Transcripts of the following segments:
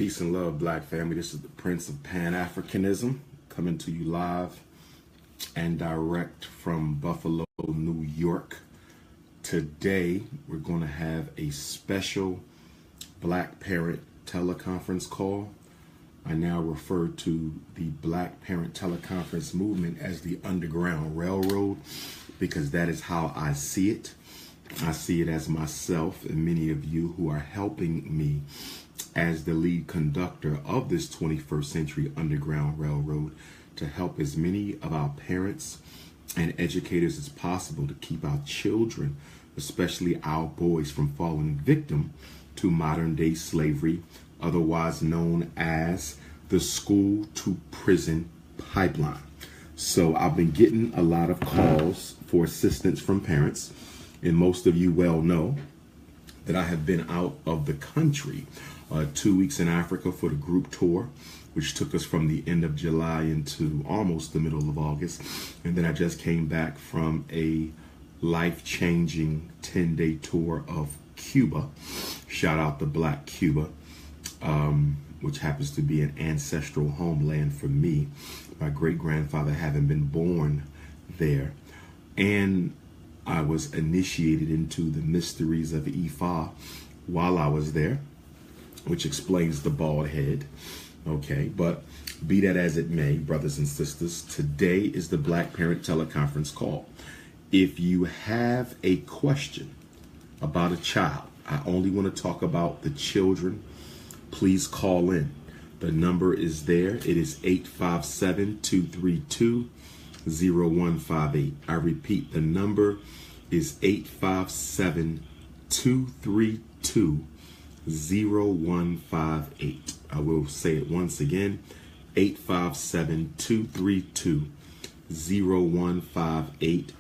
Peace and love, Black family. This is the Prince of Pan-Africanism coming to you live and direct from Buffalo, New York. Today, we're going to have a special Black parent teleconference call. I now refer to the Black parent teleconference movement as the Underground Railroad because that is how I see it. I see it as myself and many of you who are helping me as the lead conductor of this 21st century Underground Railroad to help as many of our parents and educators as possible to keep our children, especially our boys, from falling victim to modern day slavery, otherwise known as the school to prison pipeline. So I've been getting a lot of calls for assistance from parents, and most of you well know that I have been out of the country 2 weeks in Africa for the group tour, which took us from the end of July into almost the middle of August. And then I just came back from a life-changing 10-day tour of Cuba. Shout out to Black Cuba, which happens to be an ancestral homeland for me. My great-grandfather having been born there. And I was initiated into the mysteries of Ifa while I was there, which explains the bald head. Okay, but be that as it may, brothers and sisters, today is the Black Parent Teleconference call. If you have a question about a child, I only want to talk about the children, please call in. The number is there. It is 857-232-0158. I repeat, the number is 857-232-0158. I will say it once again, 857-232-0158,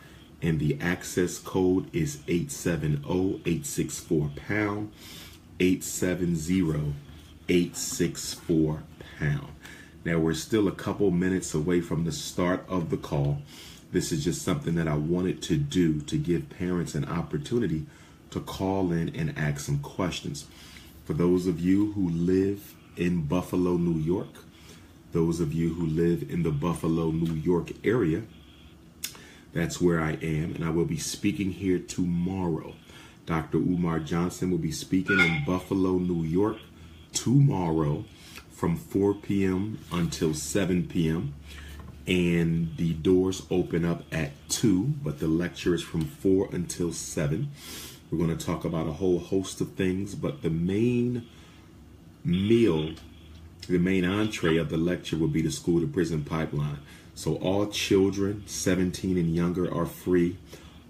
and the access code is 870-864-pound, 870-864-pound. Now we're still a couple minutes away from the start of the call. This is just something that I wanted to do to give parents an opportunity to call in and ask some questions. For those of you who live in Buffalo, New York, those of you who live in the Buffalo, New York area, that's where I am, and I will be speaking here tomorrow. Dr. Umar Johnson will be speaking in Buffalo, New York tomorrow from 4 p.m. until 7 p.m. And the doors open up at 2, but the lecture is from 4 until 7. We're going to talk about a whole host of things, but the main meal, the main entree of the lecture will be the school to prison pipeline. So all children 17 and younger are free.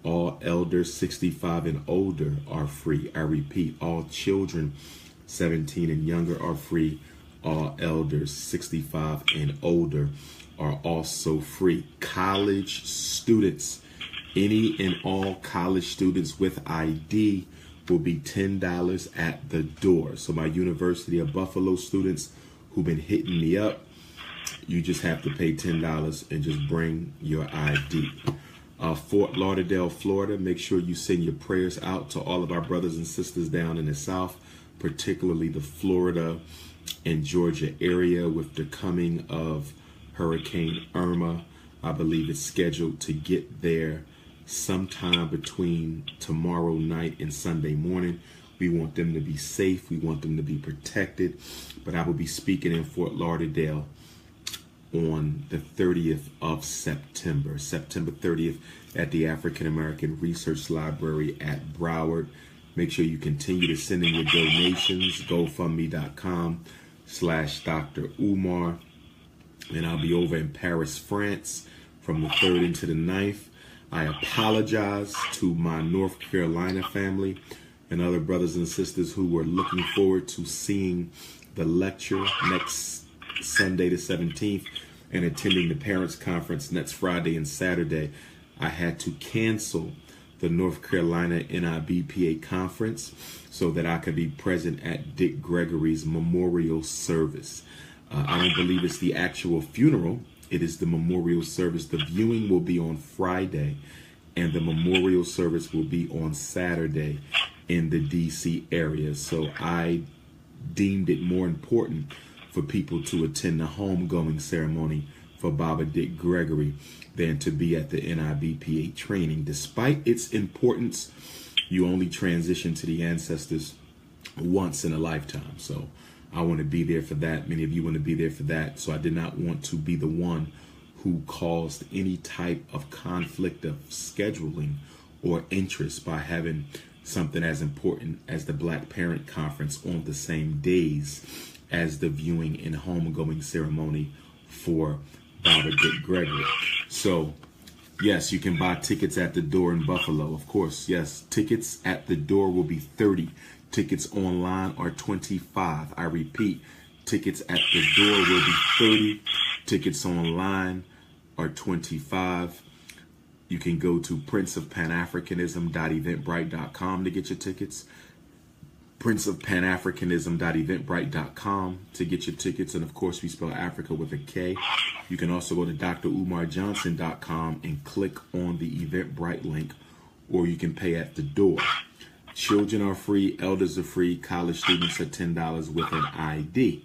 All elders 65 and older are free. I repeat, all children 17 and younger are free. All elders 65 and older are also free. College students, any and all college students with ID will be $10 at the door. So my University of Buffalo students who've been hitting me up, you just have to pay $10 and just bring your ID. Fort Lauderdale, Florida, make sure you send your prayers out to all of our brothers and sisters down in the South, particularly the Florida and Georgia area with the coming of Hurricane Irma. I believe it's scheduled to get there sometime between tomorrow night and Sunday morning. We want them to be safe. We want them to be protected. But I will be speaking in Fort Lauderdale on the 30th of September, September 30th at the African American Research Library at Broward. Make sure you continue to send in your donations, gofundme.com/Dr. Umar. And I'll be over in Paris, France from the 3rd into the 9th. I apologize to my North Carolina family and other brothers and sisters who were looking forward to seeing the lecture next Sunday the 17th and attending the parents conference next Friday and Saturday. I had to cancel the North Carolina NIBPA conference so that I could be present at Dick Gregory's memorial service. I don't believe it's the actual funeral. It is the memorial service. The viewing will be on Friday and the memorial service will be on Saturday in the DC area. So I deemed it more important for people to attend the homegoing ceremony for Baba Dick Gregory than to be at the NIBPA training. Despite its importance, you only transition to the ancestors once in a lifetime. So I want to be there for that. Many of you want to be there for that. So I did not want to be the one who caused any type of conflict of scheduling or interest by having something as important as the Black Parent Conference on the same days as the viewing and homegoing ceremony for Baba Dick Gregory. So yes, you can buy tickets at the door in Buffalo. Of course, yes, tickets at the door will be $30. Tickets online are $25. I repeat, tickets at the door will be $30. Tickets online are $25. You can go to princeofpanafricanism.eventbrite.com to get your tickets. princeofpanafricanism.eventbrite.com to get your tickets. And of course, we spell Africa with a K. You can also go to drumarjohnson.com and click on the Eventbrite link, or you can pay at the door. Children are free, elders are free, college students are $10 with an ID.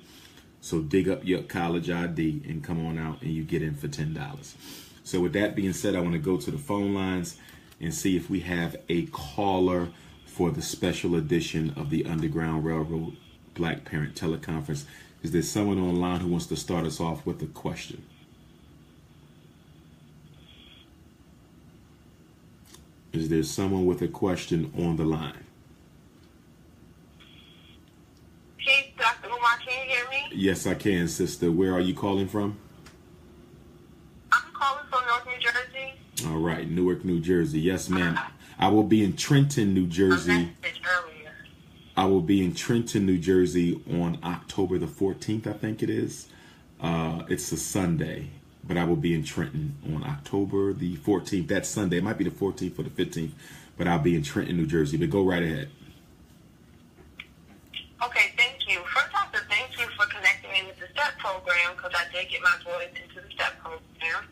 So dig up your college ID and come on out and you get in for $10. So with that being said, I want to go to the phone lines and see if we have a caller for the special edition of the Underground Railroad Black Parent Teleconference. Is there someone online who wants to start us off with a question? Is there someone with a question on the line? Hey, Dr. Umar, can you hear me? Yes, I can, sister. Where are you calling from? I'm calling from North New Jersey. All right, Newark, New Jersey. Yes, ma'am. I will be in Trenton, New Jersey. I will be in Trenton, New Jersey on October the 14th, I think it is. It's a Sunday, but I will be in Trenton on October the 14th. That's Sunday. It might be the 14th or the 15th, but I'll be in Trenton, New Jersey. But go right ahead. Okay, thank you. First, I have to thank you for connecting me with the STEP program, because I did get my boys into the STEP program.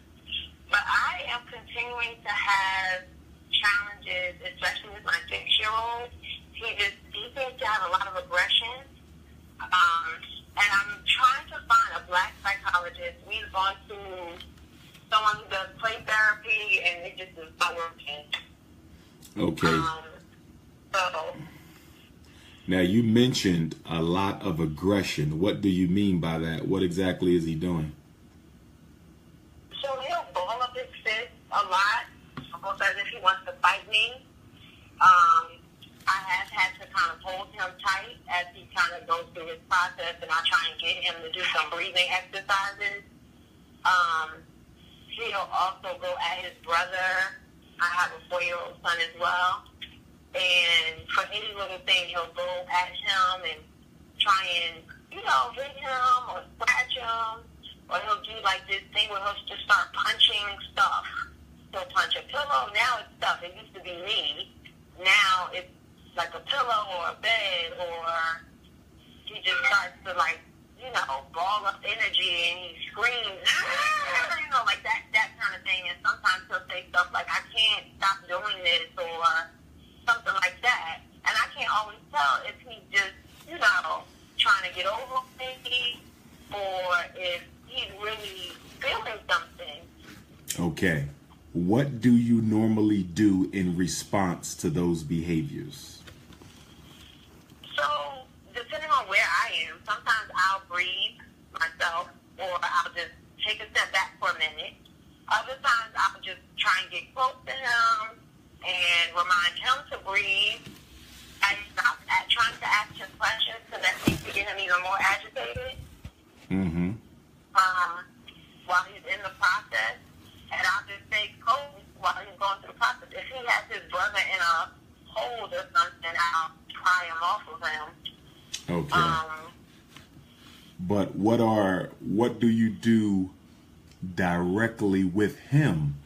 But I am continuing to have challenges, especially with my 6-year-old. He seems to have a lot of aggression. And I'm trying to find a Black psychologist. We've gone to someone who does play therapy, and it just is not working. Okay. So now, you mentioned a lot of aggression. What do you mean by that? What exactly is he doing? So he'll ball up his fist a lot, almost as if he wants to fight me. I have had to kind of hold him tight as he kind of goes through his process, and I try and get him to do some breathing exercises. He'll also go at his brother. I have a 4-year-old son as well. And for any little thing, he'll go at him and try and, hit him or scratch him. Or he'll do like this thing where he'll just start punching stuff. He'll punch a pillow. Now it's stuff. It used to be me. Now it's like a pillow or a bed, or he just starts to ball up energy and he screams, like that kind of thing. And sometimes he'll say stuff like, I can't stop doing this, or something like that. And I can't always tell if he's just, trying to get over me, or if he's really feeling something. Okay. What do you normally do in response to those behaviors? So, depending on where I am, sometimes I'll breathe myself, or I'll just take a step back for a minute. Other times I'll just try and get close to him and remind him to breathe. And stop trying to ask him questions, because that seems to get him even more agitated. Mm-hmm. While he's in the process. And I'll just stay close while he's going through the process. If he has his brother in a hold or something, I'll pry him off of him. Okay. But what do you do directly with him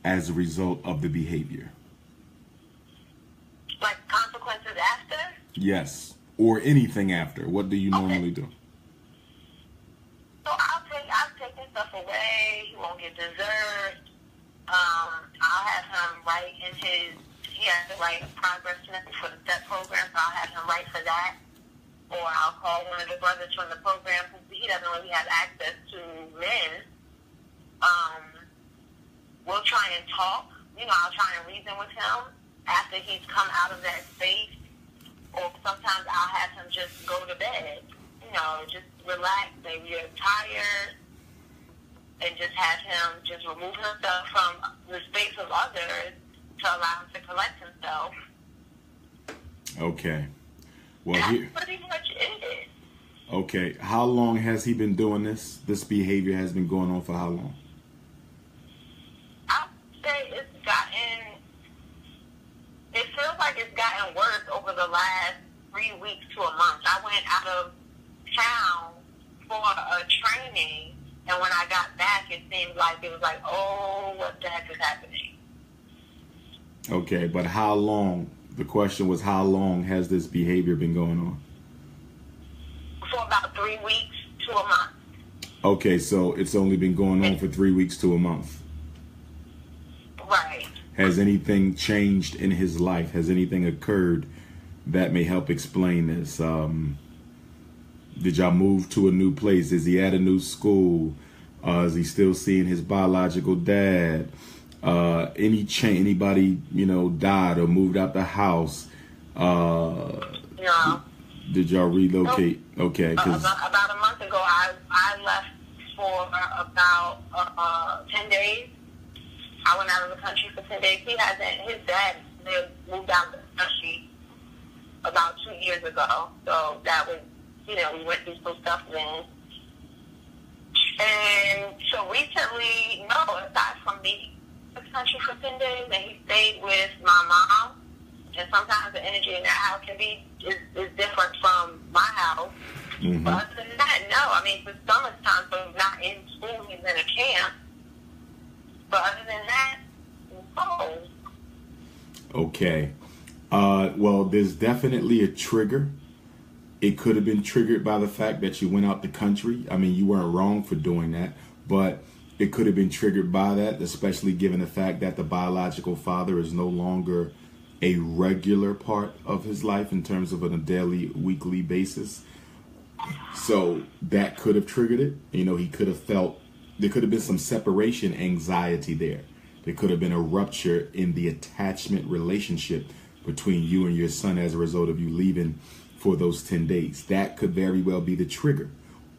as a result of the behavior? Like consequences after? Yes. Or anything after. What do you normally do? So I'll take his stuff away. He won't get dessert. I'll have him write he has to write a progress note for the STEP program, so I'll have him write for that. or I'll call one of the brothers from the program who he doesn't really have access to men. We'll try and talk. I'll try and reason with him after he's come out of that space. Or sometimes I'll have him just go to bed. Just relax. Maybe you're tired. And just have him just remove himself from the space of others to allow him to collect himself. Okay. Well, that's pretty much it. Okay. How long has he been doing this? This behavior has been going on for how long? I'd say it feels like it's gotten worse over the last 3 weeks to a month. I went out of town for a training, and when I got back, it seemed like it was like, oh, what the heck is happening? Okay, but how long? The question was, how long has this behavior been going on? For about 3 weeks to a month. Okay, so it's only been going on for 3 weeks to a month. Right. Has anything changed in his life? Has anything occurred that may help explain this? Did y'all move to a new place? Is he at a new school? Is he still seeing his biological dad? Anybody, died or moved out the house? No. Did y'all relocate? Nope. Okay. About a month ago, I left for about 10 days. I went out of the country for 10 days. His dad moved out of the country about 2 years ago. So that was, we went through some stuff then. And so recently, no, aside from me in the country for 10 days, and he stayed with my mom. And sometimes the energy in that house is different from my house. Mm-hmm. But other than that, no. I mean, it's summertime, so he's not in school, he's in a camp. But other than that, no. Okay. Well, there's definitely a trigger. It could have been triggered by the fact that you went out the country. I mean, you weren't wrong for doing that, but it could have been triggered by that, especially given the fact that the biological father is no longer a regular part of his life in terms of on a daily, weekly basis. So that could have triggered it. He could have felt, there could have been some separation anxiety there. There could have been a rupture in the attachment relationship between you and your son as a result of you leaving for those 10 days. That could very well be the trigger.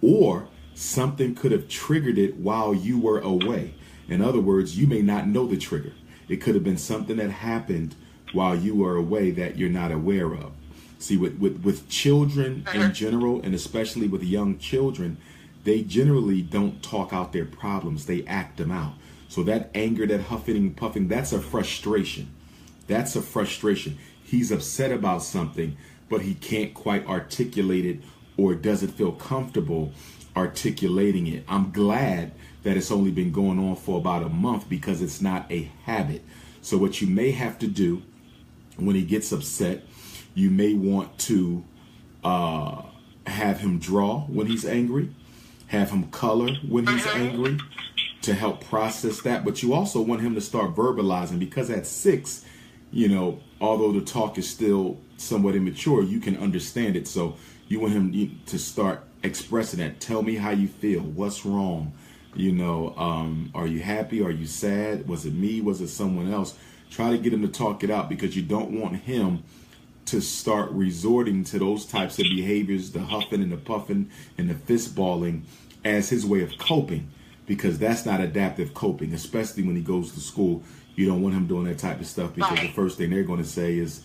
Or something could have triggered it while you were away. In other words, you may not know the trigger. It could have been something that happened while you were away that you're not aware of. See, with children in general, and especially with young children, they generally don't talk out their problems. They act them out. So that anger, that huffing and puffing, that's a frustration. That's a frustration. He's upset about something, but he can't quite articulate it or doesn't feel comfortable articulating it. I'm glad that it's only been going on for about a month because it's not a habit. So what you may have to do when he gets upset, you may want to have him draw when he's angry, have him color when he's angry to help process that. But you also want him to start verbalizing, because at 6, although the talk is still somewhat immature, you can understand it. So you want him to start expressing that. Tell me how you feel. What's wrong? Are you happy? Are you sad? Was it me? Was it someone else? Try to get him to talk it out, because you don't want him to start resorting to those types of behaviors, the huffing and the puffing and the fist balling, as his way of coping, because that's not adaptive coping, especially when he goes to school. You don't want him doing that type of stuff, because the first thing they're going to say is,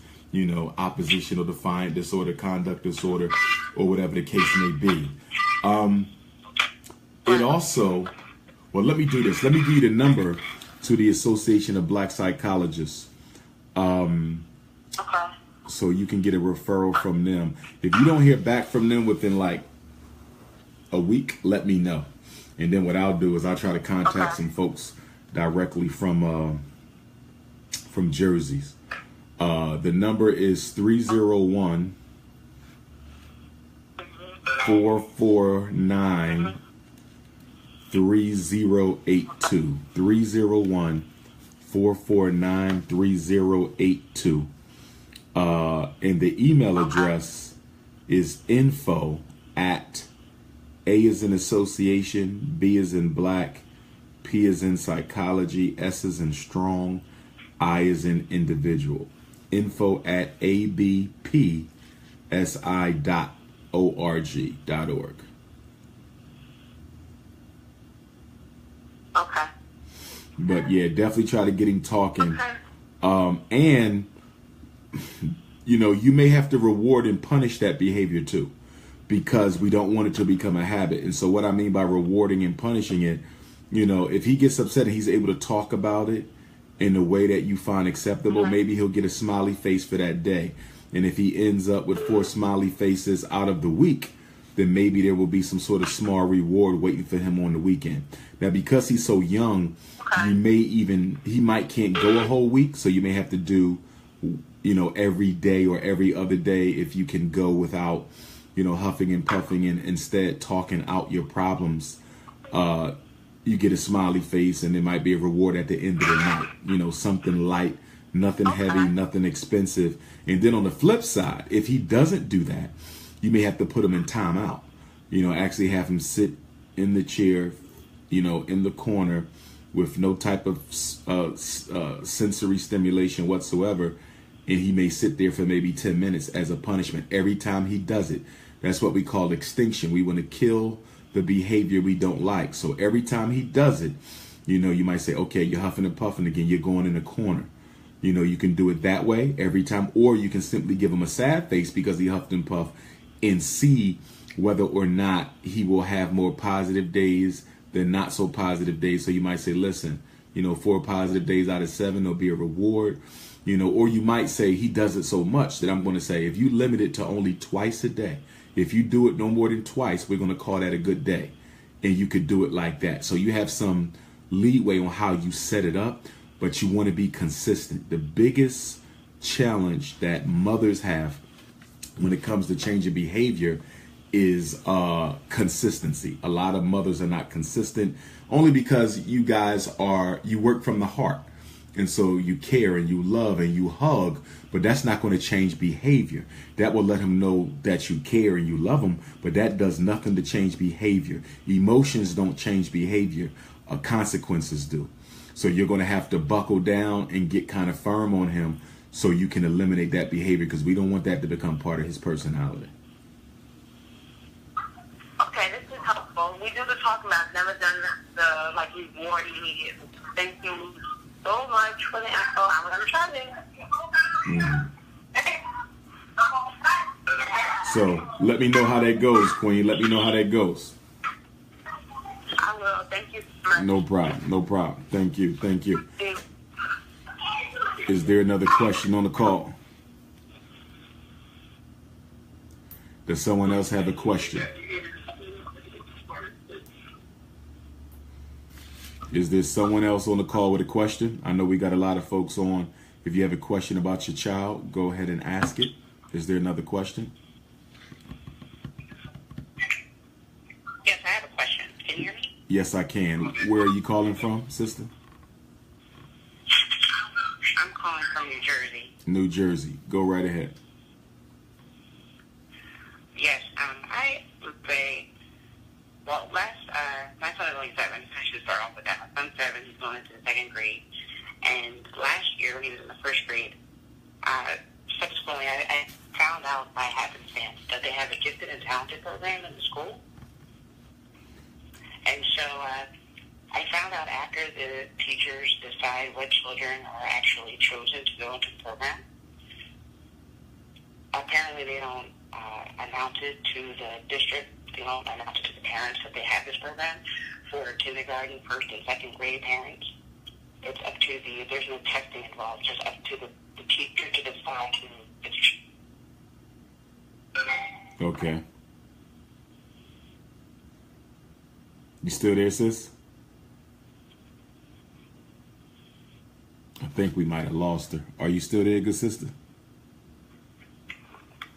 oppositional defiant disorder, conduct disorder, or whatever the case may be. It also, well, let me do this. Let me give you the number to the Association of Black Psychologists. Okay. So you can get a referral from them. If you don't hear back from them within like a week, let me know. And then what I'll do is I'll try to contact some folks directly from Jersey's. The number is 301 449 3082. 301 449 3082. And the email address is info at A is in association, B is in black, P is in psychology, S is in strong, I is in individual. Info at abpsi.org. Okay. But yeah, definitely try to get him talking. Okay. And you may have to reward and punish that behavior too, because we don't want it to become a habit. And so what I mean by rewarding and punishing it, if he gets upset and he's able to talk about it in a way that you find acceptable, maybe he'll get a smiley face for that day. And if he ends up with 4 smiley faces out of the week, then maybe there will be some sort of small reward waiting for him on the weekend. Now, because he's so young, he might can't go a whole week. So you may have to do, every day or every other day, if you can go without, huffing and puffing, and instead talking out your problems. You get a smiley face, and there might be a reward at the end of the night, something light, nothing heavy, nothing expensive. And then on the flip side, if he doesn't do that, you may have to put him in timeout, actually have him sit in the chair, in the corner with no type of sensory stimulation whatsoever. And he may sit there for maybe 10 minutes as a punishment every time he does it. That's what we call extinction. We want to kill the behavior we don't like. So every time he does it, you might say, okay, you're huffing and puffing again. You're going in a corner. You can do it that way every time, or you can simply give him a sad face because he huffed and puffed, and see whether or not he will have more positive days than not so positive days. So you might say, listen, 4 positive days out of 7, there'll be a reward, or you might say he does it so much that I'm going to say, if you limit it to only twice a day, if you do it no more than twice, we're going to call that a good day. And you could do it like that. So you have some leeway on how you set it up, but you want to be consistent. The biggest challenge that mothers have when it comes to changing behavior is consistency. A lot of mothers are not consistent, only because you work from the heart. And so you care and you love and you hug, but that's not going to change behavior. That will let him know that you care and you love him, but that does nothing to change behavior. Emotions don't change behavior. Consequences do. So you're going to have to buckle down and get kind of firm on him so you can eliminate that behavior, because we don't want that to become part of his personality. Okay, this is helpful. We do the talking about. I've never done the reward immediate. Thank you so much for the info. I'm going to try this. So let me know how that goes, Queen. Let me know how that goes. I will. Thank you so much. No problem. No problem. Thank you. Thank you. Is there another question on the call? Does someone else have a question? Is there someone else on the call with a question? I know we got a lot of folks on. If you have a question about your child, go ahead and ask it. Is there another question? Yes, I have a question. Can you hear me? Yes, I can. Where are you calling from, sister? I'm calling from New Jersey. New Jersey. Go right ahead. Yes, I would say, well, my son is only 7. I should start off with that. My son's 7. He's going into the 2nd grade. And last year, when he was in the 1st grade, subsequently, I found out by happenstance that they have a gifted and talented program in the school. And so I found out after the teachers decide what children are actually chosen to go into the program. Apparently, they don't announce it to the district. They don't announce it to the parents that they have this program for kindergarten, 1st, and 2nd grade parents. It's up to there's no testing involved, just up to the teacher to decide who it's. Okay. You still there, sis? I think we might have lost her. Are you still there, good sister?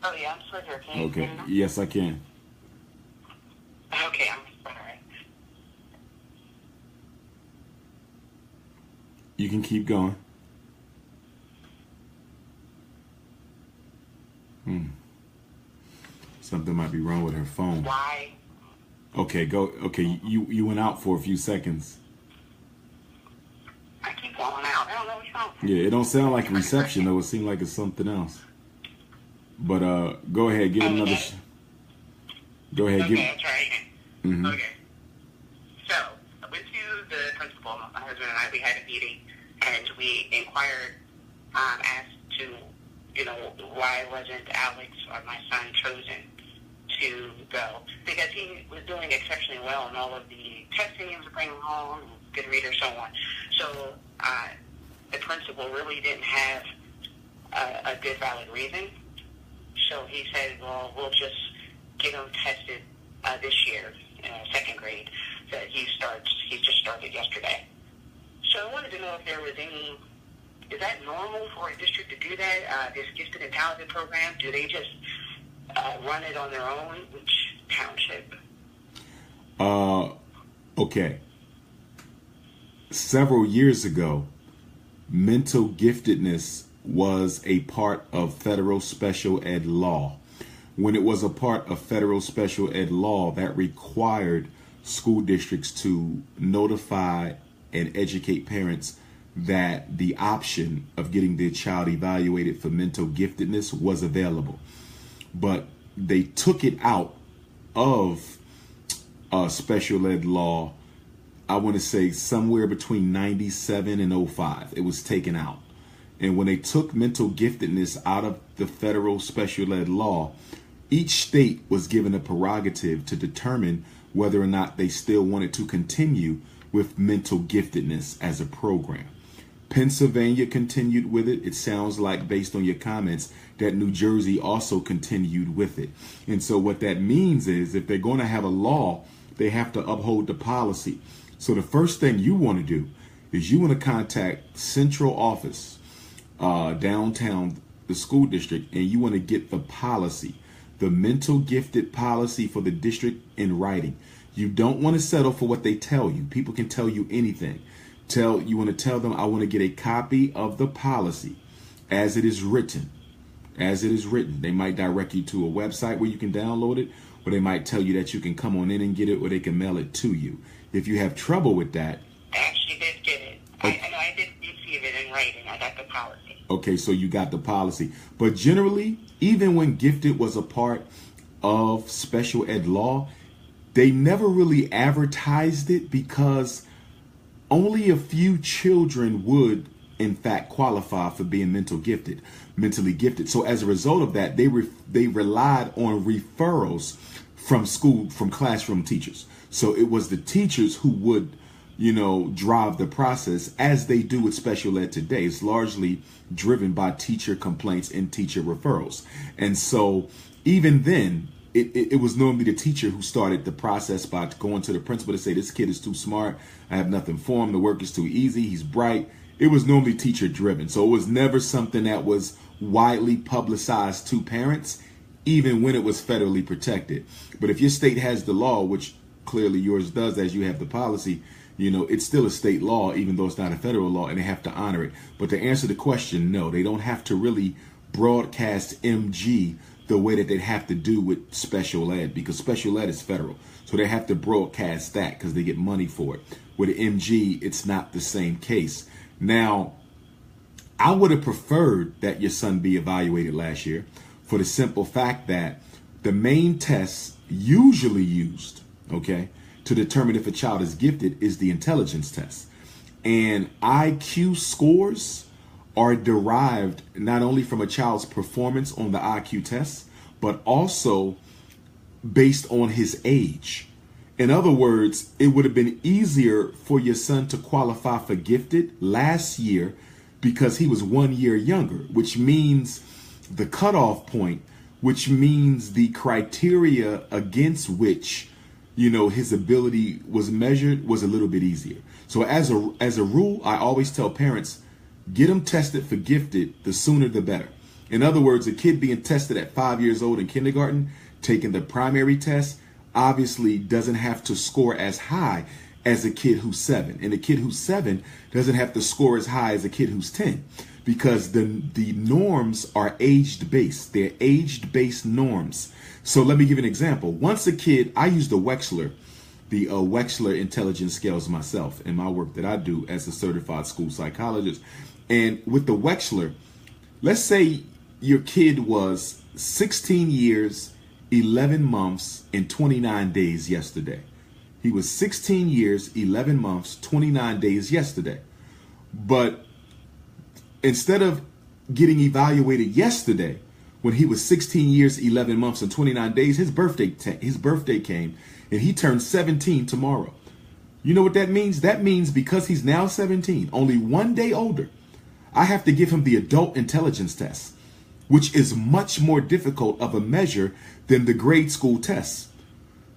Oh, yeah, I'm still here. Can you Okay. hear me now? Yes, I can. Okay, I'm sorry. You can keep going. Something might be wrong with her phone. Why? Okay, go. Okay, you went out for a few seconds. I keep going out. I don't know what's wrong. Yeah, it don't sound like a reception though. It seemed like it's something else. But go ahead, give it another. Go ahead, give. Okay, I'll try again. Mm-hmm. Okay. So, I went to the principal. My husband and I, we had a meeting, and we inquired, as to, why wasn't Alex or my son chosen to go? Because he was doing exceptionally well in all of the testing he was bringing home, good reader, so on. So, the principal really didn't have a good, valid reason. So he said, well, we'll just get him tested this year, second grade. That he just started yesterday. So I wanted to know if there was is that normal for a district to do that? This gifted and talented program, do they just run it on their own? Which township? Okay. Several years ago, mental giftedness was a part of federal special ed law. When it was a part of federal special ed law, that required school districts to notify and educate parents that the option of getting their child evaluated for mental giftedness was available. But they took it out of special ed law, I want to say somewhere between 97 and 05. It was taken out. And when they took mental giftedness out of the federal special ed law, each state was given a prerogative to determine whether or not they still wanted to continue with mental giftedness as a program. Pennsylvania continued with it. It sounds like, based on your comments, that New Jersey also continued with it. And so what that means is if they're going to have a law, they have to uphold the policy. So the first thing you want to do is you want to contact central office downtown, the school district, and you want to get the policy, the mental gifted policy for the district in writing. You don't want to settle for what they tell you. People can tell you anything. You want to tell them, I want to get a copy of the policy as it is written. As it is written. They might direct you to a website where you can download it, or they might tell you that you can come on in and get it, or they can mail it to you. If you have trouble with that. I actually did get it. Okay. I did receive it in writing. I got the policy. Okay, so you got the policy. But generally, even when gifted was a part of special ed law, they never really advertised it because only a few children would, in fact, qualify for being mentally gifted. So as a result of that, they relied on referrals from classroom teachers. So it was the teachers who would, drive the process, as they do with special ed today. It's largely driven by teacher complaints and teacher referrals. And so even then, it was normally the teacher who started the process by going to the principal to say, this kid is too smart. I have nothing for him. The work is too easy. He's bright. It was normally teacher driven. So it was never something that was widely publicized to parents, even when it was federally protected. But if your state has the law, which clearly yours does, as you have the policy, it's still a state law, even though it's not a federal law, and they have to honor it. But to answer the question, no, they don't have to really broadcast MG the way that they'd have to do with special ed, because special ed is federal. So they have to broadcast that because they get money for it. With MG, it's not the same case. Now, I would have preferred that your son be evaluated last year for the simple fact that the main tests usually used, to determine if a child is gifted is the intelligence test. And IQ scores are derived not only from a child's performance on the IQ test, but also based on his age. In other words, it would have been easier for your son to qualify for gifted last year because he was 1 year younger, which means the cutoff point, which means the criteria against which his ability was measured was a little bit easier. So as a rule, I always tell parents, get them tested for gifted, the sooner the better. In other words, a kid being tested at 5 years old in kindergarten, taking the primary test, obviously doesn't have to score as high as a kid who's 7. And a kid who's 7 doesn't have to score as high as a kid who's 10. because the norms are age based. They're age based norms. So let me give you an example. Once a kid, I use the Wechsler intelligence scales myself in my work that I do as a certified school psychologist. And with the Wechsler, let's say your kid was 16 years, 11 months, and 29 days yesterday. He was 16 years, 11 months, 29 days yesterday. But instead of getting evaluated yesterday, when he was 16 years, 11 months, and 29 days, his birthday came, and he turned 17 tomorrow. You know what that means? That means because he's now 17, only 1 day older, I have to give him the adult intelligence test, which is much more difficult of a measure than the grade school tests.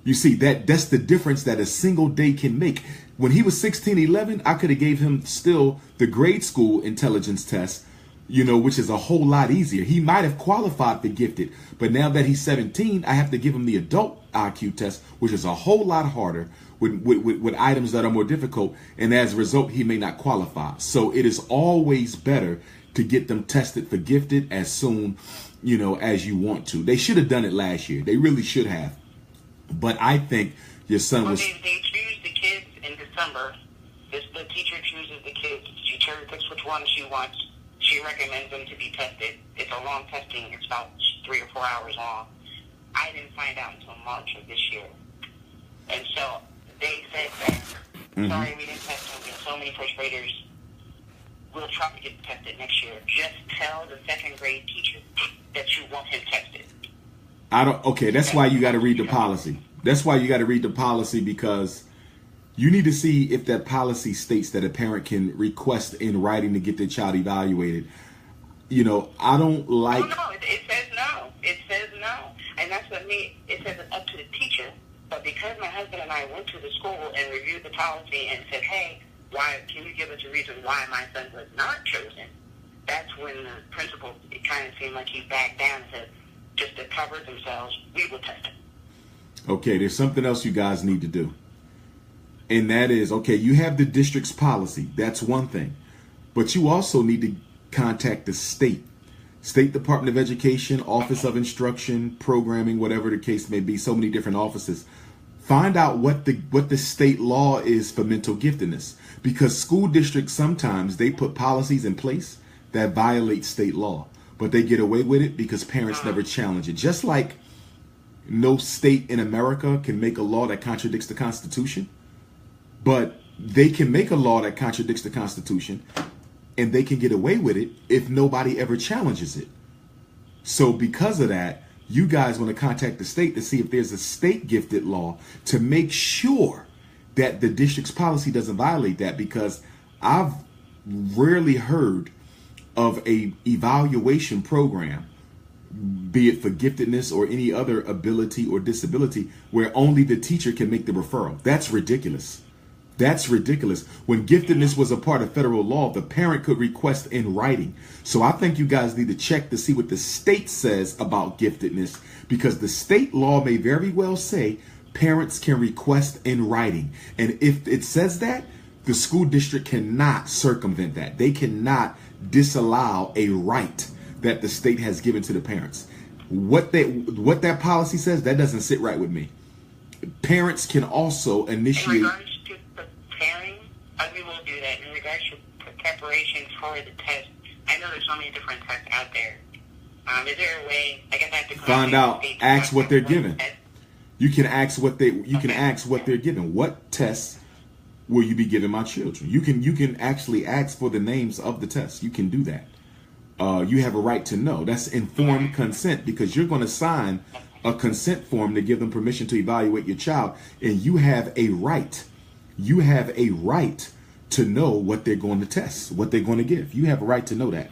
You see, that's the difference that a single day can make. When he was 16, 11, I could have gave him still the grade school intelligence test, which is a whole lot easier. He might have qualified for gifted, but now that he's 17, I have to give him the adult IQ test, which is a whole lot harder with items that are more difficult. And as a result, he may not qualify. So it is always better to get them tested for gifted as soon, as you want to. They should have done it last year. They really should have. But I think your son was... They choose the kids in December. The teacher chooses the kids. She cherry picks which ones she wants. She recommends them to be tested. It's a long testing. It's about 3 or 4 hours long. I didn't find out until March of this year. And so they said that, sorry, we didn't test him. There's so many first graders. We'll try to get tested next year. Just tell the second grade teacher that you want him tested. Okay, that's why you got to read the policy. That's why you got to read the policy, because you need to see if that policy states that a parent can request in writing to get their child evaluated. I don't like... Oh, no, it says no. It says no. And that's what it says it's up to the teacher. But because my husband and I went to the school and reviewed the policy and said, hey, can you give us a reason why my son was not chosen? That's when the principal, it kind of seemed like he backed down and said, just to cover themselves, we will test him. Okay, there's something else you guys need to do. And that is, okay, you have the district's policy. That's one thing. But you also need to contact the State Department of Education, Office of Instruction, Programming, whatever the case may be, so many different offices. Find out what the state law is for mental giftedness. Because school districts, sometimes they put policies in place that violate state law. But they get away with it because parents never challenge it. Just like no state in America can make a law that contradicts the Constitution, but they can make a law that contradicts the Constitution, and they can get away with it if nobody ever challenges it. So because of that, you guys want to contact the state to see if there's a state gifted law to make sure that the district's policy doesn't violate that, because I've rarely heard of a evaluation program, be it for giftedness or any other ability or disability, where only the teacher can make the referral. That's ridiculous. That's ridiculous. When giftedness was a part of federal law, the parent could request in writing. So I think you guys need to check to see what the state says about giftedness, because the state law may very well say parents can request in writing. And if it says that, the school district cannot circumvent that. They cannot disallow a right that the state has given to the parents. What that policy says, that doesn't sit right with me. Parents can also initiate... In regards to preparing, we will do that. In regards to preparation for the test, I know there's so many different tests out there. Is there a way, I guess I have to find out, ask what they're given. You can ask what they're given. What tests will you be giving my children? You can actually ask for the names of the tests. You can do that. You have a right to know. That's informed consent, because you're going to sign a consent form to give them permission to evaluate your child, and you have a right. You have a right to know what they're going to test, what they're going to give. You have a right to know that.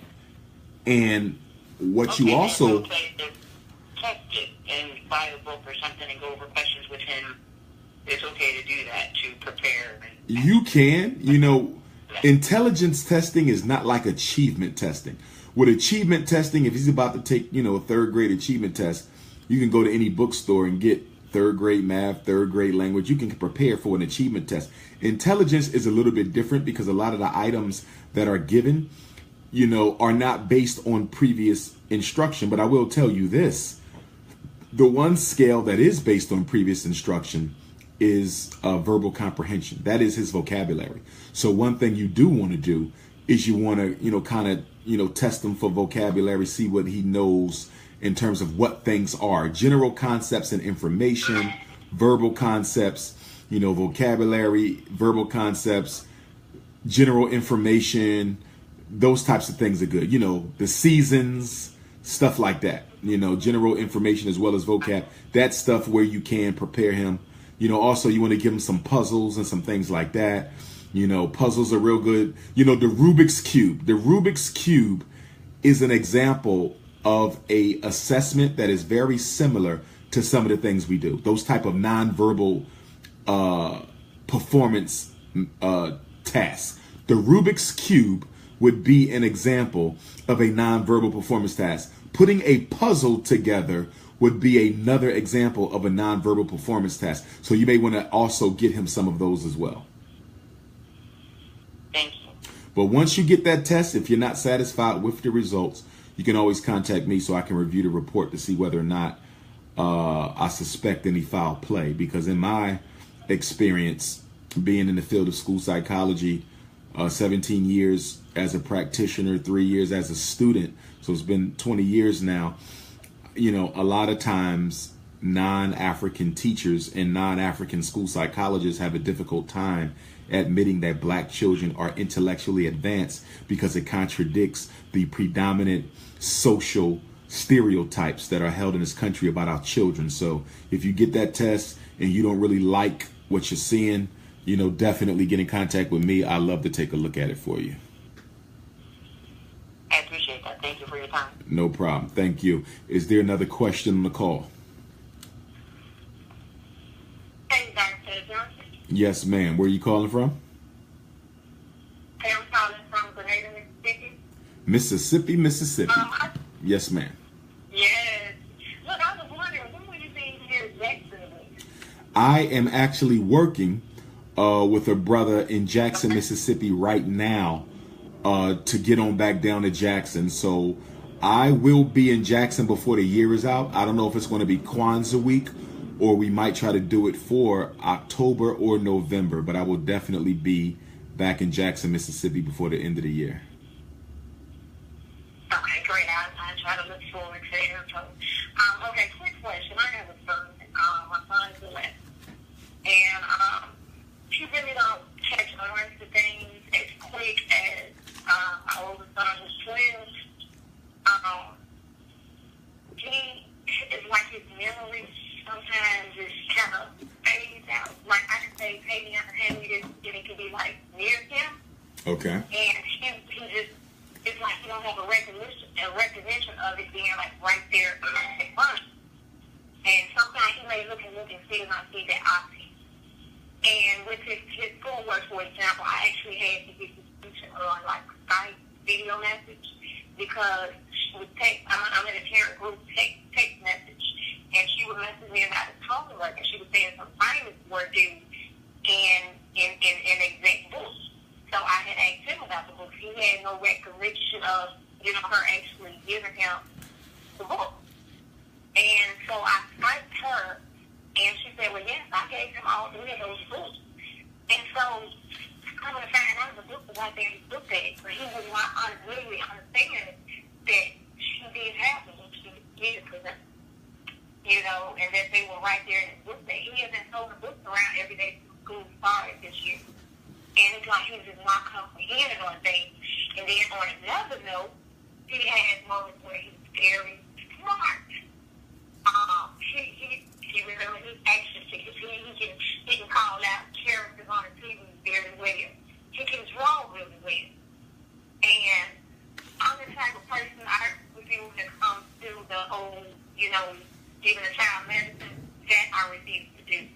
And what you also test it and buy a book or something and go over questions with him. It's okay to do that, to prepare. You can, intelligence testing is not like achievement testing. With achievement testing, if he's about to take, a third grade achievement test, you can go to any bookstore and get third grade math, third grade language. You can prepare for an achievement test. Intelligence is a little bit different, because a lot of the items that are given, are not based on previous instruction. But I will tell you this. The one scale that is based on previous instruction is verbal comprehension. That is his vocabulary. So one thing you do want to do is you want to, kind of, test him for vocabulary, see what he knows in terms of what things are. General concepts and information, verbal concepts, vocabulary, verbal concepts, general information, those types of things are good. The seasons, stuff like that. General information as well as vocab. That stuff where you can prepare him. Also you want to give him some puzzles and some things like that. Puzzles are real good. The Rubik's Cube. The Rubik's Cube is an example of a assessment that is very similar to some of the things we do. Those type of nonverbal performance tasks. The Rubik's Cube would be an example of a nonverbal performance task. Putting a puzzle together would be another example of a nonverbal performance task. So you may want to also get him some of those as well. Thank you. But once you get that test, if you're not satisfied with the results, you can always contact me so I can review the report to see whether or not I suspect any foul play. Because in my experience, being in the field of school psychology, 17 years as a practitioner, 3 years as a student, so it's been 20 years now, a lot of times non-African teachers and non-African school psychologists have a difficult time admitting that black children are intellectually advanced because it contradicts the predominant social stereotypes that are held in this country about our children. So if you get that test and you don't really like what you're seeing, definitely get in contact with me. I'd love to take a look at it for you. I appreciate that. Thank you for your time. No problem. Thank you. Is there another question on the call? Hey, Dr. Johnson. Yes, ma'am. Where are you calling from? Hey, I'm calling from Grenada, Mississippi, Mississippi. Mississippi. Yes, ma'am. Yes. Look, I was wondering, when will you be here in Jacksonville? I am actually working with a brother in Jackson, Mississippi right now to get on back down to Jackson. So I will be in Jackson before the year is out. I don't know if it's going to be Kwanzaa week or we might try to do it for October or November, but I will definitely be back in Jackson, Mississippi before the end of the year. Okay, great. I try to look forward to the info. Okay, quick question. I have a son. My son is 11. And he really don't catch on to things as quick as my oldest son who's 12. He is like his memory sometimes is kind of fades out. Like I can say, hey, hand me this, and it could be like near him. Okay. And he just, it's like he don't have a recognition of it being like right there in front. And sometimes he may look and still not see that option. And with his schoolwork, for example, I actually had to get his teacher on like Skype video message because she would text. I'm in a parent group text message, and she would message me about his homework, and she was saying some assignments were due in exact books. So I had asked him about the books. He had no recollection of her actually giving him the book. And so I Skyped her, and she said, well, yes, I gave him all 3 of those books. And so I'm going to find out the book was out there in his book bag, but he was not really understanding that she did have them and she did it for them. And that they were right there in his book bag. He hasn't sold the books around every day since school started this year. And it's like he just not comprehending on things. And then on another note, he has moments where he's very smart. He remembers his action figures. He can call out characters on the TV very well. He can draw really well. And I'm the type of person I refuse when it comes to the whole, giving a child medicine, that I refuse to do.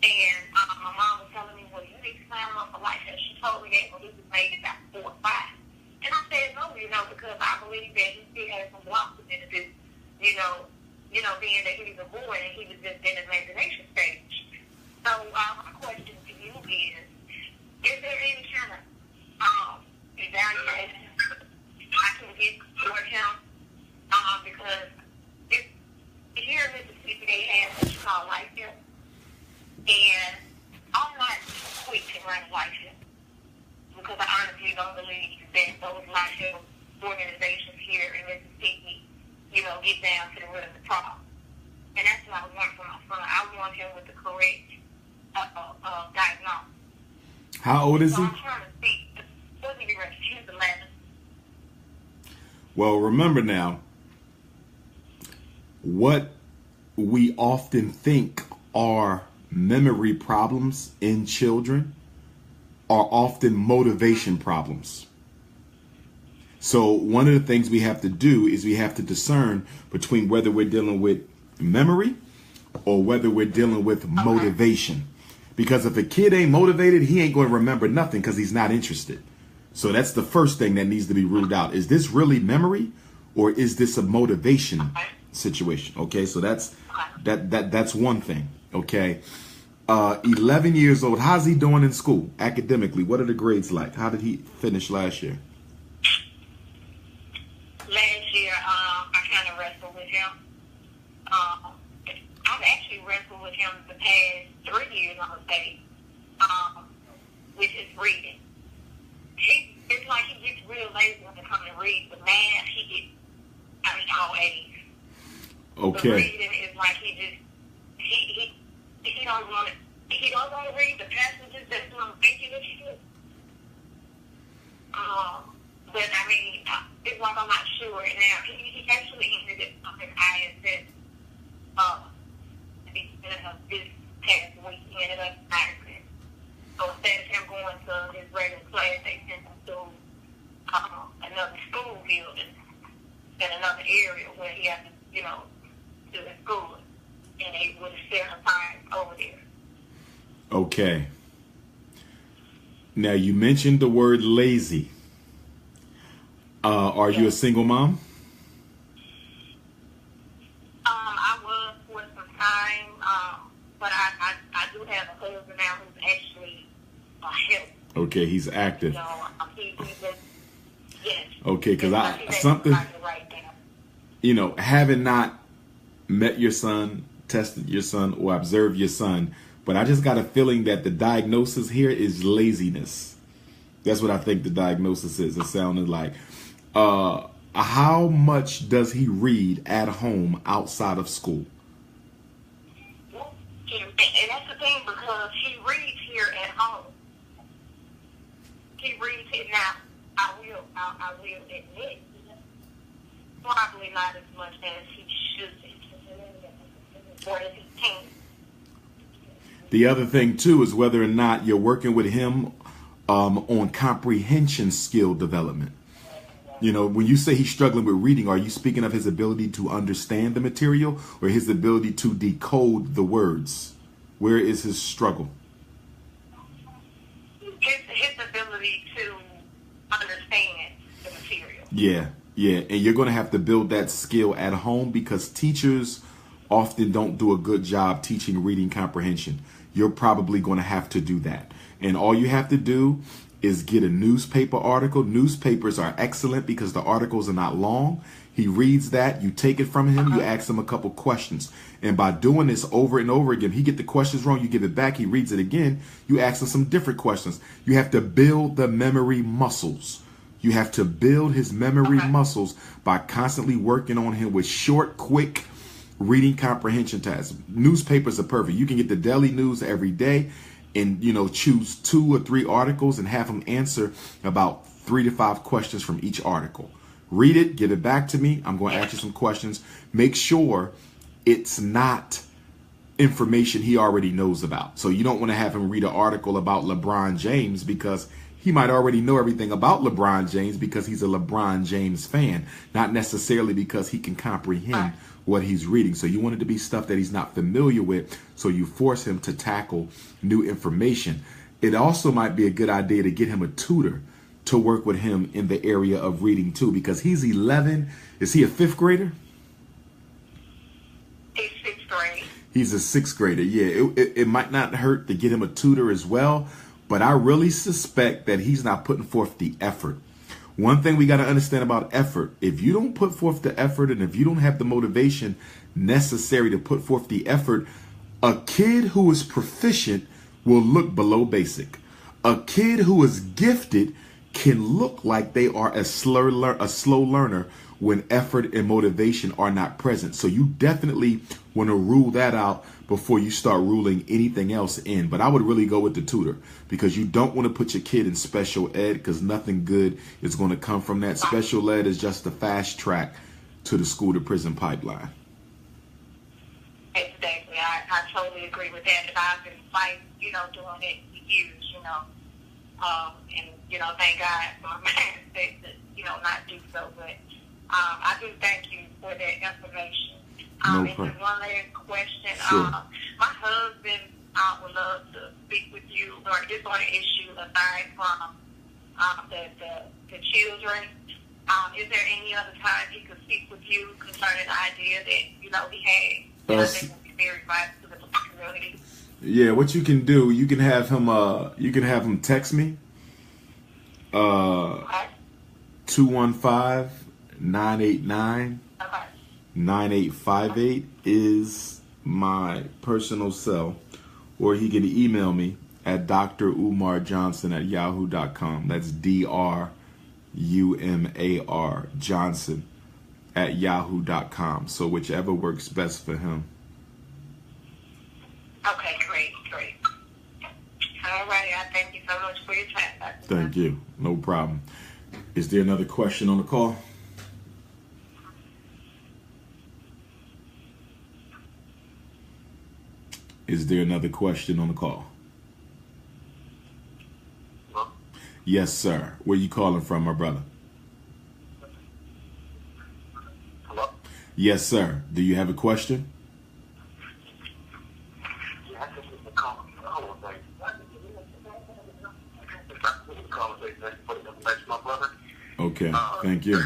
And my mom was telling me, well, you need to sign him up for life. And she told me that when he was maybe about 4 or 5. And I said, no, because I believe that he still has some blocks for me to do, being that he's a boy and he was just in the imagination stage. So my question to you is there any kind of evaluation don't believe that those life organizations here in Mississippi, get down to the root of the problem. And that's what I want from my son. I want him with the correct diagnosis. How old is So he? I'm trying to see. He's 11. Well, remember now, what we often think are memory problems in children are often motivation problems. So one of the things we have to do is we have to discern between whether we're dealing with memory or whether we're dealing with motivation. Because if a kid ain't motivated, he ain't going to remember nothing because he's not interested. So that's the first thing that needs to be ruled out. Is this really memory or is this a motivation situation? Okay, so that's one thing. Okay. 11 years old. How's he doing in school academically? What are the grades like? How did he finish last year? Last year, I kind of wrestled with him. I've actually wrestled with him the past 3 years, I would say, with his reading. It's like he gets real lazy when it comes to read. But math, he gets, all A's. Okay. The reading is like he don't want to read the passages that I'm thinking it should. But it's like I'm not sure. Now he actually ended up something ISS. This past week he ended up ISS. So instead of him going to his regular class, they sent him to another school building in another area where he had to, do his school. And they would have set him time over there. Okay. Now you mentioned the word lazy. Are you a single mom? I was for some time, but I do have a husband now who's actually a help. Okay, he's active. He just, yes. Okay, because right having not met your son, tested your son, or observed your son, but I just got a feeling that the diagnosis here is laziness. That's what I think the diagnosis is. It sounded like. How much does he read at home outside of school? And that's the thing, because he reads here at home. He reads it now. I will admit, probably not as much as he should or as he can. The other thing too is whether or not you're working with him on comprehension skill development. When you say he's struggling with reading, are you speaking of his ability to understand the material or his ability to decode the words? Where is his struggle? His ability to understand the material. Yeah. And you're going to have to build that skill at home because teachers often don't do a good job teaching reading comprehension. You're probably going to have to do that. And all you have to do is get a newspaper article. Newspapers are excellent because the articles are not long. He reads that, you take it from him, you ask him a couple questions. And by doing this over and over again, he get the questions wrong, you give it back, he reads it again, you ask him some different questions. You have to build the memory muscles. You have to build his memory muscles by constantly working on him with short, quick reading comprehension tasks. Newspapers are perfect. You can get the daily news every day and, choose 2 or 3 articles and have him answer about 3 to 5 questions from each article. Read it, give it back to me. I'm going to ask you some questions. Make sure it's not information he already knows about. So you don't want to have him read an article about LeBron James because he might already know everything about LeBron James because he's a LeBron James fan, not necessarily because he can comprehend what he's reading. So you want it to be stuff that he's not familiar with, so you force him to tackle new information. It also might be a good idea to get him a tutor to work with him in the area of reading too, because he's 11. Is he a 5th grader? He's 6th grade. He's a 6th grader. Yeah, it might not hurt to get him a tutor as well, but I really suspect that he's not putting forth the effort. One thing we got to understand about effort, if you don't put forth the effort and if you don't have the motivation necessary to put forth the effort, a kid who is proficient will look below basic. A kid who is gifted can look like they are a slow learner when effort and motivation are not present. So you definitely want to rule that out before you start ruling anything else in. But I would really go with the tutor, because you don't want to put your kid in special ed, because nothing good is going to come from that. Special ed is just a fast track to the school to prison pipeline. Exactly. I totally agree with that. And I've been fighting, doing it for years, and, thank God for my mindset to, not do so. But I do thank you for that information. No and problem. one last question. Sure. My husband would love to speak with you or just on an issue aside from the children. Is there any other time he could speak with you concerning the idea that, he had that I think would be very vital to the community? Yeah, what you can do, you can have him text me. 215-989 9858 is my personal cell, or he can email me at drumarjohnson@yahoo.com. That's DRUMAR Johnson@yahoo.com. So whichever works best for him. Okay, great. All right, I thank you so much for your time. Thank you. No problem. Is there another question on the call? Is there another question on the call? Hello? Yes, sir. Where you calling from, my brother? Hello? Yes, sir. Do you have a question? Yeah, I think it's a conversation for the information, my brother. Okay. Thank you.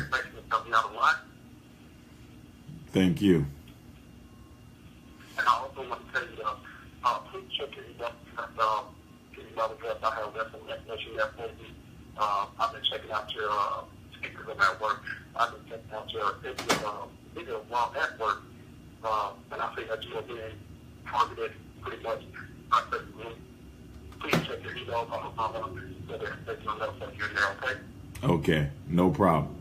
Thank you. And I also want to tell you, please check your email address. I have some information there for you. I've been checking out your speakers at work. I've been checking out your video while at work. And I think that you are being targeted pretty much. Please check your email. Okay? Okay. No problem.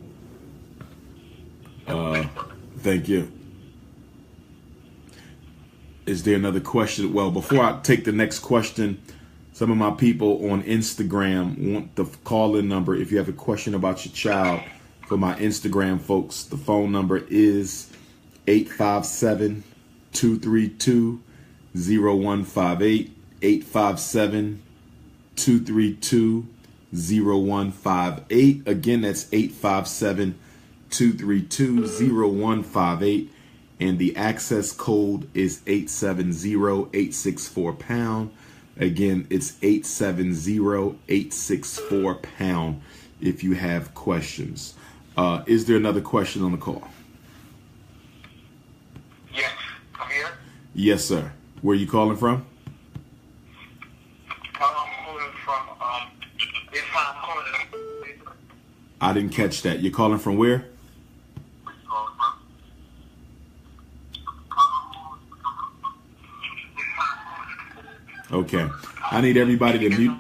Thank you. Is there another question? Well, before I take the next question, some of my people on Instagram want the call-in number. If you have a question about your child, for my Instagram folks, the phone number is 857-232-0158, 857-232-0158. Again, that's 857-232-0158. And the access code is 870-864-pound. Again, it's 870-864-pound if you have questions. Is there another question on the call? Yes, I'm here. Yes, sir. Where are you calling from? I'm calling from, I didn't catch that. You're calling from where? Okay. I need everybody to mute.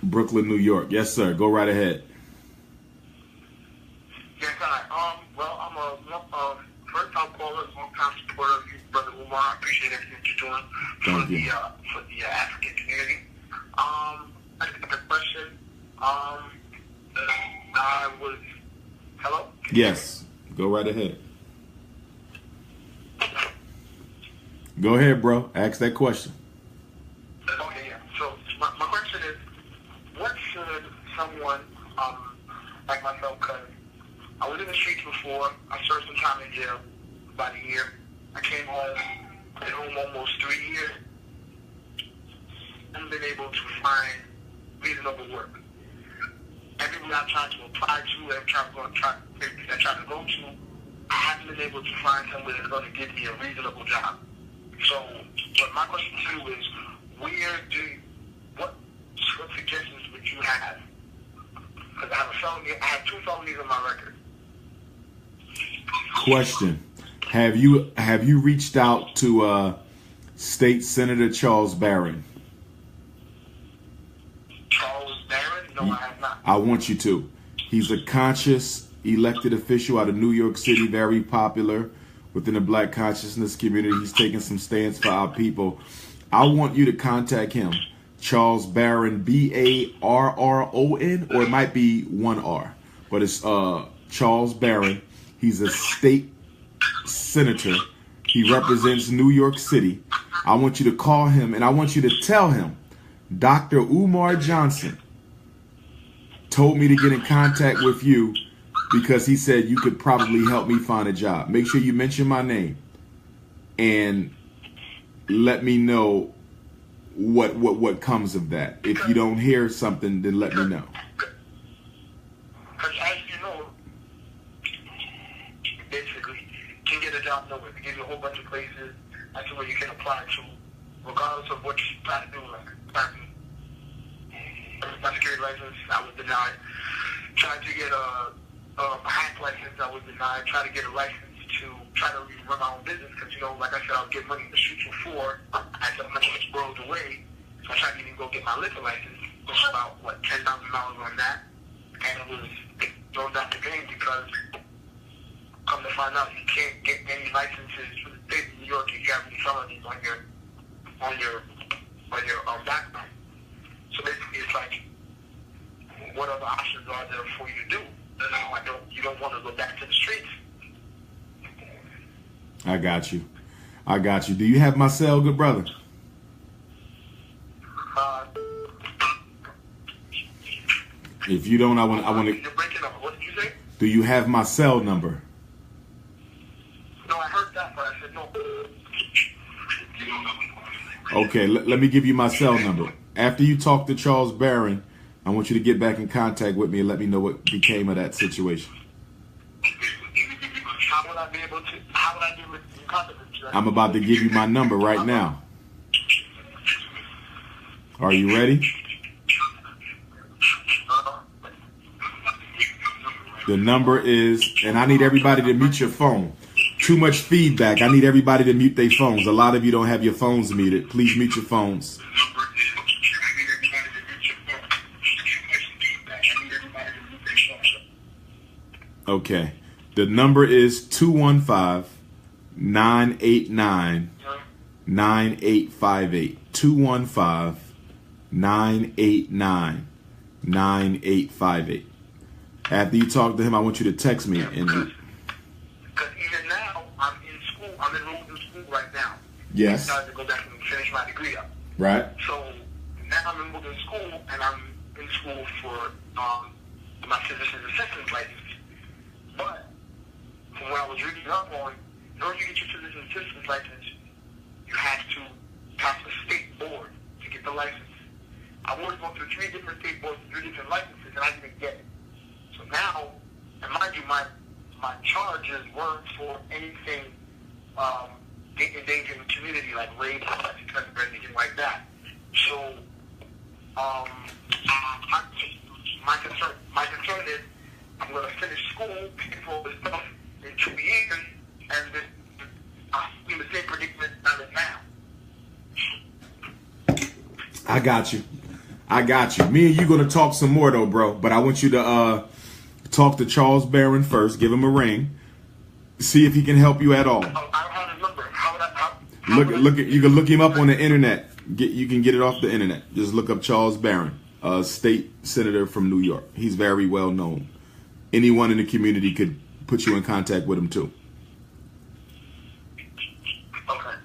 Brooklyn, New York. Yes, sir. Go right ahead. Yes, I. Well, I'm a first-time caller, long-time supporter of you, Brother Umar. I appreciate everything you're doing Thank you. for the African community. I have a question. Hello? Yes. Go right ahead. Go ahead, bro. Ask that question. Okay, yeah. So my question is, what should someone like myself, because I was in the streets before, I served some time in jail, about a year. I came home, been home almost 3 years, and been able to find reasonable work. Everywhere I'm trying to apply to, every time I'm trying to go to, I haven't been able to find somewhere that's going to give me a reasonable job. So, but my question to you is, what suggestions would you have? Because I have 2 felonies on my record. Question. Have you reached out to State Senator Charles Barron? Charles Barron? No, I have not. I want you to. He's a conscious elected official out of New York City, very popular within the black consciousness community. He's taking some stands for our people. I want you to contact him. Charles Barron, Barron, or it might be one R, but it's Charles Barron. He's a state senator. He represents New York City. I want you to call him and I want you to tell him Dr. Umar Johnson told me to get in contact with you because he said you could probably help me find a job. Make sure you mention my name and let me know what comes of that. If you don't hear something, then let me know. Because as you know, basically, you can get a job nowhere. They give you a whole bunch of places as to where you can apply to, regardless of what you try to do. Like, my security license, I was denied. Tried to get a hack license, I was denied. Tried to get a license to try to run my own business because, you know, like I said, I was getting money in the streets before. I had some money which rolled away. So I tried to even go get my liquor license. It was about, $10,000 on that. And it was thrown out the game because, come to find out, you can't get any licenses for the state of New York if you have any felonies on your background. So basically, it's like, what other options are there for you to do? You don't want to go back to the streets. I got you. Do you have my cell, good brother? If you don't, I want to. You're breaking up. What did you say? Do you have my cell number? No, I heard that, but I said no. Okay, let me give you my cell number. After you talk to Charles Barron, I want you to get back in contact with me and let me know what became of that situation. How would I be able to contact you? I'm about to give you my number right now. Are you ready? The number is, and I need everybody to mute your phone. Too much feedback. I need everybody to mute their phones. A lot of you don't have your phones muted. Please mute your phones. Okay. The number is 215-989-9858. 215-989-9858. After you talk to him, I want you to text me. Because even now, I'm in school. I'm enrolled in school right now. Yes. I decided to go back and finish my degree up. Right. So now I'm enrolled in school, and I'm in school for my physician's assistant license. But from what I was reading up on, in order to get your physician's assistant license, you have to pass a state board to get the license. I wanted to go through 3 different state boards, 3 different licenses, and I didn't get it. So now, and mind you, my charges weren't for anything endangering the community, like rape, or anything like that. So, my concern is I'm going to finish school, pay for all this stuff in 2 years, and then I'll be in the same predicament I'm in now. I got you. Me and you going to talk some more, though, bro. But I want you to talk to Charles Barron first. Give him a ring. See if he can help you at all. I don't have his number. You can look him up on the internet. You can get it off the internet. Just look up Charles Barron, a state senator from New York. He's very well known. Anyone in the community could put you in contact with him too.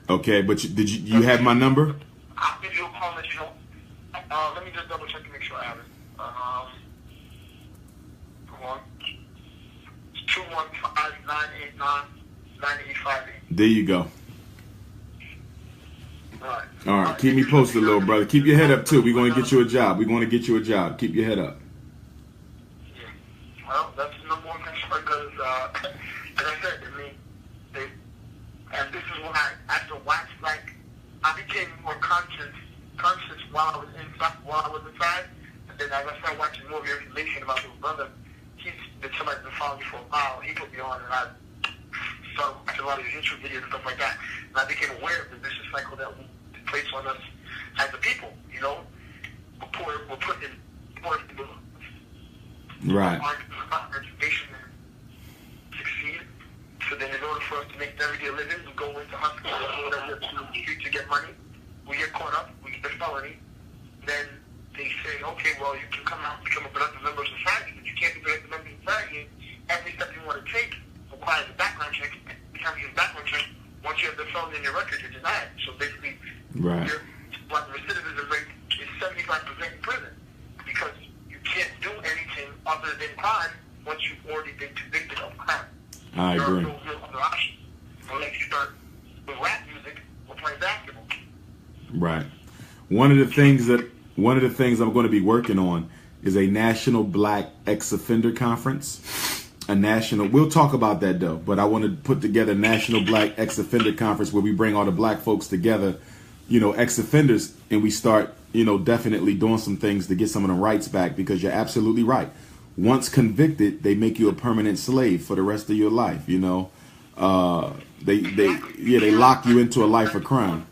Okay, but did you have my number? I'll give you a call and let you know. Let me just double check to make sure I have it. Come on. It's 215-989-9858. There you go. All right. Keep me posted, little brother. Keep your head up too. We're going to get you a job. Keep your head up. Yeah. Well, that's the number one concern because, like I said, and this is when I after watch, like, I became more conscious while I was inside, and then as I started watching more of your information about your brother, somebody's been following me for a while. He put me on, and I started watching a lot of his YouTube videos and stuff like that, and I became aware of the vicious cycle that we place on us as a people. You know, we're putting more people Right. Our education succeed. So then in order for us to make the everyday living, we go into hospitals and whatever to get money. We get caught up, we get the felony. Then they say, okay, well, you can come out and become a productive member of society, but you can't be a productive member of society. Every step you want to take requires a background check. Because you have a background check, once you have the felony in your record, you're denied. So basically, Right. the recidivism rate is 75% in prison because you can't do anything other than crime once you've already been convicted of crime. I There agree. are no real other options unless you start with rap music or playing basketball. Right. One of the things I'm going to be working on is a national black ex-offender conference. We'll talk about that though, but I want to put together a national black ex-offender conference where we bring all the black folks together, ex-offenders, and we start, definitely doing some things to get some of the rights back, because you're absolutely right. Once convicted, they make you a permanent slave for the rest of your life. They lock you into a life of crime.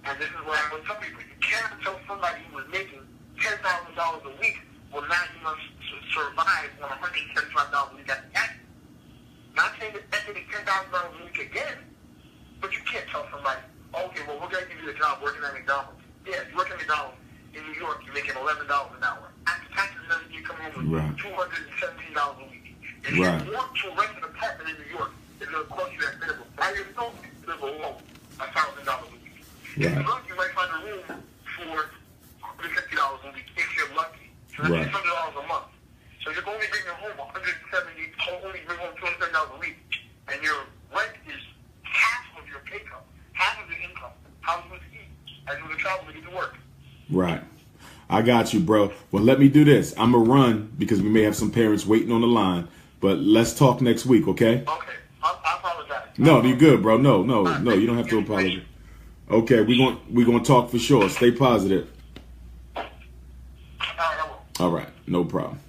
And this is what I would tell people. You cannot tell somebody who was making $10,000 a week will not survive on $175 a week at the tax. Not saying that that's $10,000 a week again, but you can't tell somebody, okay, well, we're going to give you a job working at McDonald's. Yeah, you work at McDonald's in New York, you're making $11 an hour. After taxes and everything, you come home with Right. $217 a week. If you want to rent an apartment in New York, it's going to cost you that minimum. By yourself, you live alone, $1,000 a week. If you're lucky, you might find a room for $150 a week if you're lucky. So that's $600 a month. So you're only bringing home only bring home $230 a week, and your rent is half of your pay cut, half of your income. How are you going to eat? How are you going to travel to get to work? Right. I got you, bro. Well, let me do this. I'm going to run because we may have some parents waiting on the line, but let's talk next week, okay? Okay. I apologize. No, you're good, bro. No, you don't have to apologize. Okay, we're gonna talk for sure. Stay positive. All right, no problem.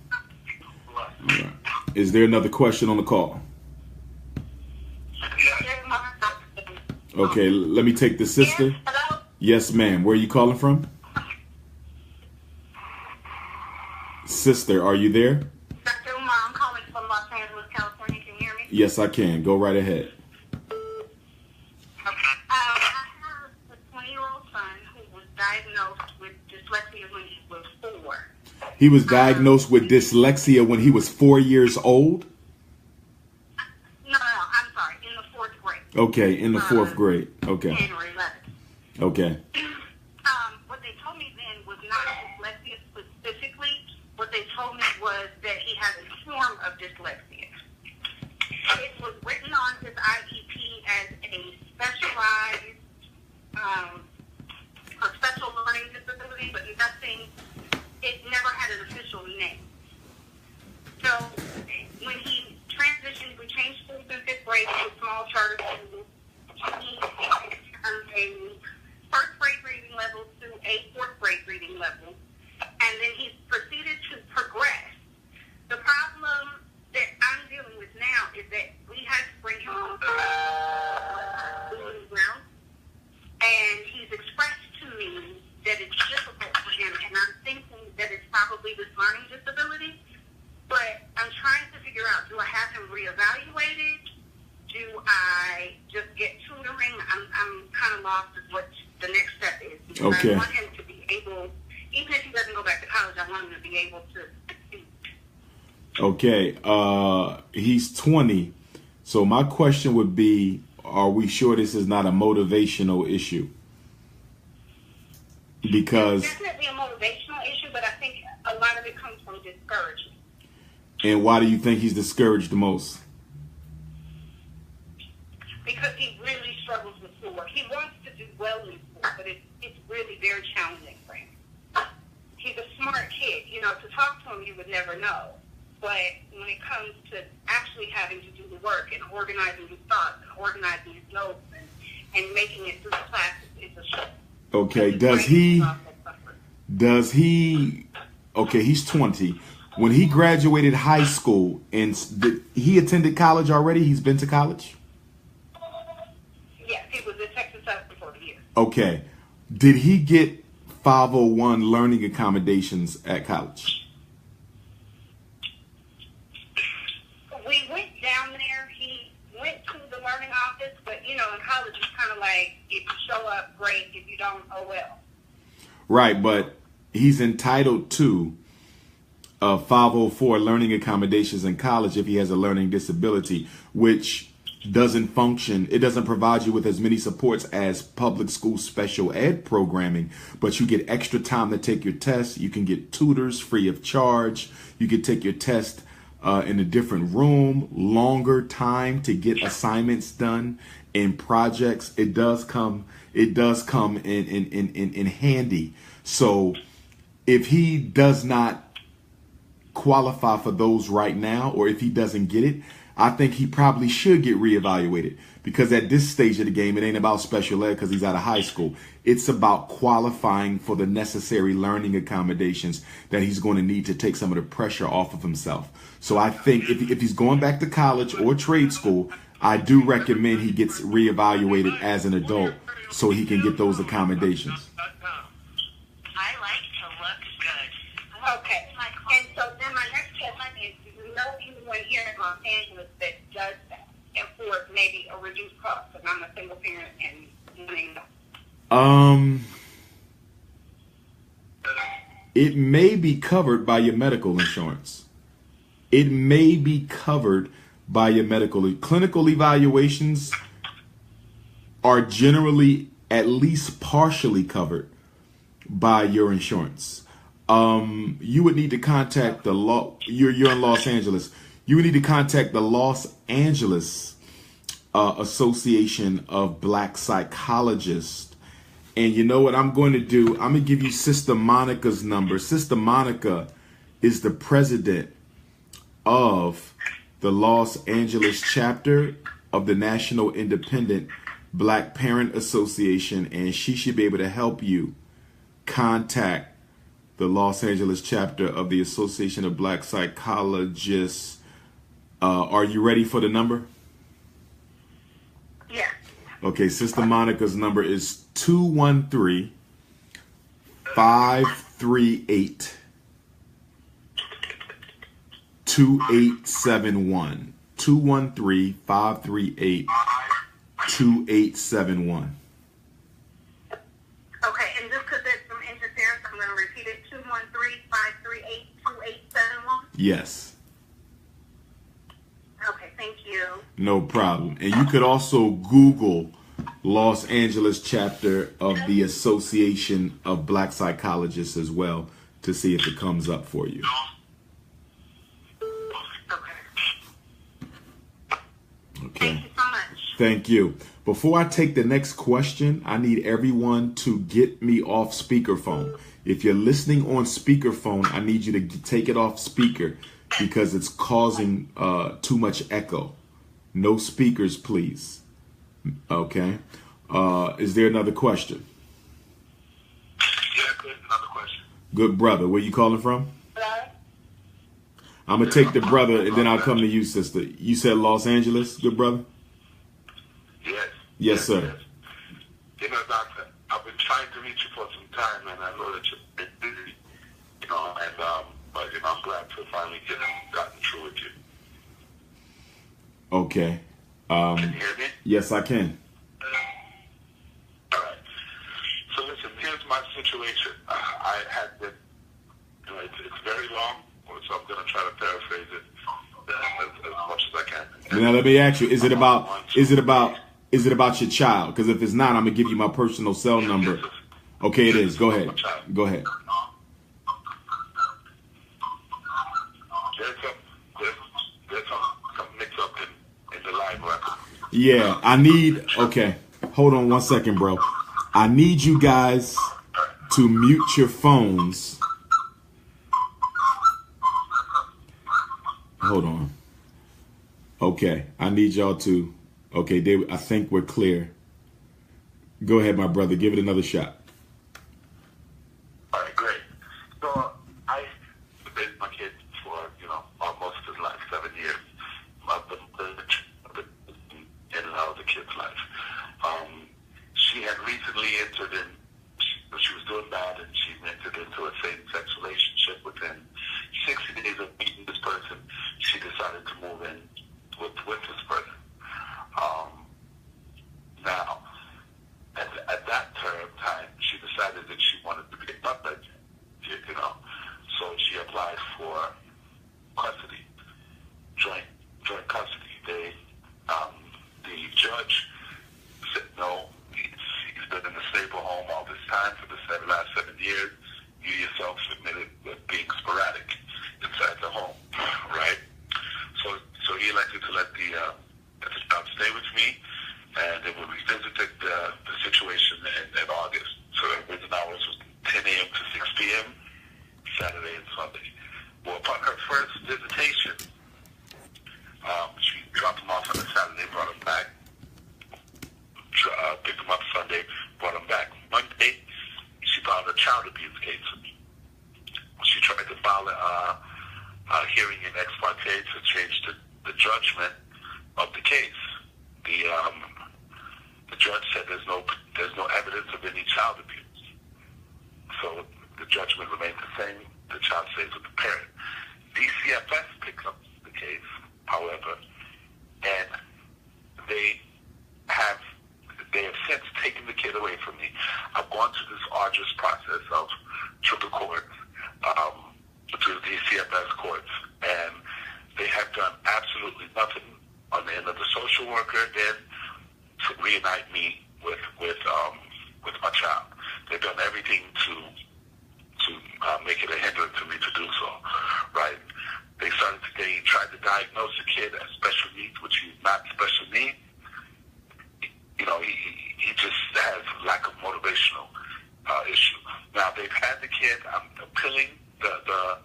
All right. Is there another question on the call? Okay, let me take the sister. Hello? Yes, ma'am. Where are you calling from? Sister, are you there? Dr. Umar, I'm calling from Los Angeles, California. Can you hear me? Yes, I can. Go right ahead. I have a 20-year-old son who was diagnosed with dyslexia when he was 4. He was diagnosed with dyslexia when he was 4 years old? No, I'm sorry, in the 4th grade. Okay, in the 4th grade. Okay. January 11th. Okay. What they told me then was not dyslexia specifically. What they told me was that he had a form of dyslexia. It was written on his IEP as a specialized, a special learning disability, but nothing, it never had an official name. So when he transitioned, we changed schools in 5th grade to a small charter school. He earned a 1st grade reading level to a 4th grade reading level, and then he proceeded to progress. The problem that I'm dealing with now is that we had to bring him home ground, and he's expressed to me that it's difficult for him, and I'm thinking that it's probably this learning disability, but I'm trying to figure out, do I have him reevaluated? Do I just get tutoring? I'm kind of lost as what the next step is. Because Okay. I want him to be able, even if he doesn't go back to college, I want him to be able to succeed. Okay. He's 20. So my question would be, are we sure this is not a motivational issue? Because, It's definitely a motivational issue, but I think a lot of it comes from discouragement. and why do you think he's discouraged the most? Because he really struggles with schoolwork. He wants to do well in school, but it's really very challenging for him. He's a smart kid. To talk to him, you would never know. But when it comes to actually having to do the work and organizing his thoughts and organizing his notes and making it through the classes, it's a struggle. Okay, okay, he's 20. When he graduated high school, and he attended college already? He's been to college? Yes, he was at Texas Southern for a year. Okay. Did he get 501 learning accommodations at college? like, if you show up, great. If you don't, oh well. Right, but he's entitled to 504 learning accommodations in college if he has a learning disability, which doesn't function. It doesn't provide you with as many supports as public school special ed programming, but you get extra time to take your tests. You can get tutors free of charge. You can take your test in a different room, longer time to get assignments done and projects. It does come in handy. So if he does not qualify for those right now, or if he doesn't get it, I think he probably should get reevaluated, because at this stage of the game, it ain't about special ed because he's out of high school. It's about qualifying for the necessary learning accommodations that he's going to need to take some of the pressure off of himself. So I think if he's going back to college or trade school, I do recommend he gets reevaluated as an adult so he can get those accommodations. I like to look good. Okay. And so then my next question is, do you know anyone here in Los Angeles that does that and for maybe a reduced cost? Because I'm a single parent and wanting to. It may be covered by your medical insurance. It may be covered by your medical. Clinical evaluations are generally at least partially covered by your insurance. You would need to contact the law. You're in Los Angeles. You would need to contact the Los Angeles Association of Black Psychologists. And you know what I'm going to do? I'm going to give you Sister Monica's number. Sister Monica is the president of the Los Angeles chapter of the National Independent Black Parent Association, and she should be able to help you contact the Los Angeles chapter of the Association of Black Psychologists. Are you ready for the number? Yeah. Okay, Sister Monica's number is 213-538 2871. 213-538 2871. Okay, and just because there's some interference, I'm going to repeat it. 213-538-2871. Yes. Okay, thank you. No problem. And you could also Google Los Angeles chapter of the Association of Black Psychologists as well to see if it comes up for you. Okay. Thank you so much. Thank you. Before I take the next question, I need everyone to get me off speakerphone. If you're listening on speakerphone, I need you to take it off speaker because it's causing too much echo. No speakers, please. Okay. Is there another question? Yeah, good. Another question. Good brother. Where you calling from? Hello? I'm going to take the brother and then I'll come to you, sister. You said Los Angeles, good brother? Yes. Yes, sir. Yes. You know, doctor, I've been trying to reach you for some time, and I know that you've been busy, you know, and, but, you know, I'm glad to finally gotten through with you. Okay. Can you hear me? Yes, I can. All right. So listen, here's my situation. I had been, you know, it's very long, so I'm going to try to paraphrase it as much as I can. Now let me ask you: Is it about your child? Because if it's not, I'm gonna give you my personal cell number. Okay, it is. Go ahead. Go ahead. There's some mix-up in the line record. Yeah, I need. Okay, hold on 1 second, bro. I need you guys to mute your phones. Hold on. Okay, I need y'all to. Okay, David, I think we're clear. Go ahead, my brother. Give it another shot. All right, great. So I raised my kid for, you know, almost his last 7 years. I've been in and out of the kid's life. She had recently entered in, she was doing bad, and she entered into a same-sex relationship. Within 60 days of meeting this person, she decided to move in with this person. Now, child abuse case for me. She tried to file a hearing in ex parte to change the judgment of the case. The judge said there's no evidence of any child abuse, so the judgment remains the same. The child stays with the parent. DCFS picks up the case, however, and they have since taken the kid away from me. I've gone through this arduous process of triple courts, through the DCFS courts, and they have done absolutely nothing on the end of the social worker then to reunite me with my child. They've done everything to make it a hindrance to me to do so. Right? They tried to diagnose the kid as special needs, which he's not special needs. You know, he just has lack of motivational issue. Now they've had the kid. I'm appealing the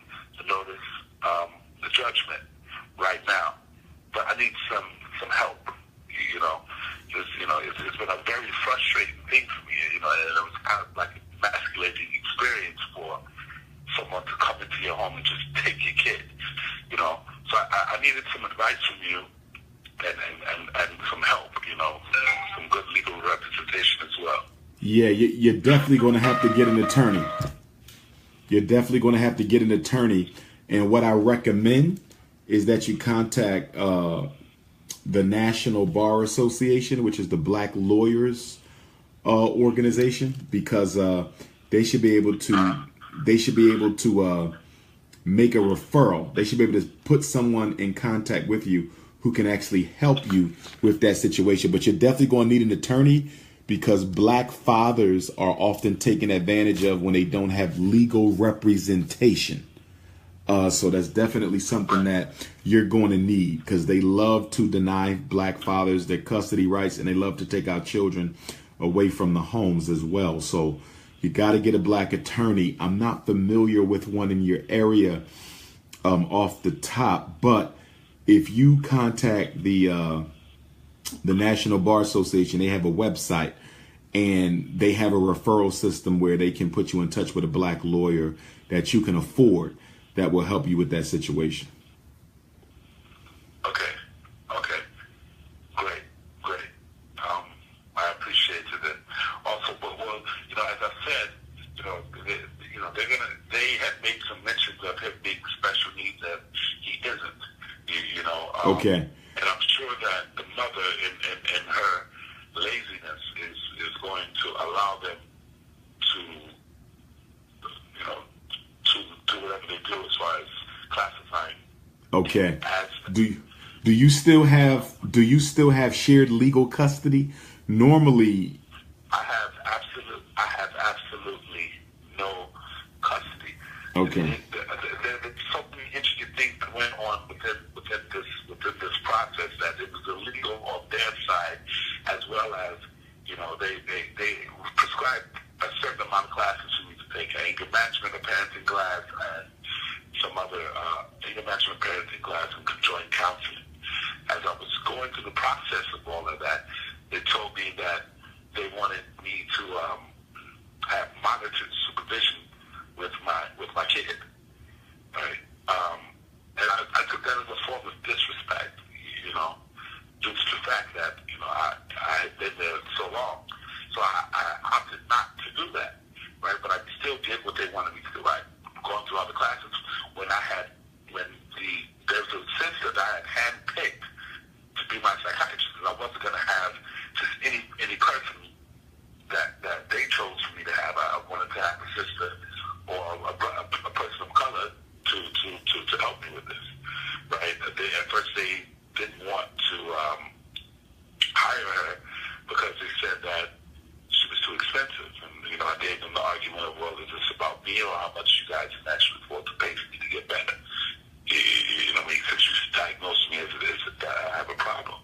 notice, the judgment right now, but I need some help. It's been a very frustrating thing for me. And it was kind of like an emasculating experience for someone to come into your home and just take your kid. So I needed some advice from you and some help. Some good legal representation as well. Yeah, you're definitely going to have to get an attorney. You're definitely going to have to get an attorney. And what I recommend is that you contact the National Bar Association, which is the Black Lawyers organization, because they should be able to make a referral. They should be able to put someone in contact with you who can actually help you with that situation. But you're definitely going to need an attorney, because black fathers are often taken advantage of when they don't have legal representation. So that's definitely something that you're going to need, because they love to deny black fathers their custody rights, and they love to take our children away from the homes as well. So you got to get a black attorney. I'm not familiar with one in your area off the top, but if you contact the National Bar Association, they have a website, and they have a referral system where they can put you in touch with a black lawyer that you can afford that will help you with that situation. Okay. Great. I appreciate it. And also, as I said, they had made some mentions of him being special needs, and he isn't. Okay. And I'm sure that the mother, in her laziness, is going to allow them to do whatever they do as far as classifying. Okay. Do you still have shared legal custody? Normally, I have absolutely no custody. Okay. There's so many interesting things that went on within this process, that it was illegal on their side, as well as they prescribed a certain amount of classes we need to take: anger management, parenting class, and some other anger management, parenting class, and conjoined counseling. As I was going through the process of all of that, they told me that they wanted me to have monitored supervision with my kid, right? And I took that as a form of disrespect, due to the fact that I had been there so long. So I opted not to do that, right? But I still did what they wanted me to do. Right? Going through all the classes, when there's a sense that I had handpicked to be my psychiatrist, because I wasn't going to have just any person that they chose for me to have. I wanted to have a sister or a person of color to help me with this, right? At first they didn't want to hire her because they said that she was too expensive. And, I gave them the argument of, well, is this about me, or how much you guys can actually afford to pay for me to get better? Since you diagnosed me as it is, I have a problem,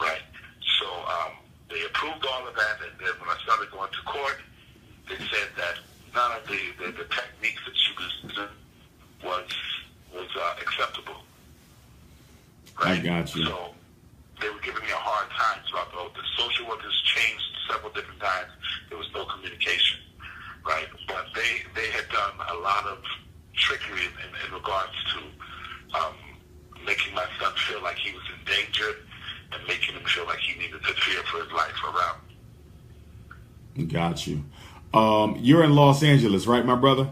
right? So they approved all of that, and then when I started going to court, they said that none of the techniques that she was using was acceptable. Right? I got you. So they were giving me a hard time throughout the social workers changed several different times. There was no communication, right? But they in regards to making my son feel like he was in danger and making him feel like he needed to fear for his life around. Got you. You're in Los Angeles, right, my brother?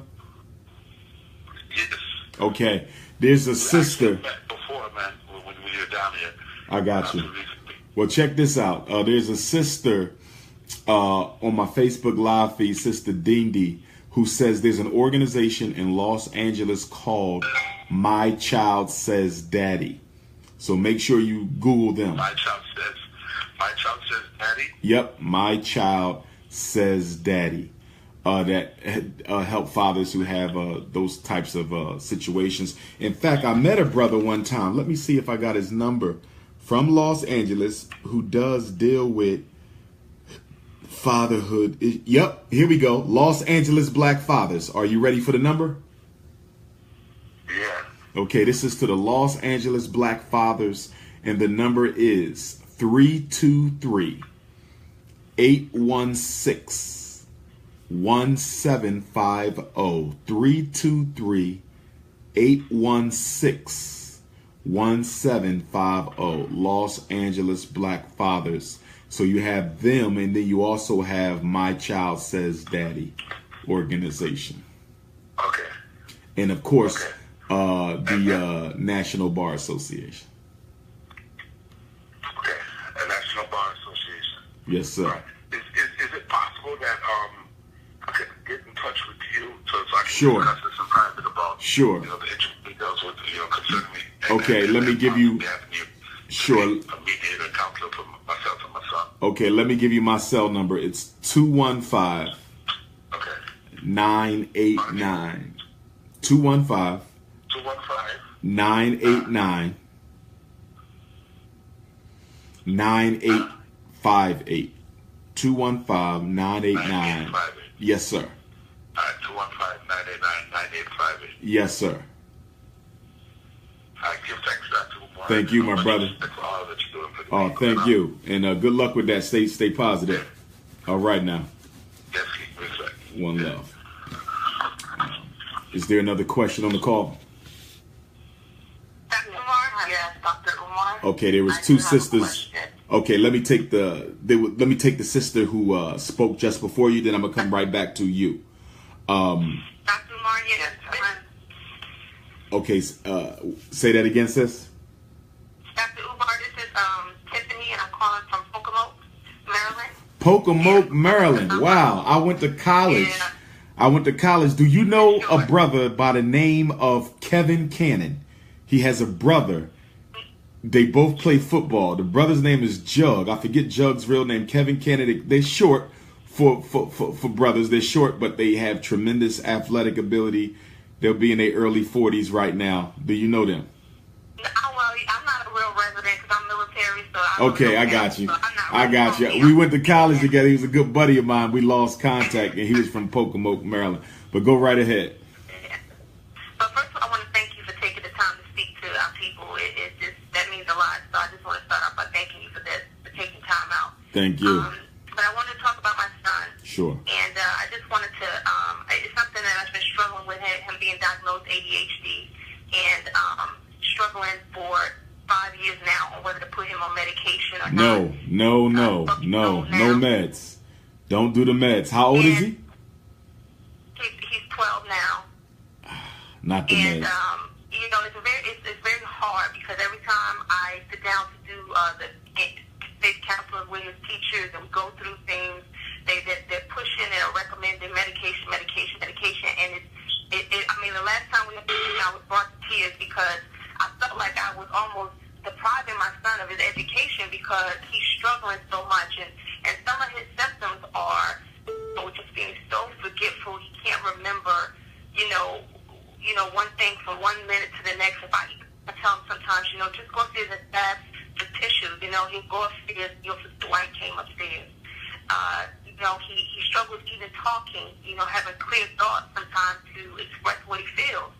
Yes. Okay. There's a sister. Met before, man, when we were down here. I got you. Well, check this out. There's a sister on my Facebook Live feed, Sister Dindy, who says there's an organization in Los Angeles called My Child Says Daddy. So make sure you Google them. My child says daddy? Yep, My Child Says Daddy. That help fathers who have those types of situations. In fact, I met a brother one time. Let me see if I got his number, from Los Angeles, who does deal with fatherhood. Yep, here we go. Los Angeles Black Fathers. Are you ready for the number? Yeah. Okay, this is to the Los Angeles Black Fathers, and the number is 323-816-1750. 323-816-1750. Los Angeles Black Fathers. So you have them, and then you also have My Child Says Daddy organization. Okay. And of course, okay. The National Bar Association. Okay, the National Bar Association. Yes, sir. Right. Is it possible that I could get in touch with you so I can Sure. discuss this in private about Sure. the interesting details with concerning me? Okay, let me give you. Sure. A mediator, counselor for myself and my son. Okay, let me give you my cell number. It's 215 Okay. 989 215 989 9858 215 989. Yes, sir. 215-989-9858. Yes, sir. I give thanks to Dr. Umar. Thank you, my brother. For all that you're doing for the Oh, people. thank you. And good luck with that. Stay positive. All right now. Yes, keep respect. One love. Is there another question on the call? Dr. Umar? Yes, Dr. Umar. Okay, there was two sisters. Okay, let me take the sister who spoke just before you. Then I'm gonna come right back to you. Dr. Umar, yes. Okay, say that again, sis. Dr. Umar, this is Tiffany, and I'm calling from Pocomoke, Maryland. Pocomoke, Maryland. Wow, I went to college. Do you know a brother by the name of Kevin Cannon? He has a brother. They both play football. The brother's name is Jug. I forget Jug's real name. Kevin Cannon. They're short for brothers. They're short, but they have tremendous athletic ability. They'll be in their early 40s right now. Do you know them? Well, I'm not a real resident because I'm military, so Okay, I got you. I got you. We went to college together. He was a good buddy of mine. We lost contact, and he was from Pocomoke, Maryland. But go right ahead. But first of all, I want to thank you for taking the time to speak to our people. That means a lot. So I just want to start off by thanking you for taking time out. Thank you. But I want to talk about my son. Sure. And I just wanted to, it's something that I've been struggling with, him being diagnosed ADHD, and struggling for 5 years now on whether to put him on medication or not. No meds. Don't do the meds. How old is he? He's 12 now. Not the meds. It's very hard because every time I sit down to do the state counseling with his teachers and we go through things, they're pushing and recommending medication, and the last time we had this, I was brought to tears because I felt like I was almost depriving my son of his education because he's struggling so much, and some of his symptoms are just being so forgetful. He can't remember, one thing from 1 minute to the next. If I tell him sometimes, just go upstairs and grab the tissues, he'll go upstairs, Dwight came upstairs. He struggles even talking, having clear thoughts sometimes to express what he feels.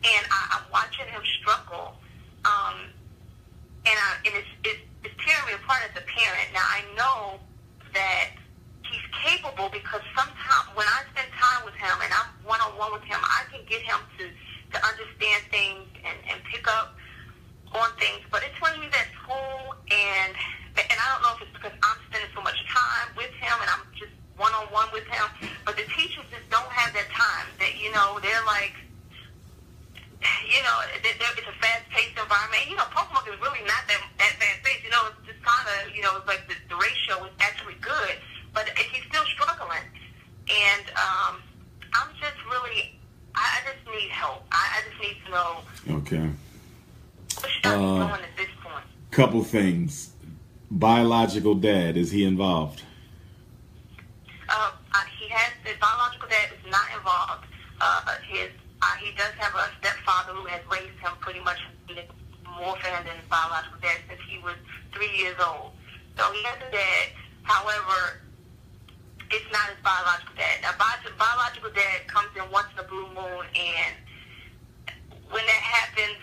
And I'm watching him struggle, and it's tearing me apart as a parent. Now, I know that he's capable because sometimes when I spend time with him and I'm one-on-one with him, I can get him to understand with him, but the teachers just don't have that time. That, you know, they're like, you know, it's a fast-paced environment. You know, Pokemon is really not that fast-paced. You know, it's just kind of, you know, it's like the ratio is actually good, but he's still struggling. And I'm just really, I just need help. I just need to know. Okay. What should I be doing at this point? Couple things. Biological dad, is he involved? His biological dad is not involved. He does have a stepfather who has raised him pretty much more for him than his biological dad since he was 3 years old. So he has a dad. However, it's not his biological dad. Now, biological dad comes in once in a blue moon, and when that happens,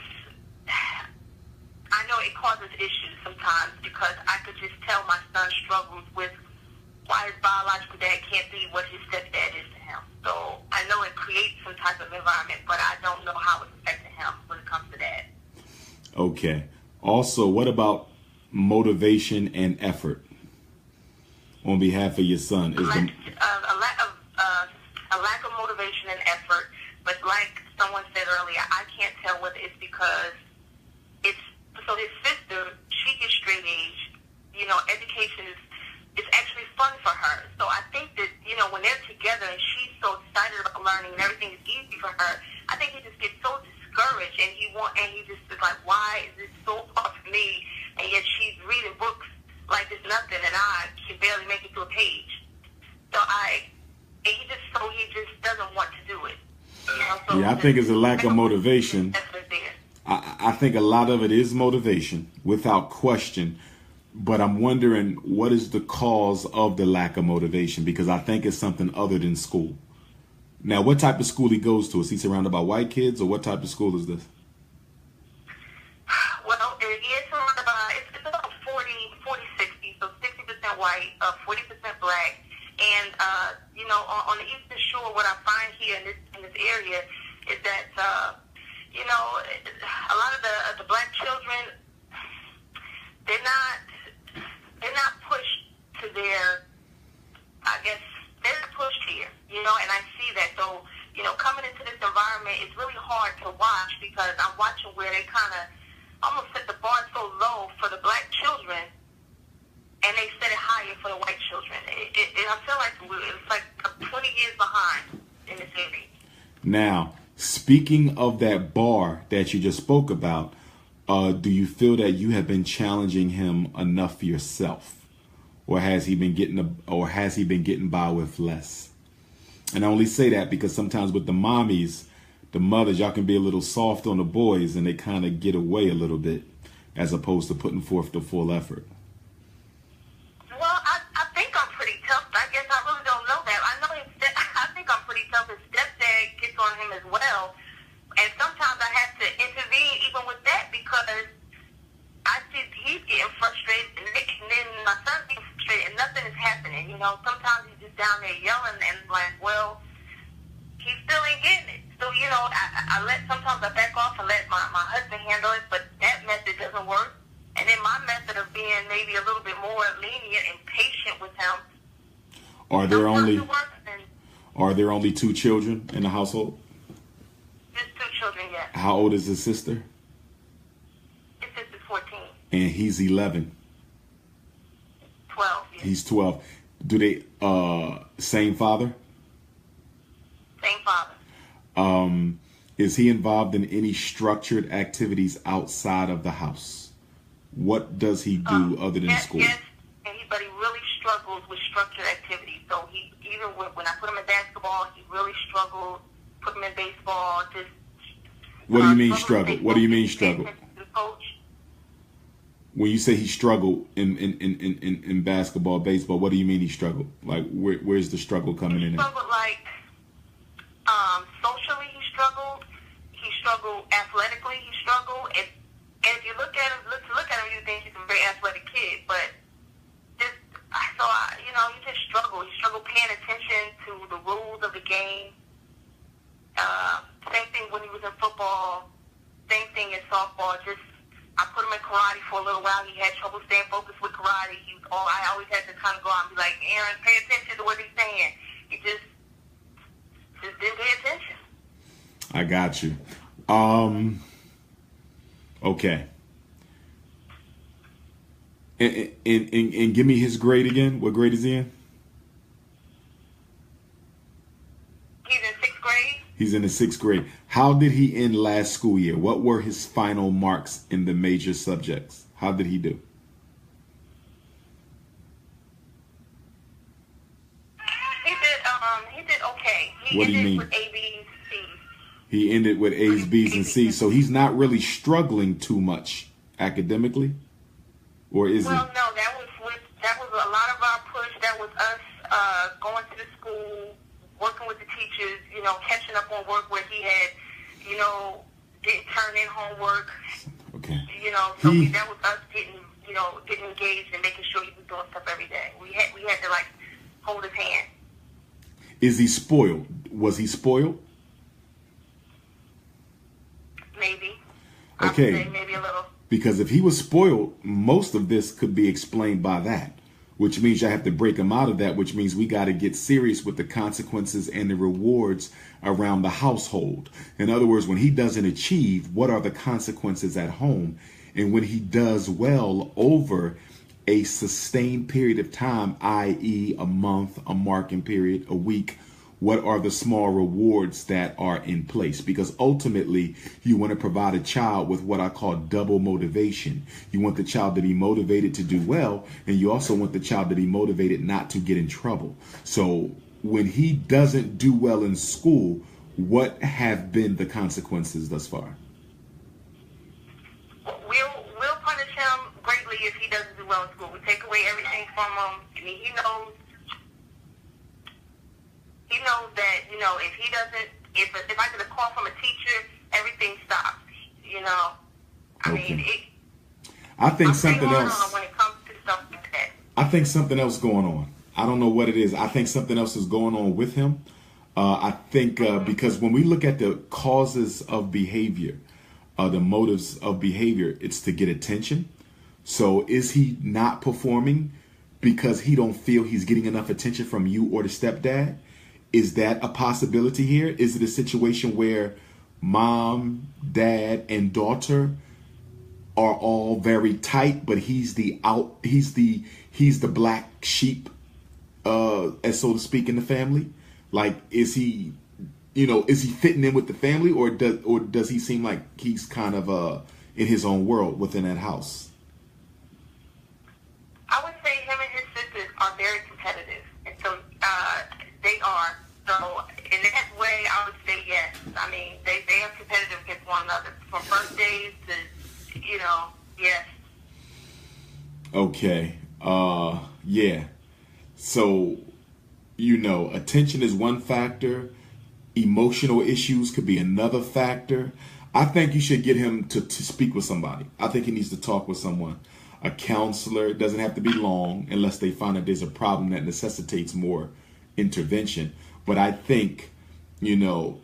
I know it causes issues sometimes because I could just tell my son struggles with why his biological dad can't be what his stepdad is to him. So I know it creates some type of environment, but I don't know how it's affecting him when it comes to that. Okay. Also, what about motivation and effort on behalf of your son? A lack of motivation and effort, but like someone said earlier, I can't tell whether it's because so his sister, she gets straight A's. You know, education is actually fun for her. So I think that, you know, when they're together and she's so excited about learning and everything is easy for her, I think he just gets so discouraged and he just is like, why is this so hard for me? And yet she's reading books like it's nothing and I can barely make it to a page. So he just doesn't want to do it. You know, so yeah, I think it's a lack of motivation. I think a lot of it is motivation, without question. But I'm wondering, what is the cause of the lack of motivation? Because I think it's something other than school. Now, what type of school he goes to? Is he surrounded by white kids, or what type of school is this? Well, he is surrounded by, it's about 40-60, so 60% white, 40% black. And, you know, on the Eastern Shore, what I find here in this area is that, you know, a lot of the black children, they're not pushed to their, I guess, they're not pushed here, you know, and I see that. So, you know, coming into this environment, it's really hard to watch because I'm watching where they kind of almost set the bar so low for the black children, and they set it higher for the white children. I feel like it's like 20 years behind in this area. Now, speaking of that bar that you just spoke about, do you feel that you have been challenging him enough yourself, or has he been getting by with less? And I only say that because sometimes with the mothers, y'all can be a little soft on the boys, and they kind of get away a little bit, as opposed to putting forth the full effort. Well, I think I'm pretty tough. I guess I really don't know that. I think I'm pretty tough. His stepdad gets on him as well. And sometimes I have to intervene even with that because I see he's getting frustrated and then my son's getting frustrated and nothing is happening. You know, sometimes he's just down there yelling and like, well, he still ain't getting it. So, you know, sometimes I back off and let my husband handle it, but that method doesn't work. And then my method of being maybe a little bit more lenient and patient with him. Are there only 2 children in the household? Just 2 children, yes. How old is his sister? His sister's 14. And he's 11. 12, yes. He's 12. Do they, same father? Same father. Is he involved in any structured activities outside of the house? What does he do other than school? Yes, but he really struggles with structured activities. So even when I put him in basketball, he really struggled. Put him in baseball. Just what do you mean struggle? What do you mean struggle? Coach. When you say he struggled in basketball, baseball, what do you mean he struggled? Like where's the struggle coming in? He struggled socially. He struggled athletically. He struggled. And if you look at him, you think he's a very athletic kid, but he just struggled. He struggled paying attention to the rules of the game. Same thing when he was in football. Same thing in softball. I put him in karate for a little while. He had trouble staying focused with karate. I always had to kind of go out and be like, Aaron, pay attention to what he's saying. I got you. Okay. And give me his grade again. What grade is he in? He's in 6th grade. He's in the 6th grade. How did he end last school year? What were his final marks in the major subjects? How did he do? He did okay. What do you mean? With A, B, C. He ended with A's, B's, and C's. So he's not really struggling too much academically, or is he? Well, no, that was a lot of our push. That was us going to the school, working with the teachers, catching up on work where he had, didn't turn in homework. Okay. So that was us getting engaged and making sure he was doing stuff every day. We had to hold his hand. Is he spoiled? Was he spoiled? Maybe. Okay. I would say maybe a little. Because if he was spoiled, most of this could be explained by that, which means you have to break him out of that, which means we got to get serious with the consequences and the rewards around the household. In other words, when he doesn't achieve, what are the consequences at home? And when he does well over a sustained period of time, i.e. a month, a marking period, a week, what are the small rewards that are in place? Because ultimately, you want to provide a child with what I call double motivation. You want the child to be motivated to do well, and you also want the child to be motivated not to get in trouble. So when he doesn't do well in school, what have been the consequences thus far? We'll punish him greatly if he doesn't do well in school. We take away everything from him. I mean, he knows that, if he doesn't, if I get a call from a teacher, everything stops, I think something else. When it comes to stuff like that. I think something else going on. I don't know what it is. I think something else is going on with him. I think because when we look at the causes of behavior, the motives of behavior, it's to get attention. So is he not performing because he don't feel he's getting enough attention from you or the stepdad? Is that a possibility here? Is it a situation where mom, dad, and daughter are all very tight, but he's the black sheep, as so to speak, in the family? Like, is he fitting in with the family, or does he seem like he's kind of in his own world within that house? I would say him and his sisters are very competitive, and so they are. So in that way, I would say yes. I mean, they are competitive against one another from birthdays to, yes. Okay. Yeah. So, attention is one factor. Emotional issues could be another factor. I think you should get him to speak with somebody. I think he needs to talk with someone. A counselor. It doesn't have to be long unless they find that there's a problem that necessitates more intervention. But I think, 4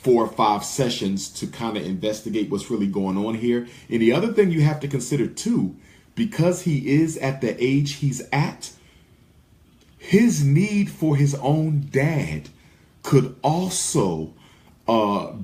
or 5 sessions to kind of investigate what's really going on here. And the other thing you have to consider too, because he is at the age he's at, his need for his own dad could also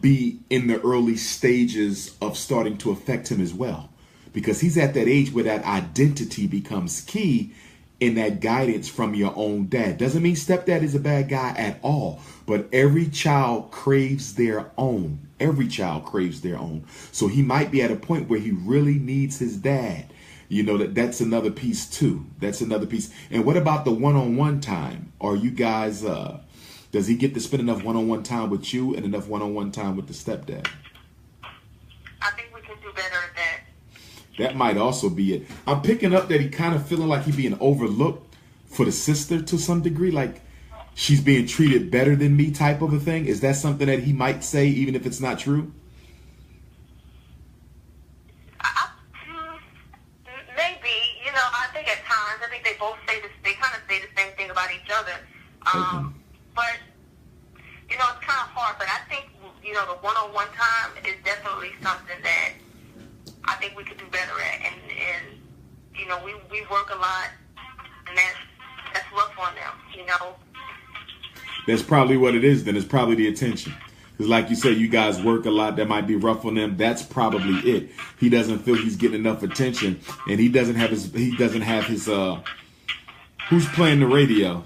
be in the early stages of starting to affect him as well. Because he's at that age where that identity becomes key in that guidance from your own dad. Doesn't mean stepdad is a bad guy at all, but every child craves their own. Every child craves their own. So he might be at a point where he really needs his dad. That's another piece too. That's another piece. And what about the one-on-one time? Are you guys, does he get to spend enough one-on-one time with you and enough one-on-one time with the stepdad? I think we can do better at that. That might also be it. I'm picking up that he kind of feeling like he's being overlooked for the sister to some degree, like she's being treated better than me type of a thing. Is that something that he might say even if it's not true? Maybe. I think at times, I think they both they kind of say the same thing about each other. Okay. But, it's kind of hard. But I think, the one-on-one time is definitely something that I think we could do better at, and we work a lot, and that's rough on them, That's probably what it is. Then it's probably the attention. Because like you said, you guys work a lot. That might be rough on them. That's probably it. He doesn't feel he's getting enough attention, and he doesn't have his who's playing the radio?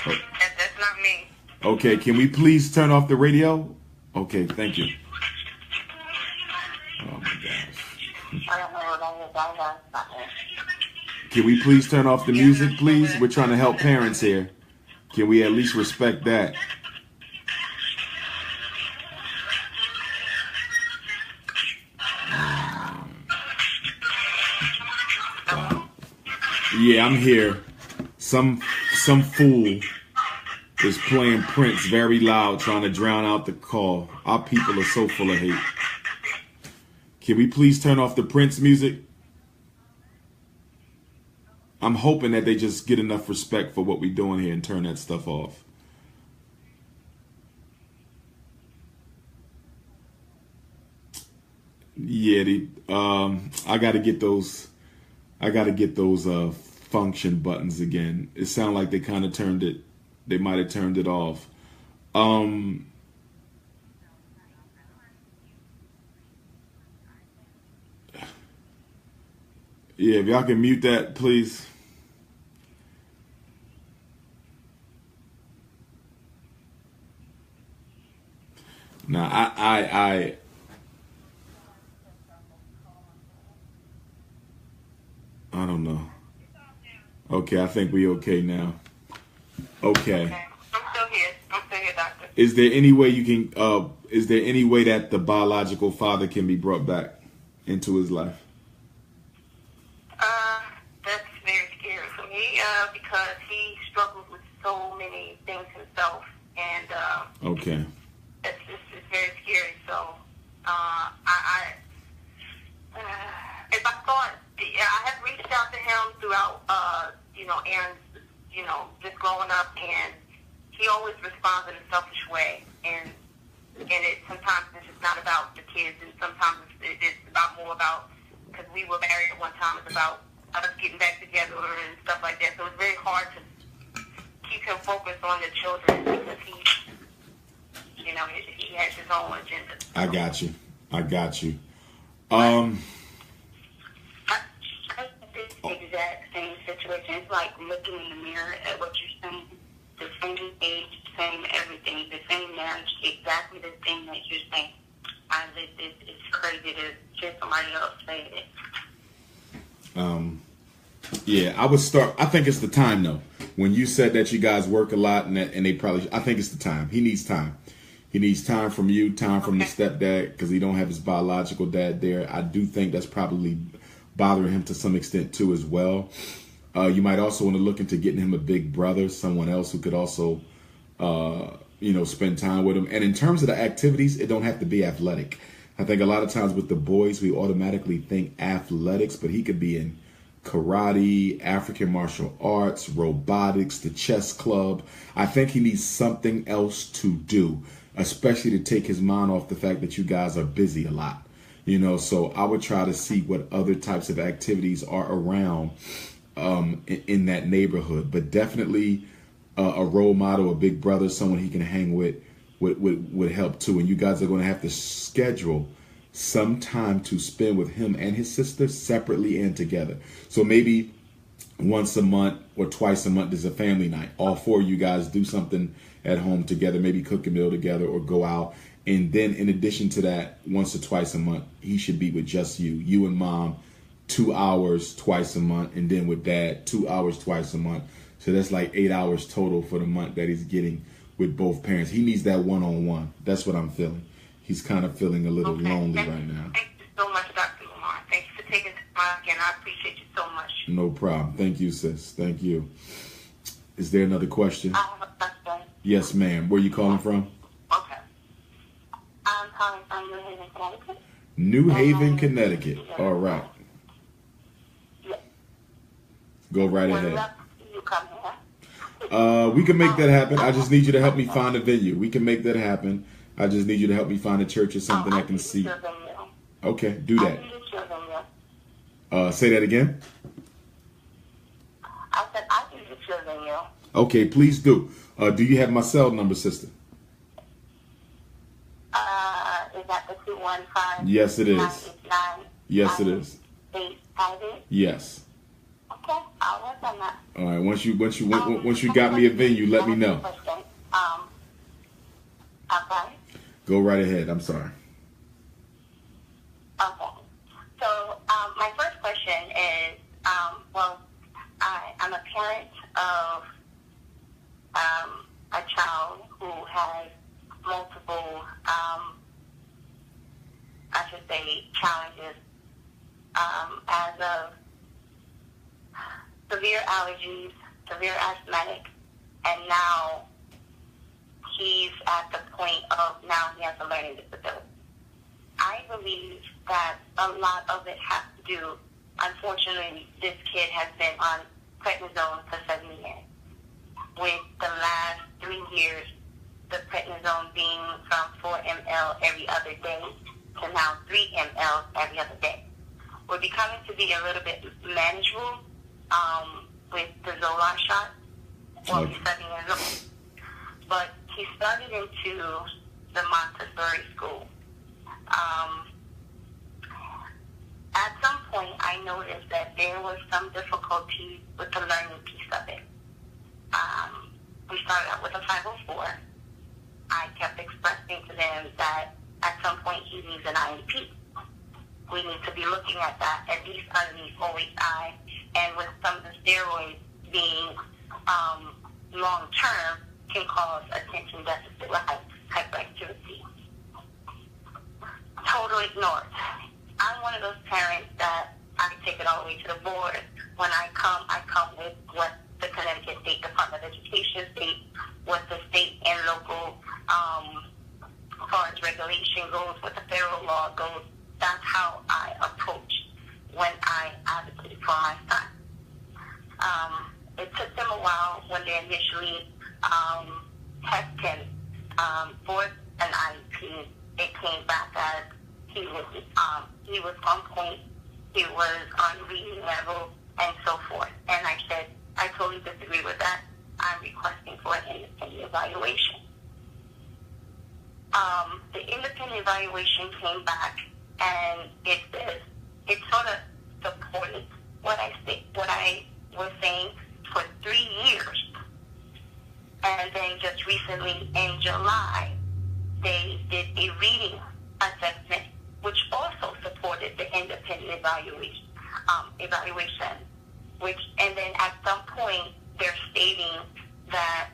That's not me. Okay, can we please turn off the radio? Okay, thank you. Oh my gosh. I don't know what that is. Can we please turn off the music, please? We're trying to help parents here. Can we at least respect that? Yeah, I'm here. Some fool is playing Prince very loud, trying to drown out the call. Our people are so full of hate. Can we please turn off the Prince music? I'm hoping that they just get enough respect for what we're doing here and turn that stuff off. Yeah, I got to get those. I got to get those function buttons again. It sounded like they kind of turned it. They might have turned it off. Yeah, if y'all can mute that, please. Now, I don't know. Okay, I think we okay now. Okay. I'm still here. I'm still here, doctor. Is there any way you can? Is there any way that the biological father can be brought back into his life? That's very scary for me because he struggles with so many things himself, and Okay. it's very scary. So if I thought, I have reached out to him throughout, Aaron's, just growing up, and he always responds in a selfish way, and it sometimes it's just not about the kids, and sometimes it's more about, because we were married at one time, it's about us getting back together and stuff like that. So it's very hard to keep him focused on the children because he has his own agenda. I got you. I think the exact same situation. It's like looking in the mirror at what you're saying. The same age, same everything, the same marriage, exactly the thing that you're saying. It's crazy to hear somebody else say it. Yeah, I think it's the time though. When you said that you guys work a lot and they probably, I think it's the time. He needs time. He needs time from you, time from the stepdad, because he don't have his biological dad there. I do think that's probably bothering him to some extent too as well. You might also want to look into getting him a big brother, someone else who could also, spend time with him. And in terms of the activities, it don't have to be athletic. I think a lot of times with the boys, we automatically think athletics, but he could be in karate, African martial arts, robotics, the chess club. I think he needs something else to do, especially to take his mind off the fact that you guys are busy a lot. So I would try to see what other types of activities are around in that neighborhood. But definitely a role model, a big brother, someone he can hang with would help too. And you guys are going to have to schedule some time to spend with him and his sister separately and together. So maybe once a month or twice a month is a family night. All four of you guys do something at home together, maybe cook a meal together or go out. And then in addition to that, once or twice a month, he should be with just you and mom, 2 hours twice a month. And then with dad, 2 hours twice a month. So that's like 8 hours total for the month that he's getting with both parents. He needs that one-on-one. That's what I'm feeling. He's kind of feeling a little lonely right now. Thank you so much, Dr. Umar. Thank you for taking time again. I appreciate you so much. No problem. Thank you, sis. Thank you. Is there another question? I have a question. Yes, ma'am. Where are you calling from? Okay. I'm calling from New Haven, Connecticut. New Haven, Connecticut. All right. Yeah. Go right When ahead. you come here. We can make that happen. I just need you to help me find a venue. We can make that happen. I just need you to help me find a church or something I can see. Okay, do that. Say that again. I said I can get you a venue. Okay, please do. Do you have my cell number, sister? 215. Yes, it is. 989. Yes, it is. 858. Yes. Okay, I'll work on that. All right. Once you got me a venue, let me know. Okay. Go right ahead. I'm sorry. Okay. So my first question is, I'm a parent of a child who has multiple, I should say, challenges as of severe allergies, severe asthmatic, and now he's at the point of now he has a learning disability. I believe that a lot of it has to do, unfortunately, this kid has been on prednisone for 7 years. With the last 3 years, the prednisone being from 4 ml every other day to now 3 ml every other day. We're becoming to be a little bit manageable with the Zoloft shot. Well, he's 7 years old. But he started into the Montessori school. At some point, I noticed that there was some difficulty with the learning piece of it. We started out with a 504. I kept expressing to them that at some point he needs an IEP. We need to be looking at that, at least underneath OHI, and with some of the steroids being long-term can cause attention deficit hyperactivity. Totally ignored. I'm one of those parents that I take it all the way to the board. When I come with what the Connecticut State Department of Education states, what the state and local, as far as regulation goes, what the federal law goes. That's how I approach when I advocate for my son. It took them a while when they initially tested him for an IEP. It came back as he was on point, he was on reading level, and so forth. And I said, I totally disagree with that. I'm requesting for an independent evaluation. The independent evaluation came back, and it sort of supported what I was saying for 3 years. And then just recently in July, they did a reading assessment, which also supported the independent evaluation. And then at some point, they're stating that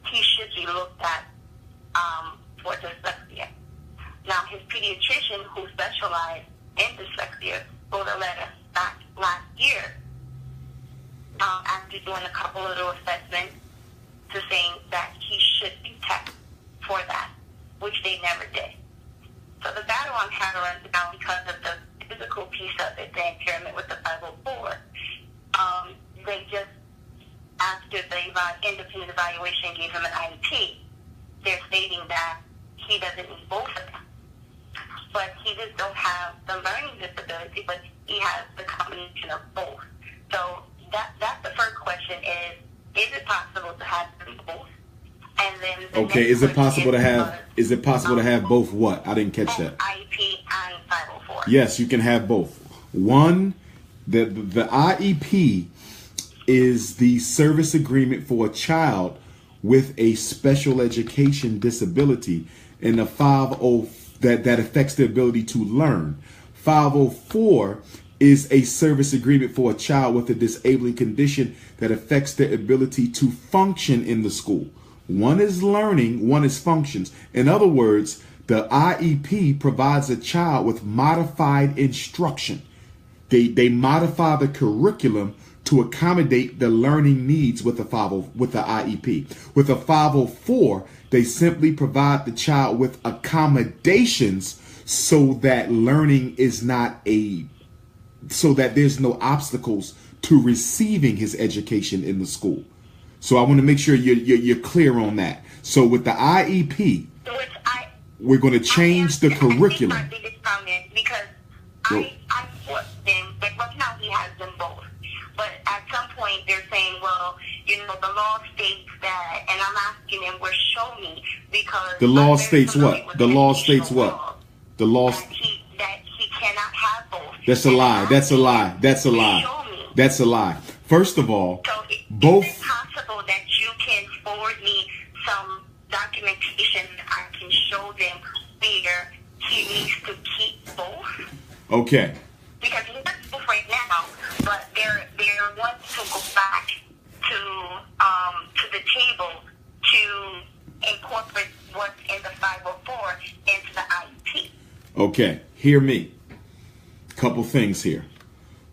he should be looked at for dyslexia. Now, his pediatrician, who specialized in dyslexia, wrote a letter back last year after doing a couple of little assessments to saying that he should be tested for that, which they never did. So the battle I'm having right now, because of the physical piece of it, the impairment with the 504, they just, after the independent evaluation gave him an IEP, they're stating that he doesn't need both of them. But he just don't have the learning disability, but he has the combination of both. So that's the first question is it possible to have them both? And then is it possible to have both what? I didn't catch that. IEP and 504. Yes, you can have both. One, the IEP is the service agreement for a child with a special education disability, and the 50 that affects the ability to learn. 504 is a service agreement for a child with a disabling condition that affects their ability to function in the school. One is learning, one is functions. In other words, the IEP provides a child with modified instruction. They modify the curriculum to accommodate the learning needs with the IEP. With a 504, they simply provide the child with accommodations so that learning is not so that there's no obstacles to receiving his education in the school. So I want to make sure you're clear on that. So with the IEP, we're going to change the curriculum. I think my biggest comment, because I forced them, but right now he has them both. But at some point they're saying, well, the law states that, and I'm asking them, well, show me, because the law states what? The law states what? The law. That he cannot have both. That's a lie. That's a lie. That's a lie. Show me. That's a lie. First of all, So both. is it possible that you can forward me some documentation I can show them where he needs to keep both? Okay. Because he has both right now, but they're wants to go back to the table to incorporate what's in the 504 into the IEP. Okay. Hear me. Couple things here.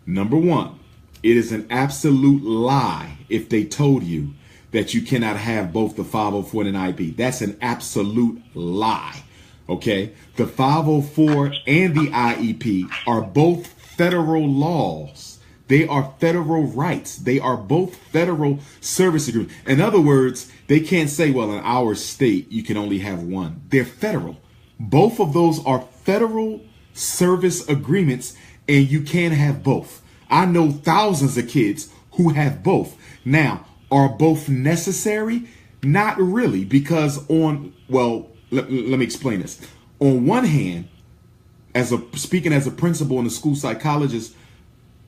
Number one, it is an absolute lie if they told you that you cannot have both the 504 and an IEP. That's an absolute lie. Okay? The 504 and the IEP are both federal laws. They are federal rights. They are both federal service agreements. In other words, they can't say, well, in our state, you can only have one. They're federal. Both of those are federal service agreements, and you can have both. I know thousands of kids who have both. Now, are both necessary? Not really, because let me explain this. On one hand, speaking as a principal and a school psychologist,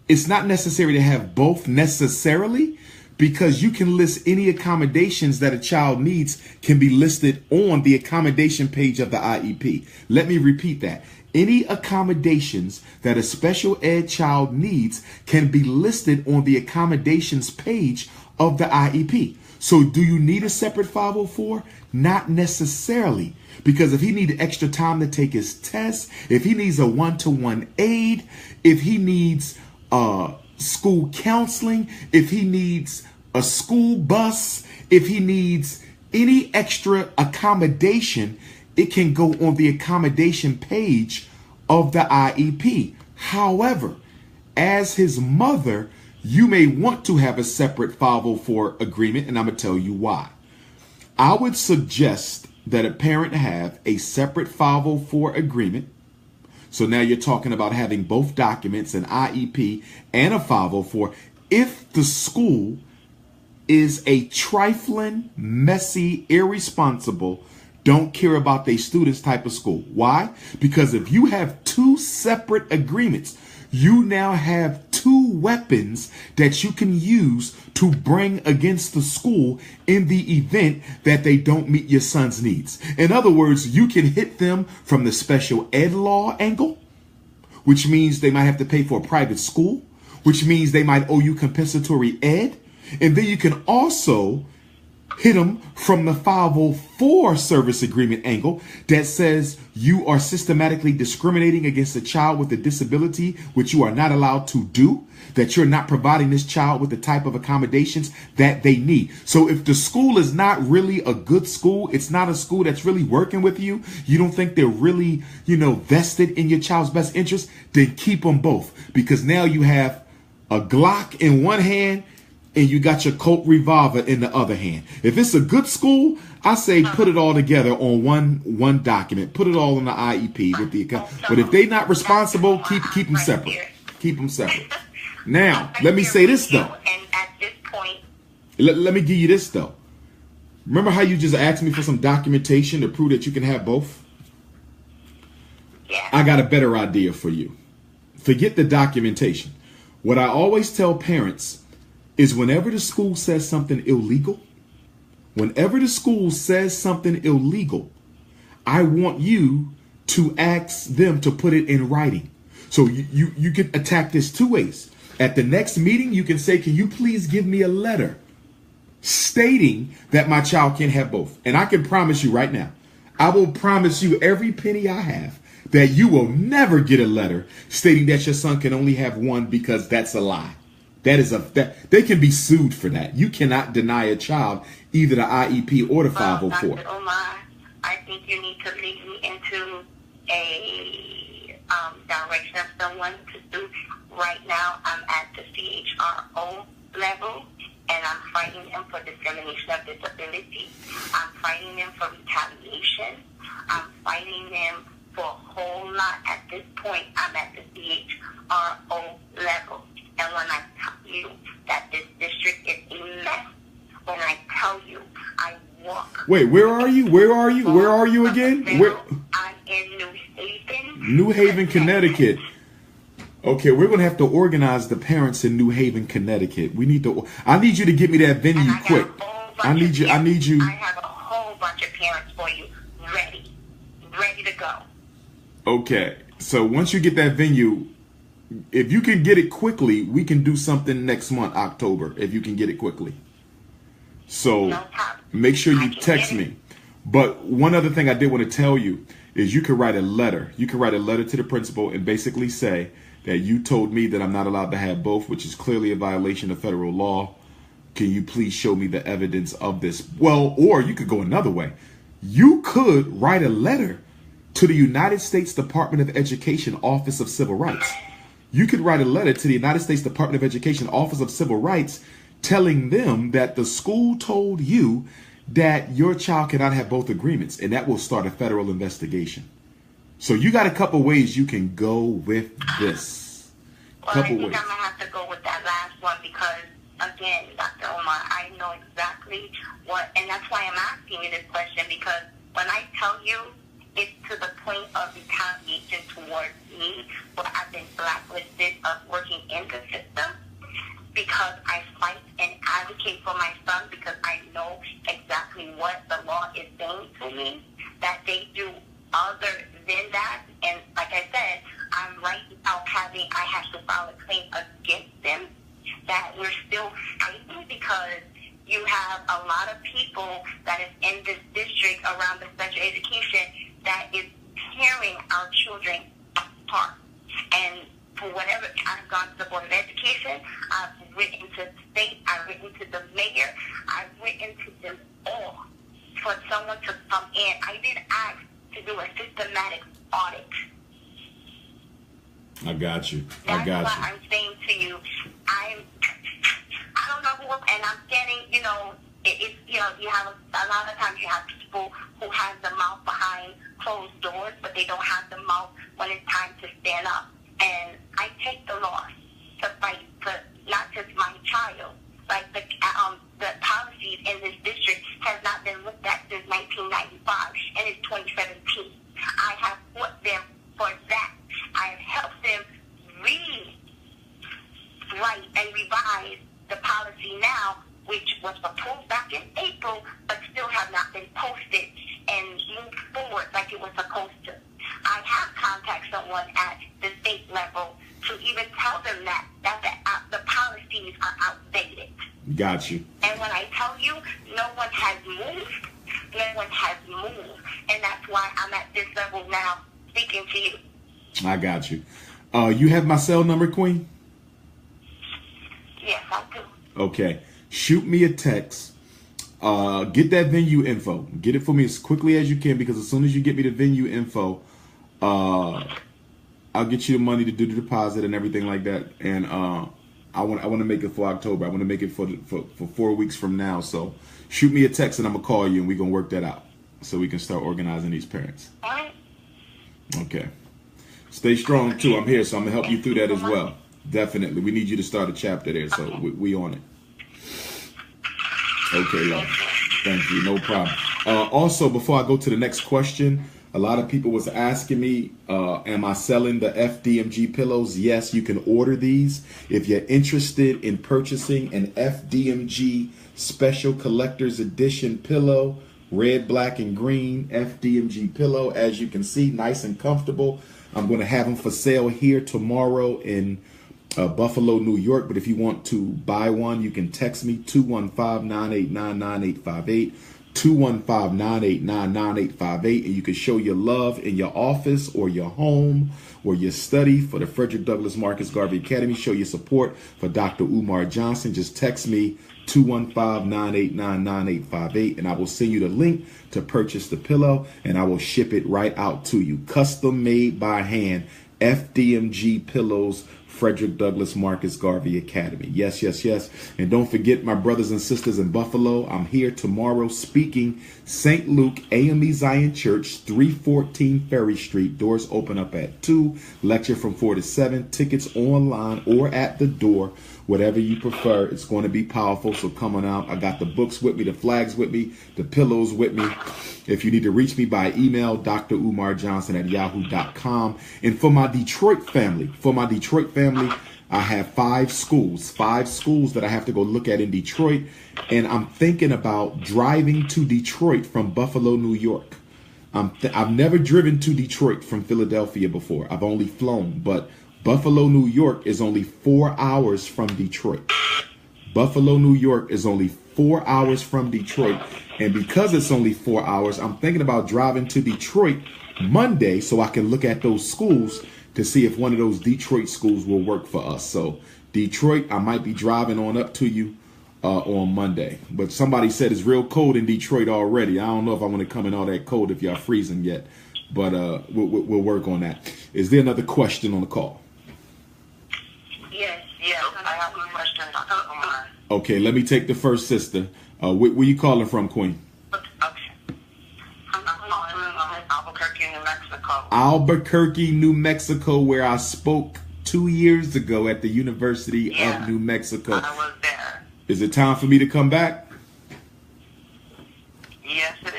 it's not necessary to have both necessarily, because you can list any accommodations that a child needs can be listed on the accommodation page of the IEP. Let me repeat that. Any accommodations that a special ed child needs can be listed on the accommodations page of the IEP. So do you need a separate 504? Not necessarily. Because if he needs extra time to take his test, if he needs a one-to-one aid, if he needs school counseling, if he needs a school bus, if he needs any extra accommodation, it can go on the accommodation page of the IEP. However, as his mother, you may want to have a separate 504 agreement, and I'm going to tell you why. I would suggest that a parent have a separate 504 agreement. So now you're talking about having both documents, an IEP and a 504, if the school is a trifling, messy, irresponsible, don't care about their students type of school. Why? Because if you have two separate agreements, you now have two weapons that you can use to bring against the school in the event that they don't meet your son's needs. In other words, you can hit them from the special ed law angle, which means they might have to pay for a private school, which means they might owe you compensatory ed. And then you can also hit them from the 504 service agreement angle that says you are systematically discriminating against a child with a disability, which you are not allowed to do, that you're not providing this child with the type of accommodations that they need. So if the school is not really a good school, it's not a school that's really working with you, you don't think they're really, vested in your child's best interest, then keep them both. Because now you have a Glock in one hand and you got your Colt revolver in the other hand. If it's a good school, I say put it all together on one document. Put it all in the IEP with the account. But if they're not responsible, keep them separate. Keep them separate. Now, let me say this though. And at this point, let me give you this though. Remember how you just asked me for some documentation to prove that you can have both? yeah. I got a better idea for you. Forget the documentation. What I always tell parents is whenever the school says something illegal, I want you to ask them to put it in writing. So you can attack this two ways. At the next meeting, you can say, can you please give me a letter stating that my child can have both? And I can promise you right now, I will promise you every penny I have that you will never get a letter stating that your son can only have one, because that's a lie. That they can be sued for that. You cannot deny a child either the IEP or the 504. Dr. Umar, I think you need to lead me into a direction of someone to do. Right now, I'm at the CHRO level, and I'm fighting them for discrimination of disability. I'm fighting them for retaliation. I'm fighting them for a whole lot. At this point, I'm at the CHRO level. And when I tell you that this district is a mess, when I tell you I walk... Wait, where are you? Where are you again? I'm in New Haven. New Haven, Connecticut. Okay, we're going to have to organize the parents in New Haven, Connecticut. I need you to get me that venue quick. I need you. I have a whole bunch of parents for you ready to go. Okay, so once you get that venue, if you can get it quickly, we can do something next month, October, if you can get it quickly. So No problem. make sure you text me. But one other thing I did want to tell you is you could write a letter. You can write a letter to the principal and basically say that you told me that I'm not allowed to have both, which is clearly a violation of federal law. Can you please show me the evidence of this? Well, or you could go another way. You could write a letter to the United States Department of Education Office of Civil Rights. You could write a letter to the United States Department of Education Office of Civil Rights telling them that the school told you that your child cannot have both agreements, and that will start a federal investigation. So you got a couple ways you can go with this. Well, I think I'm going to have to go with that last one because, again, Dr. Umar, I know exactly what, and that's why I'm asking you this question, because when I tell you it's to the point of retaliation towards me, where I've been blacklisted of working in the system, because I fight and advocate for my son, because I know exactly what the law is saying to me, that they do other than that. And like I said, I'm right now I have to file a claim against them, that we're still fighting because you have a lot of people that is in this district around the special education that is tearing our children apart. And for whatever, I've gone to the Board of Education, I've written to the state, I've written to the mayor, I've written to them all for someone to come in. I didn't ask to do a systematic audit. I got you. That's what I'm saying to you. I don't know who, and I'm getting, it's, you have a lot of times you have people who have the mouth behind closed doors, but they don't have the mouth when it's time to stand up. And I take the loss to fight for not just my child. Like the policies in this district has not been looked at since 1995, and it's 2017. I have fought them for that. I have helped them rewrite and revise the policy now, which was proposed back in April, but still have not been posted and moved forward like it was supposed to. I have contacted someone at the state level to even tell them that the policies are outdated. Got you. And when I tell you, no one has moved. No one has moved. And that's why I'm at this level now speaking to you. I got you. You have my cell number, Queen? Yes, I do. Okay. Shoot me a text. Get that venue info. Get it for me as quickly as you can, because as soon as you get me the venue info, I'll get you the money to do the deposit and everything like that. And I want to make it for October. I want to make it for 4 weeks from now. So shoot me a text and I'm gonna call you and we're gonna work that out so we can start organizing these parents. All right. Okay. Stay strong too. I'm here, so I'm gonna help you through that as well. Definitely. We need you to start a chapter there, so we on it. Okay, love. Thank you. No problem. Also, before I go to the next question, a lot of people was asking me, am I selling the FDMG pillows? Yes, you can order these. If you're interested in purchasing an FDMG Special Collector's Edition pillow, red, black, and green FDMG pillow, as you can see, nice and comfortable. I'm going to have them for sale here tomorrow in Buffalo, New York. But if you want to buy one, you can text me 215-989-9858, 215-989-9858, and you can show your love in your office or your home or your study for the Frederick Douglass Marcus Garvey Academy. Show your support for Dr. Umar Johnson. Just text me 215-989-9858, and I will send you the link to purchase the pillow, and I will ship it right out to you. Custom made by hand FDMG pillows Frederick Douglass Marcus Garvey Academy. Yes, yes, yes. And don't forget, my brothers and sisters in Buffalo, I'm here tomorrow speaking St. Luke AME Zion Church, 314 Ferry Street. Doors open up at 2. Lecture from 4 to 7. Tickets online or at the door, whatever you prefer. It's going to be powerful, so come on out. I got the books with me, the flags with me, the pillows with me. If you need to reach me by email, drumarjohnson@yahoo.com. And for my Detroit family, I have 5 schools that I have to go look at in Detroit. And I'm thinking about driving to Detroit from Buffalo, New York. I've never driven to Detroit from Philadelphia before. I've only flown, but Buffalo, New York is only 4 hours from Detroit. Buffalo, New York is only 4 hours from Detroit. And because it's only 4 hours, I'm thinking about driving to Detroit Monday so I can look at those schools to see if one of those Detroit schools will work for us. So Detroit, I might be driving on up to you on Monday. But somebody said it's real cold in Detroit already. I don't know if I want to come in all that cold if y'all freezing yet. But we'll work on that. Is there another question on the call? Yes, I have a question, Dr. Umar. Okay, let me take the first sister. Where you calling from, Queen? Okay. I'm calling from Albuquerque, New Mexico. Albuquerque, New Mexico, where I spoke 2 years ago at the University of New Mexico. I was there. Is it time for me to come back? Yes, it is.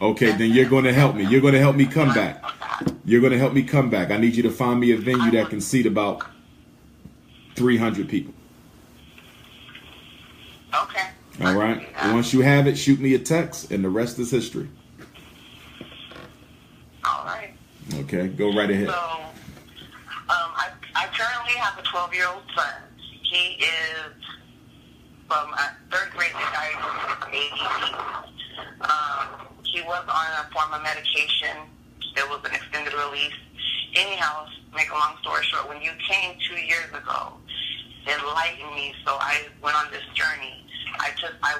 Okay, then you're going to help me. You're going to help me come back. You're going to help me come back. I need you to find me a venue that can seat about 300 people. Okay. All right. Once you have it, shoot me a text, and the rest is history. All right. Okay, go right ahead. So, I currently have a 12-year-old son. He is from 3rd grade diagnosed with ADD. He was on a form of medication. There was an extended release. Anyhow, make a long story short, when you came 2 years ago, enlightened me, so I went on this journey. I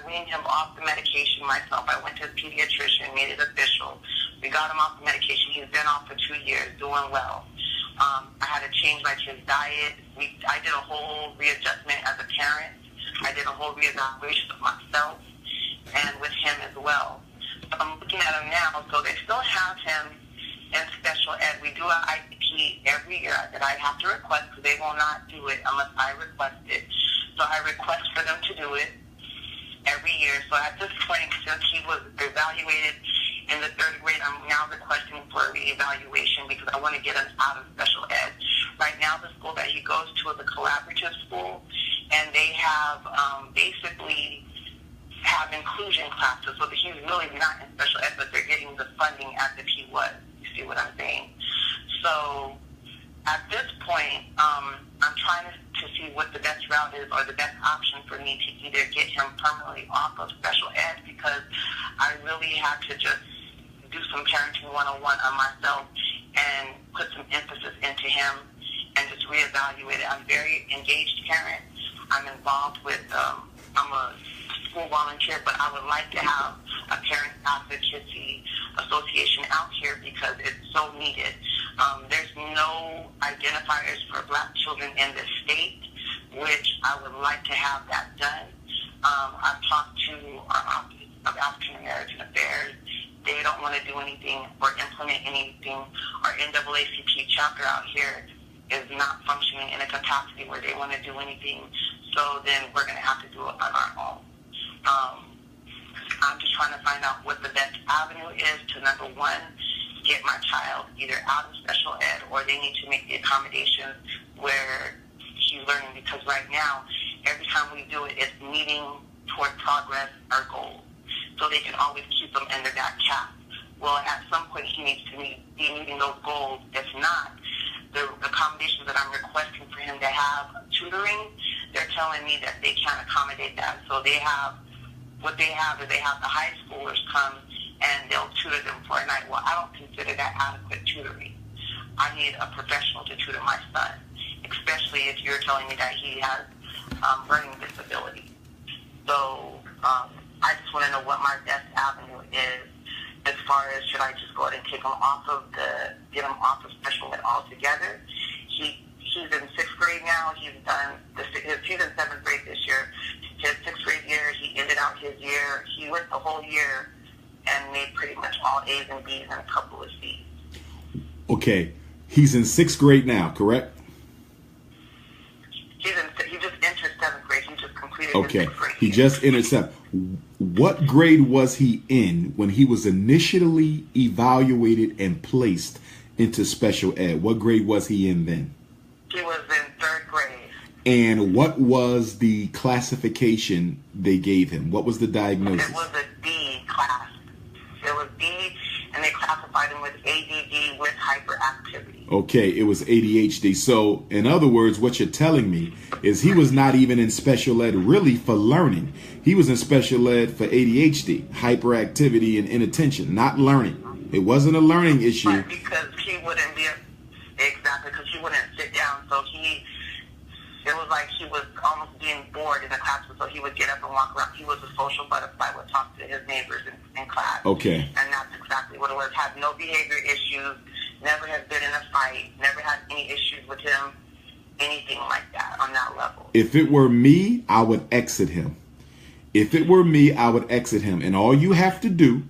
weaned him off the medication myself. I went to a pediatrician, made it official. We got him off the medication. He's been off for 2 years, doing well. I had to change my kid's diet. I did a whole readjustment as a parent. I did a whole reevaluation of myself and with him as well. I'm looking at him now, so they still have him in special ed. We do an IEP every year that I have to request, because they will not do it unless I request it. So I request for them to do it every year. So at this point, since he was evaluated in the 3rd grade, I'm now requesting for a reevaluation because I want to get him out of special ed. Right now, the school that he goes to is a collaborative school, and they have basically have inclusion classes. So he's really not in special ed, but they're getting the funding as if he was. You see what I'm saying? So at this point, I'm trying to see what the best route is or the best option for me to either get him permanently off of special ed, because I really had to just do some parenting 101 on myself and put some emphasis into him and just reevaluate it. I'm a very engaged parent. I'm involved with, I'm a school volunteer, but I would like to have a parent advocacy association out here because it's so needed. There's no identifiers for Black children in the state, which I would like to have that done. I've talked to our Office of African American Affairs. They don't want to do anything or implement anything. Our NAACP chapter out here is not functioning in a capacity where they want to do anything. So then we're going to have to do it on our own. I'm just trying to find out what the best avenue is to, number one, get my child either out of special ed, or they need to make the accommodations where he's learning, because right now, every time we do it, it's meeting toward progress or goals. So they can always keep them under that cap. Well, at some point, he needs to be meeting those goals. If not, the accommodations that I'm requesting for him to have tutoring, they're telling me that they can't accommodate that. So they have, what they have is they have the high schoolers come and they'll tutor them for a night. Well, I don't consider that adequate tutoring. I need a professional to tutor my son, especially if you're telling me that he has learning disability. So I just want to know what my best avenue is as far as, should I just go ahead and take him off of get him off of special ed altogether? He he's in 6th grade now. He's done he's in 7th grade this year. His 6th grade year, he ended out his year. He went the whole year and made pretty much all A's and B's and a couple of C's. Okay, he's in 6th grade now, correct? He just entered 7th grade. He just completed Okay, his 6th grade. he just entered 7th. What grade was he in when he was initially evaluated and placed into special ed? What grade was he in then? He was in 3rd grade. And what was the classification they gave him? What was the diagnosis? It was a D class. It was D, and they classified him with ADD with hyperactivity. Okay, it was ADHD. So, in other words, what you're telling me is he was not even in special ed really for learning. He was in special ed for ADHD, hyperactivity, and inattention, not learning. It wasn't a learning issue. But because he wouldn't be, exactly, because he wouldn't sit down, so it was like he was almost being bored in the classroom, so he would get up and walk around. He was a social butterfly, would talk to his neighbors in class. Okay. And that's exactly what it was. Had no behavior issues, never has been in a fight, never had any issues with him, anything like that on that level. If it were me, I would exit him. If it were me, I would exit him. And all you have to do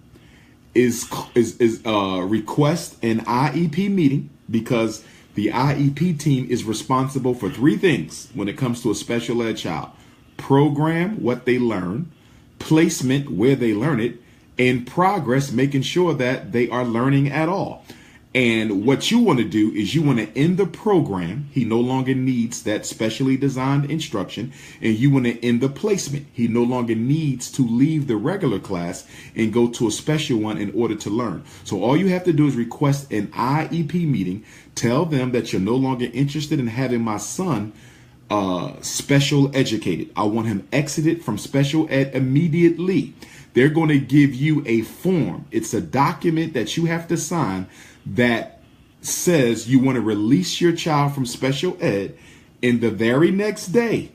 is request an IEP meeting, because the IEP team is responsible for 3 things when it comes to a special ed child: program, what they learn; placement, where they learn it; and progress, making sure that they are learning at all. And what you want to do is you want to end the program. He no longer needs that specially designed instruction. And you want to end the placement. He no longer needs to leave the regular class and go to a special one in order to learn. So all you have to do is request an IEP meeting. Tell them that you're no longer interested in having my son special educated. I want him exited from special ed immediately. They're going to give you a form. It's a document that you have to sign that says you want to release your child from special ed. In the very next day,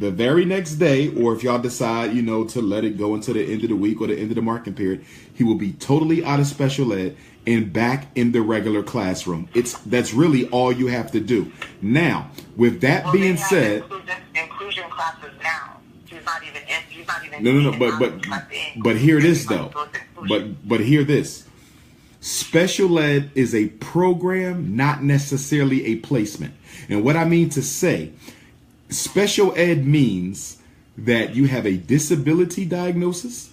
or if y'all decide, to let it go until the end of the week or the end of the marking period, he will be totally out of special ed and back in the regular classroom. That's really all you have to do. Now, with that being said, inclusion classes now. He's not even No. But hear this though. But hear this. Special ed is a program, not necessarily a placement. And what I mean to say, special ed means that you have a disability diagnosis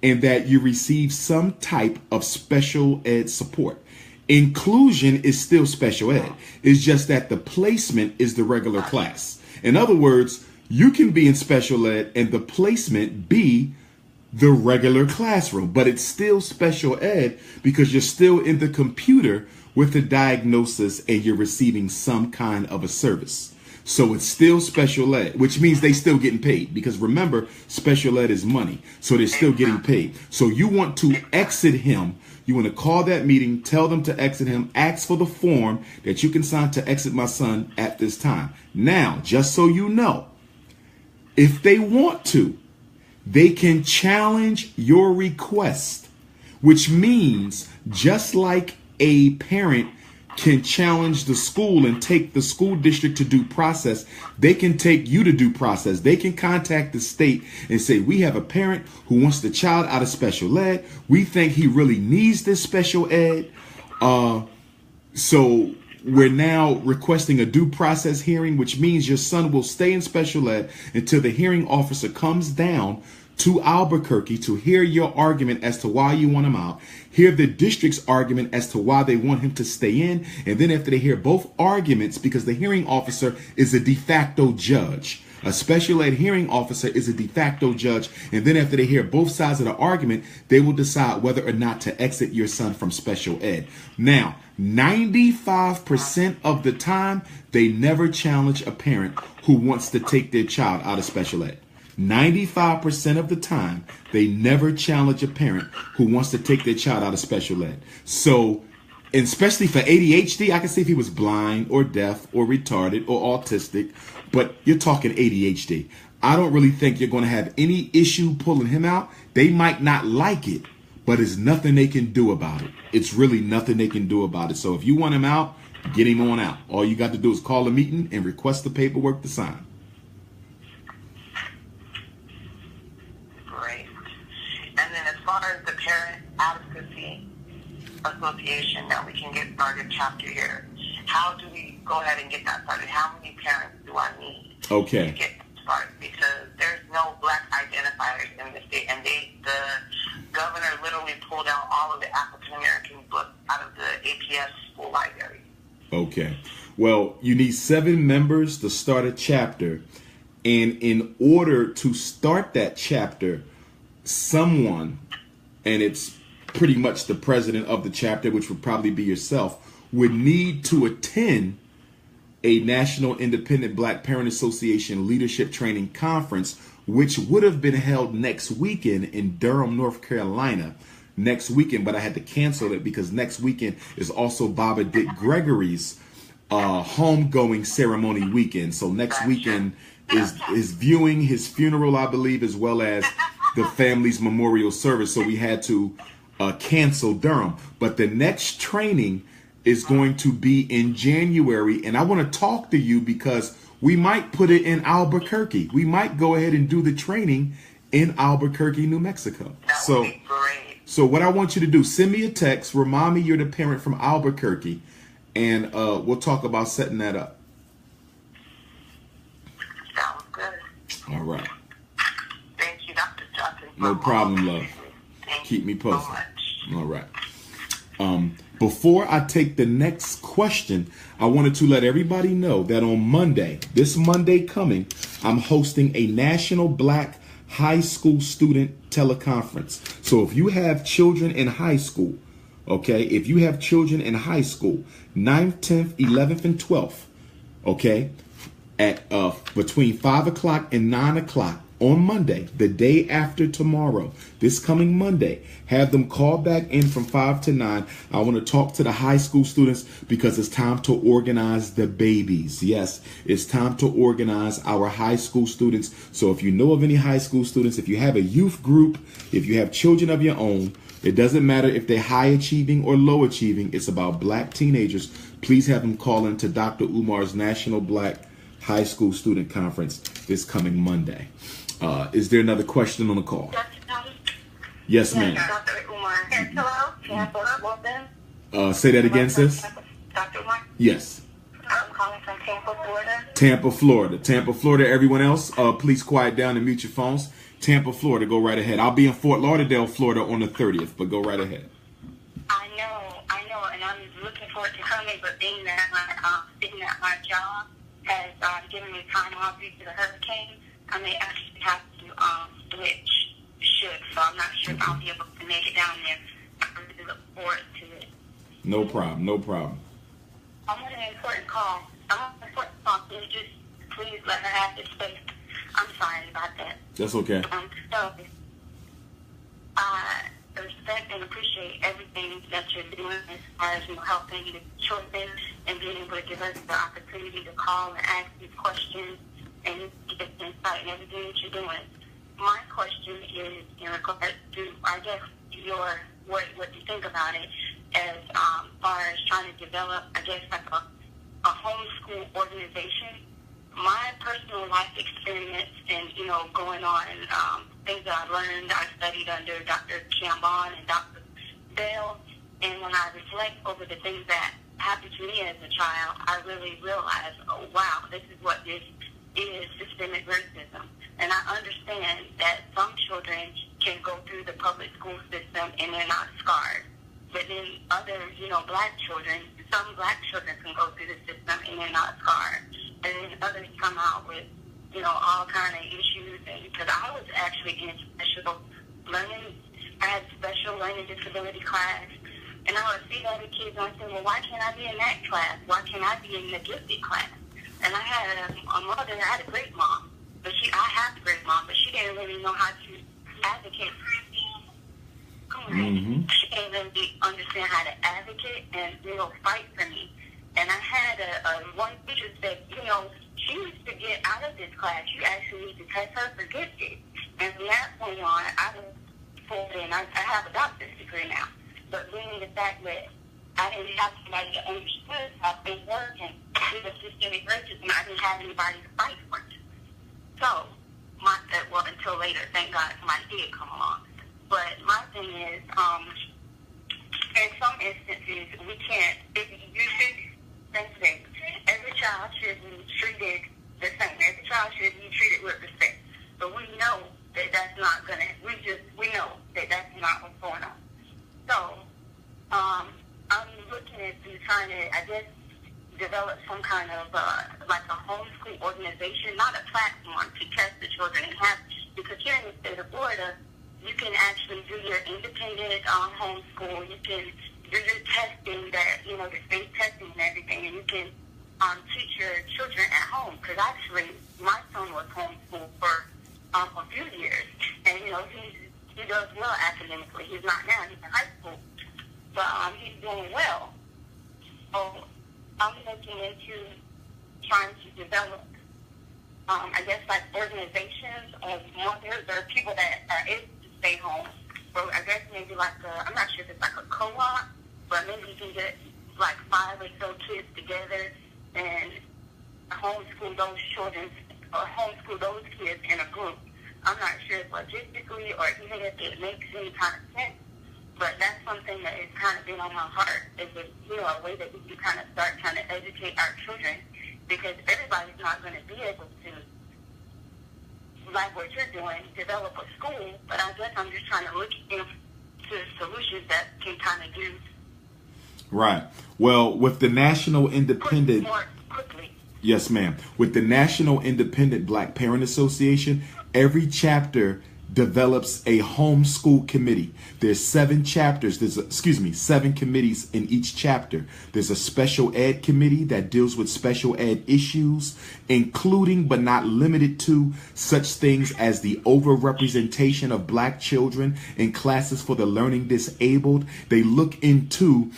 and that you receive some type of special ed support. Inclusion is still special ed. It's just that the placement is the regular class. In other words, you can be in special ed and the placement be the regular classroom, but it's still special ed because you're still in the computer with the diagnosis and you're receiving some kind of a service. So it's still special ed, which means they still getting paid, because remember, special ed is money. So they're still getting paid. So you want to exit him. You want to call that meeting, tell them to exit him, ask for the form that you can sign to exit my son at this time. Now, just so you know, if they want to, they can challenge your request, which means just like a parent can challenge the school and take the school district to due process, they can take you to due process. They can contact the state and say, we have a parent who wants the child out of special ed. We think he really needs this special ed. So we're now requesting a due process hearing, which means your son will stay in special ed until the hearing officer comes down to Albuquerque to hear your argument as to why you want him out, hear the district's argument as to why they want him to stay in, and then after they hear both arguments, because the hearing officer is a de facto judge, a special ed hearing officer is a de facto judge, and then after they hear both sides of the argument, they will decide whether or not to exit your son from special ed. Now, 95% of the time, they never challenge a parent who wants to take their child out of special ed. 95% of the time, they never challenge a parent who wants to take their child out of special ed. So, and especially for ADHD, I can see if he was blind or deaf or retarded or autistic, but you're talking ADHD. I don't really think you're going to have any issue pulling him out. They might not like it, but it's nothing they can do about it. It's really nothing they can do about it. So if you want him out, get him on out. All you got to do is call a meeting and request the paperwork to sign. Great. And then as far as the Parent Advocacy Association that we can get started chapter here, how do we go ahead and get that started? How many parents do I need to get started? Because there's no black identifiers in the state, and the governor literally pulled out all of the African American books out of the APS school library. Okay. Well, you need 7 members to start a chapter, and in order to start that chapter, someone, and it's pretty much the president of the chapter, which would probably be yourself, would need to attend a National Independent Black Parent Association Leadership Training Conference, which would have been held next weekend in Durham, North Carolina. Next weekend, but I had to cancel it because next weekend is also Baba Dick Gregory's homegoing ceremony weekend. So next weekend is viewing his funeral, I believe, as well as the family's memorial service. So we had to cancel Durham. But the next training is going to be in January, and I want to talk to you because we might put it in Albuquerque. We might go ahead and do the training in Albuquerque, New Mexico. That would be great. So what I want you to do, send me a text, remind me you're the parent from Albuquerque, and we'll talk about setting that up. Sounds good. All right. Thank you, Dr. Johnson. No problem, love. Keep me posted. So much. All right. Before I take the next question, I wanted to let everybody know that on Monday, this Monday coming, I'm hosting a National Black High School Student Teleconference. So if you have children in high school, okay, if you have children in high school, 9th, 10th, 11th, and 12th, okay, at between 5 o'clock and 9 o'clock, on Monday, the day after tomorrow, this coming Monday, have them call back in from 5 to 9. I want to talk to the high school students because it's time to organize the babies. Yes, it's time to organize our high school students. So if you know of any high school students, if you have a youth group, if you have children of your own, it doesn't matter if they're high achieving or low achieving. It's about black teenagers. Please have them call into Dr. Umar's National Black High School Student Conference this coming Monday. Is there another question on the call? Yes, ma'am. Dr. Umar. Hello? Tampa, Say that again, sis. Dr. Umar? Yes. I'm calling from Tampa, Florida. Tampa, Florida. Tampa, Florida. Everyone else, please quiet down and mute your phones. Tampa, Florida. Go right ahead. I'll be in Fort Lauderdale, Florida on the 30th, but go right ahead. I know, and I'm looking forward to coming, but being that my job has given me time off due to the hurricane, I may actually have to switch shifts, so I'm not sure if I'll be able to make it down there. I really look forward to it. No problem, no problem. I'm on an important call. Can you just please let her have this space? I'm sorry about that. That's okay. So, I respect and appreciate everything that you're doing as far as helping the children and being able to give us the opportunity to call and ask these questions and get insight and everything that you're doing. My question is in regard to, I guess, what you think about it as far as trying to develop, I guess, like a homeschool organization. My personal life experience and, going on, things that I learned, I studied under Dr. Kiambon and Dr. Bell, and when I reflect over the things that happened to me as a child, I really realized, oh, wow, this is what this is, systemic racism. And I understand that some children can go through the public school system and they're not scarred. But then other, black children, some black children can go through the system and they're not scarred. And then others come out with, all kind of issues. And because I was actually in special learning, I had special learning disability class. And I would see other kids and I said, well, why can't I be in that class? Why can't I be in the gifted class? And I had a mother, I had a great mom. I have a great mom, but she didn't really know how to advocate for me. She didn't really understand how to advocate and, fight for me. And I had one teacher said, she needs to get out of this class. You actually need to test her for gifted. And from that point on, I was pulled in. I have a doctor's degree now. But being the fact that I didn't have somebody that understood how things work and it was systemic racism, I didn't have anybody to fight for it. So, well, until later, thank God somebody did come along. But my thing is, in some instances, we can't, you should think that every child should be treated the same. Every child should be treated with respect. But we know that that's not going to, we know that that's not what's going on. So, I'm looking at trying to, I guess, develop some kind of, like a homeschool organization, not a platform to test the children and have, because here in the state of Florida, you can actually do your independent homeschool. You can do your testing, that, you know, the state testing and everything, and you can teach your children at home. Because actually, my son was homeschooled for a few years, and, you know, he does well academically. He's not now. He's in high school. But he's doing well. So I'm looking into trying to develop, I guess, like organizations of mothers or people that are able to stay home. So I guess maybe like I'm not sure if it's like a co-op, but maybe you can get like 5 or so kids together and homeschool those children, or homeschool those kids in a group. I'm not sure if logistically or even if it makes any kind of sense. But that's something that has kind of been on my heart, is a, you know, a way that we can kind of start trying to educate our children, because everybody's not going to be able to, like what you're doing, develop a school. But I guess I'm just trying to look into solutions that can kind of do. Right. Well, with the National Independent... More quickly. Yes, ma'am. With the National Independent Black Parent Association, every chapter develops a homeschool committee. There's 7 chapters. 7 committees in each chapter. There's a special ed committee that deals with special ed issues, including but not limited to such things as the overrepresentation of black children in classes for the learning disabled. They look into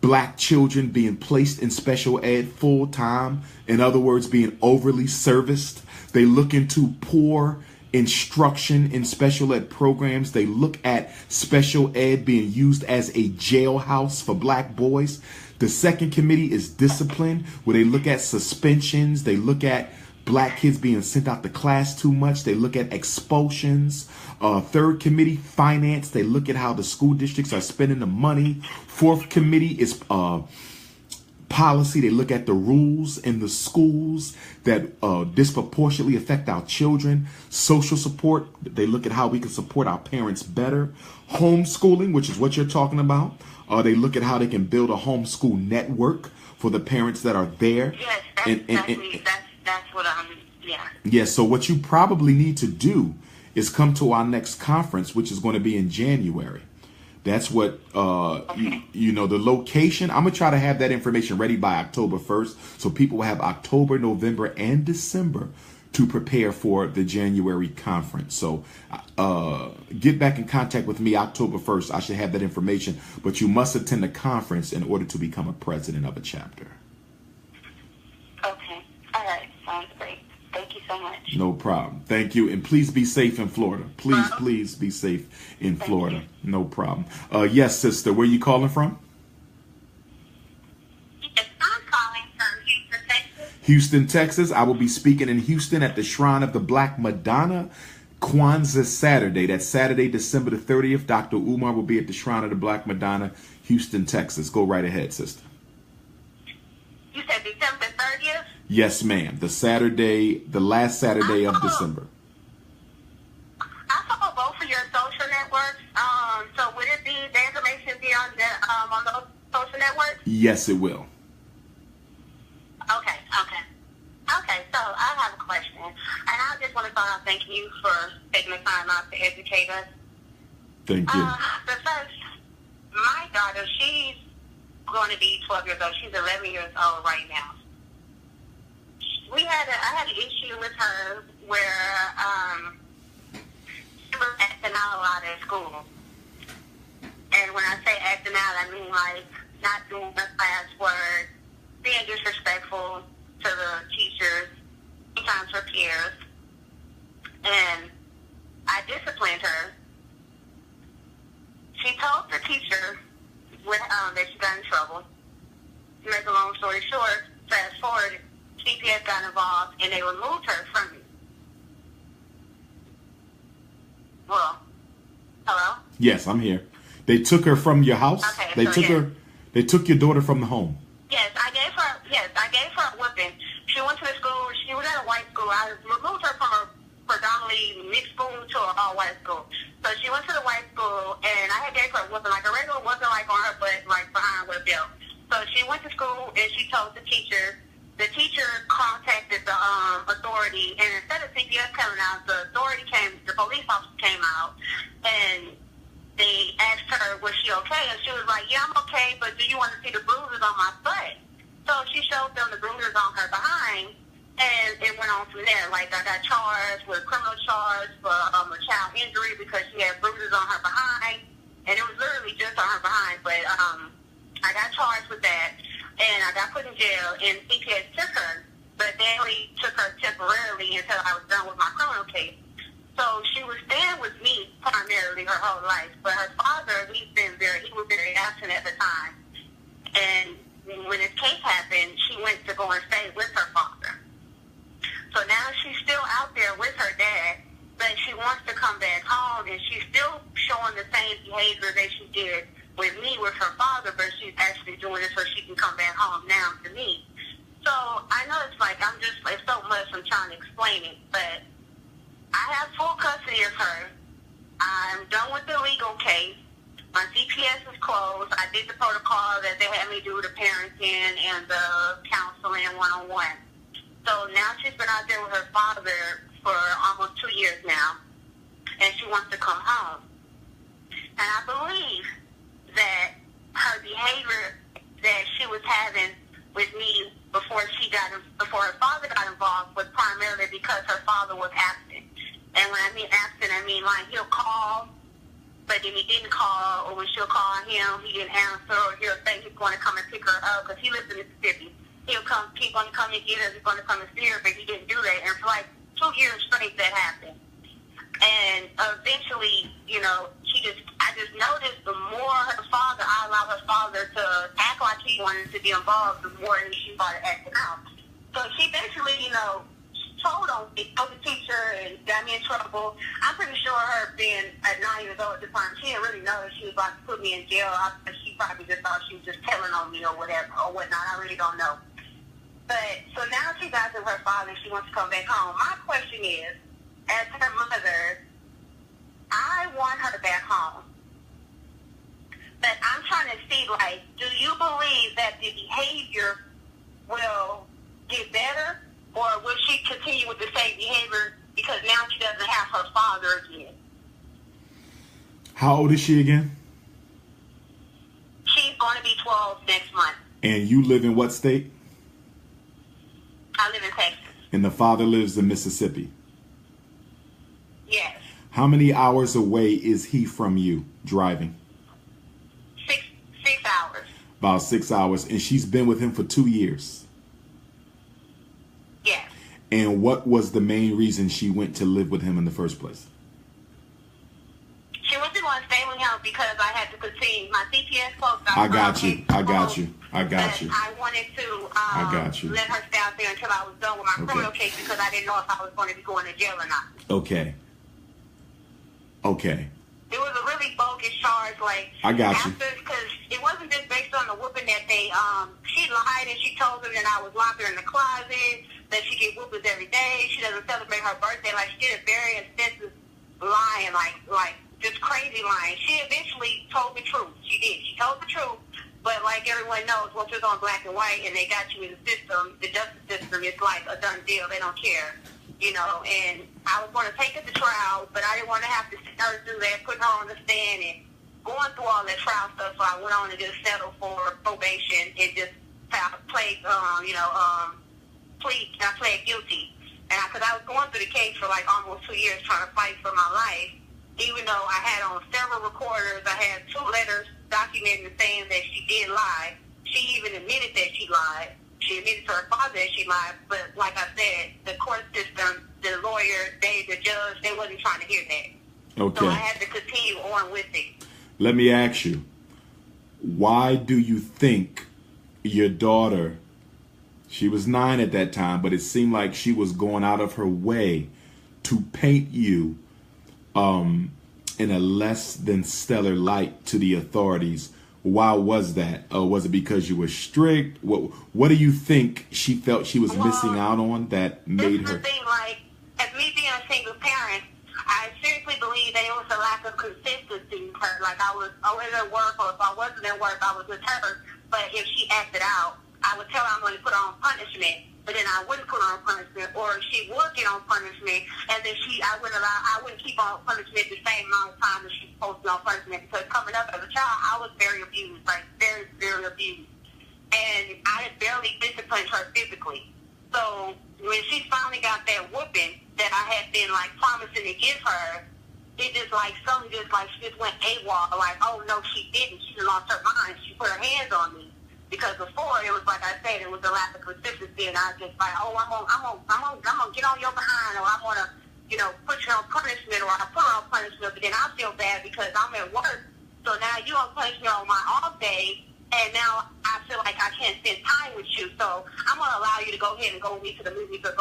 black children being placed in special ed full time. In other words, being overly serviced. They look into poor instruction in special ed programs. They look at special ed being used as a jailhouse for black boys. The second committee is discipline, where they look at suspensions. They look at black kids being sent out to class too much. They look at expulsions. Third committee, finance. They look at how the school districts are spending the money. Fourth committee is policy. They look at the rules in the schools that disproportionately affect our children. Social support. They look at how we can support our parents better. Homeschooling, which is what you're talking about. They look at how they can build a homeschool network for the parents that are there. Yes, that's what I'm, yeah. Yeah, so what you probably need to do is come to our next conference, which is going to be in January. That's what, you know, the location. I'm going to try to have that information ready by October 1st. So people will have October, November, and December to prepare for the January conference. So get back in contact with me October 1st. I should have that information. But you must attend the conference in order to become a president of a chapter. Okay. All right. Sounds great. Thank you so much. No problem. Thank you. And please be safe in Florida. Please be safe in Florida. No problem. Yes, sister. Where are you calling from? Yes, I'm calling from Houston, Texas. Houston, Texas. I will be speaking in Houston at the Shrine of the Black Madonna, Kwanzaa Saturday. That's Saturday, December the 30th. Dr. Umar will be at the Shrine of the Black Madonna, Houston, Texas. Go right ahead, sister. You said December 30th? Yes, ma'am. The last Saturday of December. I follow both of your social networks. So would it be, the information be on those social networks? Yes, it will. Okay. So I have a question, and I just want to start off thanking you for taking the time out to educate us. Thank you. But first, my daughter, she's going to be 12 years old. She's 11 years old right now. I had an issue with her where she was acting out a lot at school. And when I say acting out, I mean like not doing her classwork, being disrespectful to the teachers, sometimes her peers. And I disciplined her she told the teacher that she got in trouble. To make a long story short, fast forward, CPS got involved and they removed her from me. Well, hello? Yes, I'm here. They took her from your house? Okay, They took your daughter from the home. Yes, I gave her a whipping. She went to the school. She was at a white school. I removed her from a predominantly mixed school to an all-white school. So she went to the white school, and I had gave her a whipping, like a regular whipping, like on her butt, like behind with a belt. So she went to school, and she told the teacher. The teacher contacted the authority, and instead of CPS coming out, the police officer came out, and they asked her, was she okay? And she was like, yeah, I'm okay, but do you want to see the bruises on my butt? So she showed them the bruises on her behind, and it went on from there. Like, I got charged with a criminal charge for a child injury because she had bruises on her behind, and it was literally just on her behind, but I got charged with that, and I got put in jail, and CPS took her, but they only took her temporarily until I was done with my criminal case. So she was staying with me primarily her whole life, but her father, he was very absent at the time, and when this case happened, she went to go and stay with her father. So now she's still out there with her dad, but she wants to come back home, and she's still showing the same behavior that she did with me with her father, but she's actually doing it so she can come back home now to me. So I know it's so much I'm trying to explain it, but I have full custody of her. I'm done with the legal case. My CPS is closed. I did the protocol that they had me do, the parenting and the counseling one-on-one. So now she's been out there with her father for almost 2 years now, and she wants to come home. And I believe that her behavior that she was having with me before her father got involved was primarily because her father was absent. And when I mean absent, I mean like he'll call, but then he didn't call, or when she'll call him, he didn't answer, or he'll say he's going to come and pick her up because he lives in Mississippi. He's going to come and get her, he's going to come and see her, but he didn't do that. And for like 2 years straight that happened. And eventually, I just noticed the more I allowed her father to act like he wanted to be involved, the more she started acting out. So she basically, told the teacher and got me in trouble. I'm pretty sure her being at 9 years old at the time, she didn't really know that she was about to put me in jail. She probably just thought she was just telling on me or whatever or whatnot. I really don't know. But so now she's out with her father. She wants to come back home. My question is, as her mother, I want her back home. But I'm trying to see, do you believe that the behavior will get better, or will she continue with the same behavior because now she doesn't have her father again? How old is she again? She's going to be 12 next month. And you live in what state? I live in Texas. And the father lives in Mississippi? Yes. How many hours away is he from you driving? 6 hours. About 6 hours. And she's been with him for 2 years? Yes. And what was the main reason she went to live with him in the first place? She wasn't going to stay with him because I had to continue my CPS closed. I got you. I wanted to let her stay out there until I was done with my criminal case because I didn't know if I was going to be going to jail or not. Okay. It was a really bogus charge, I got you. Because it wasn't just based on the whooping that she lied and she told them that I was locked her in the closet, that she get whoopings every day, she doesn't celebrate her birthday, she did a very extensive lying, just crazy lying. She eventually told the truth. She did. She told the truth, but like everyone knows, once it's on black and white and they got you in the system, the justice system, it's like a done deal. They don't care. And I was going to take it to trial, but I didn't want to have to sit her do that, put her on the stand and going through all that trial stuff, so I went on and just settled for probation and just pled guilty. And because I was going through the case for almost 2 years trying to fight for my life, even though I had on several recorders, I had 2 letters documenting saying that she did lie. She even admitted that she lied. She admitted to her father that she lied, but like I said, the court system, the lawyer, the judge, they wasn't trying to hear that. Okay. So I had to continue on with it. let me ask you, why do you think your daughter, she was 9 at that time, but it seemed like she was going out of her way to paint you in a less than stellar light to the authorities? Why was that? Was it because you were strict? What do you think she felt she was missing out on that made her? This is the thing, like, as me being a single parent, I seriously believe that it was a lack of consistency with her. Like, I was at work, or if I wasn't at work, I was with her. But if she acted out, I would tell her I'm going to put her on punishment, but then I wouldn't put her on punishment, or she would get on punishment, and then I wouldn't keep her on punishment the same amount of time that she's supposed to be on punishment, because coming up as a child, I was very abused, like very, very abused. And I had barely disciplined her physically. So when she finally got that whooping that I had been like promising to give her, it just like something she just went AWOL, like, oh no, she didn't. She just lost her mind. She put her hands on me. Because before it was like I said, it was a lack of consistency, and I just like, oh, I'm gonna get on your behind, or I'm gonna, put you on punishment, or I put her on punishment, but then I feel bad because I'm at work, so now you gonna punish me on my off day, and now I feel like I can't spend time with you, so I'm gonna allow you to go ahead and go with me to the movies, or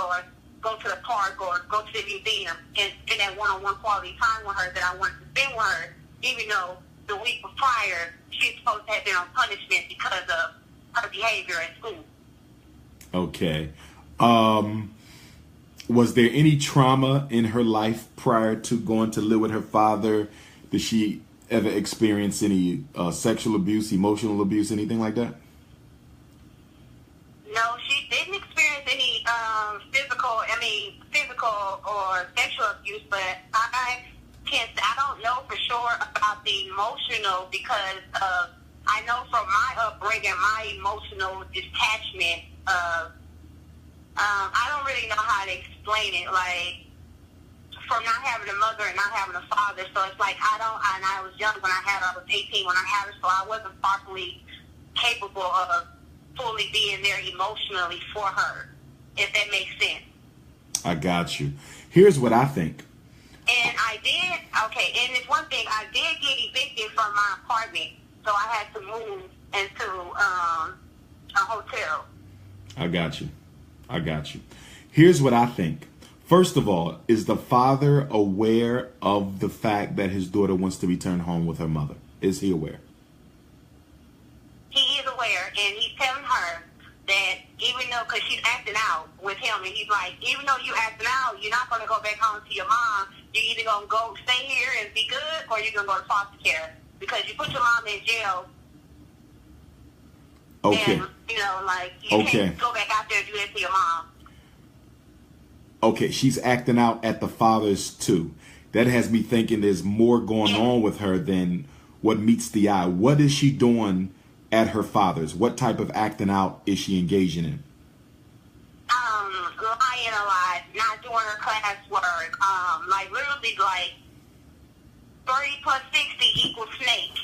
go to the park, or go to the museum, and spend that one-on-one quality time with her that I wanted to spend with her, even though the week prior she's supposed to have been on punishment because of her behavior at school. Okay. Was there any trauma in her life prior to going to live with her father? Did she ever experience any sexual abuse, emotional abuse, anything like that? No, she didn't experience any physical or sexual abuse, but I don't know for sure about the emotional, because I know from my upbringing, my emotional detachment, I don't really know how to explain it, like, from not having a mother and not having a father, so it's like, I was young when I was 18 when I had her, so I wasn't properly capable of fully being there emotionally for her, if that makes sense. I got you. Here's what I think. And and it's one thing, I did get evicted from my apartment, so I had to move into a hotel. I got you. Here's what I think. First of all, is the father aware of the fact that his daughter wants to return home with her mother? Is he aware? He is aware, and he's telling her that even though, because she's acting out with him, and he's like, even though you acting out, you're not going to go back home to your mom. You're either going to go stay here and be good, or you're going to go to foster care, because you put your mom in jail. Okay. And, you can't go back out there and do that to your mom. Okay, she's acting out at the father's too. That has me thinking there's more going on with her than what meets the eye. What is she doing at her father's? What type of acting out is she engaging in? Lying a lot, not doing her classwork, literally 30 plus 60 equals snake.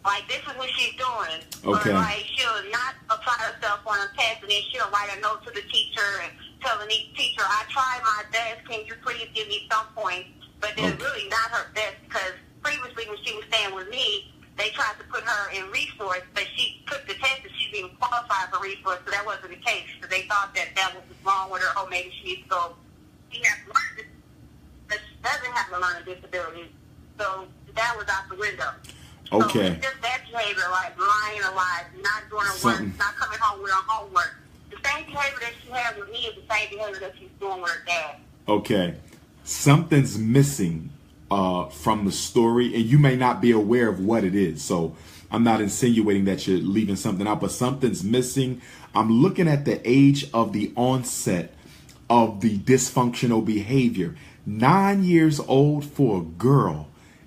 Like, this is what she's doing. Okay. But, she'll not apply herself on a test, and then she'll write a note to the teacher and tell the teacher, I tried my best, can you please give me some points? But they're really not her best, because previously when she was staying with me, they tried to put her in resource, but she took the test and she didn't qualify for resource, so that wasn't the case. So they thought that was wrong with her. Oh, maybe she needs to go. She has learning, but she doesn't have a learning disability. So that was out the window. Okay. So it's just that behavior, like lying a lot, not doing her work, not coming home with her homework. The same behavior that she had with me is the same behavior that she's doing with her dad. Okay. Something's missing from the story, and you may not be aware of what it is. So I'm not insinuating that you're leaving something out, but something's missing. I'm looking at the age of the onset of the dysfunctional behavior. 9 years old for a girl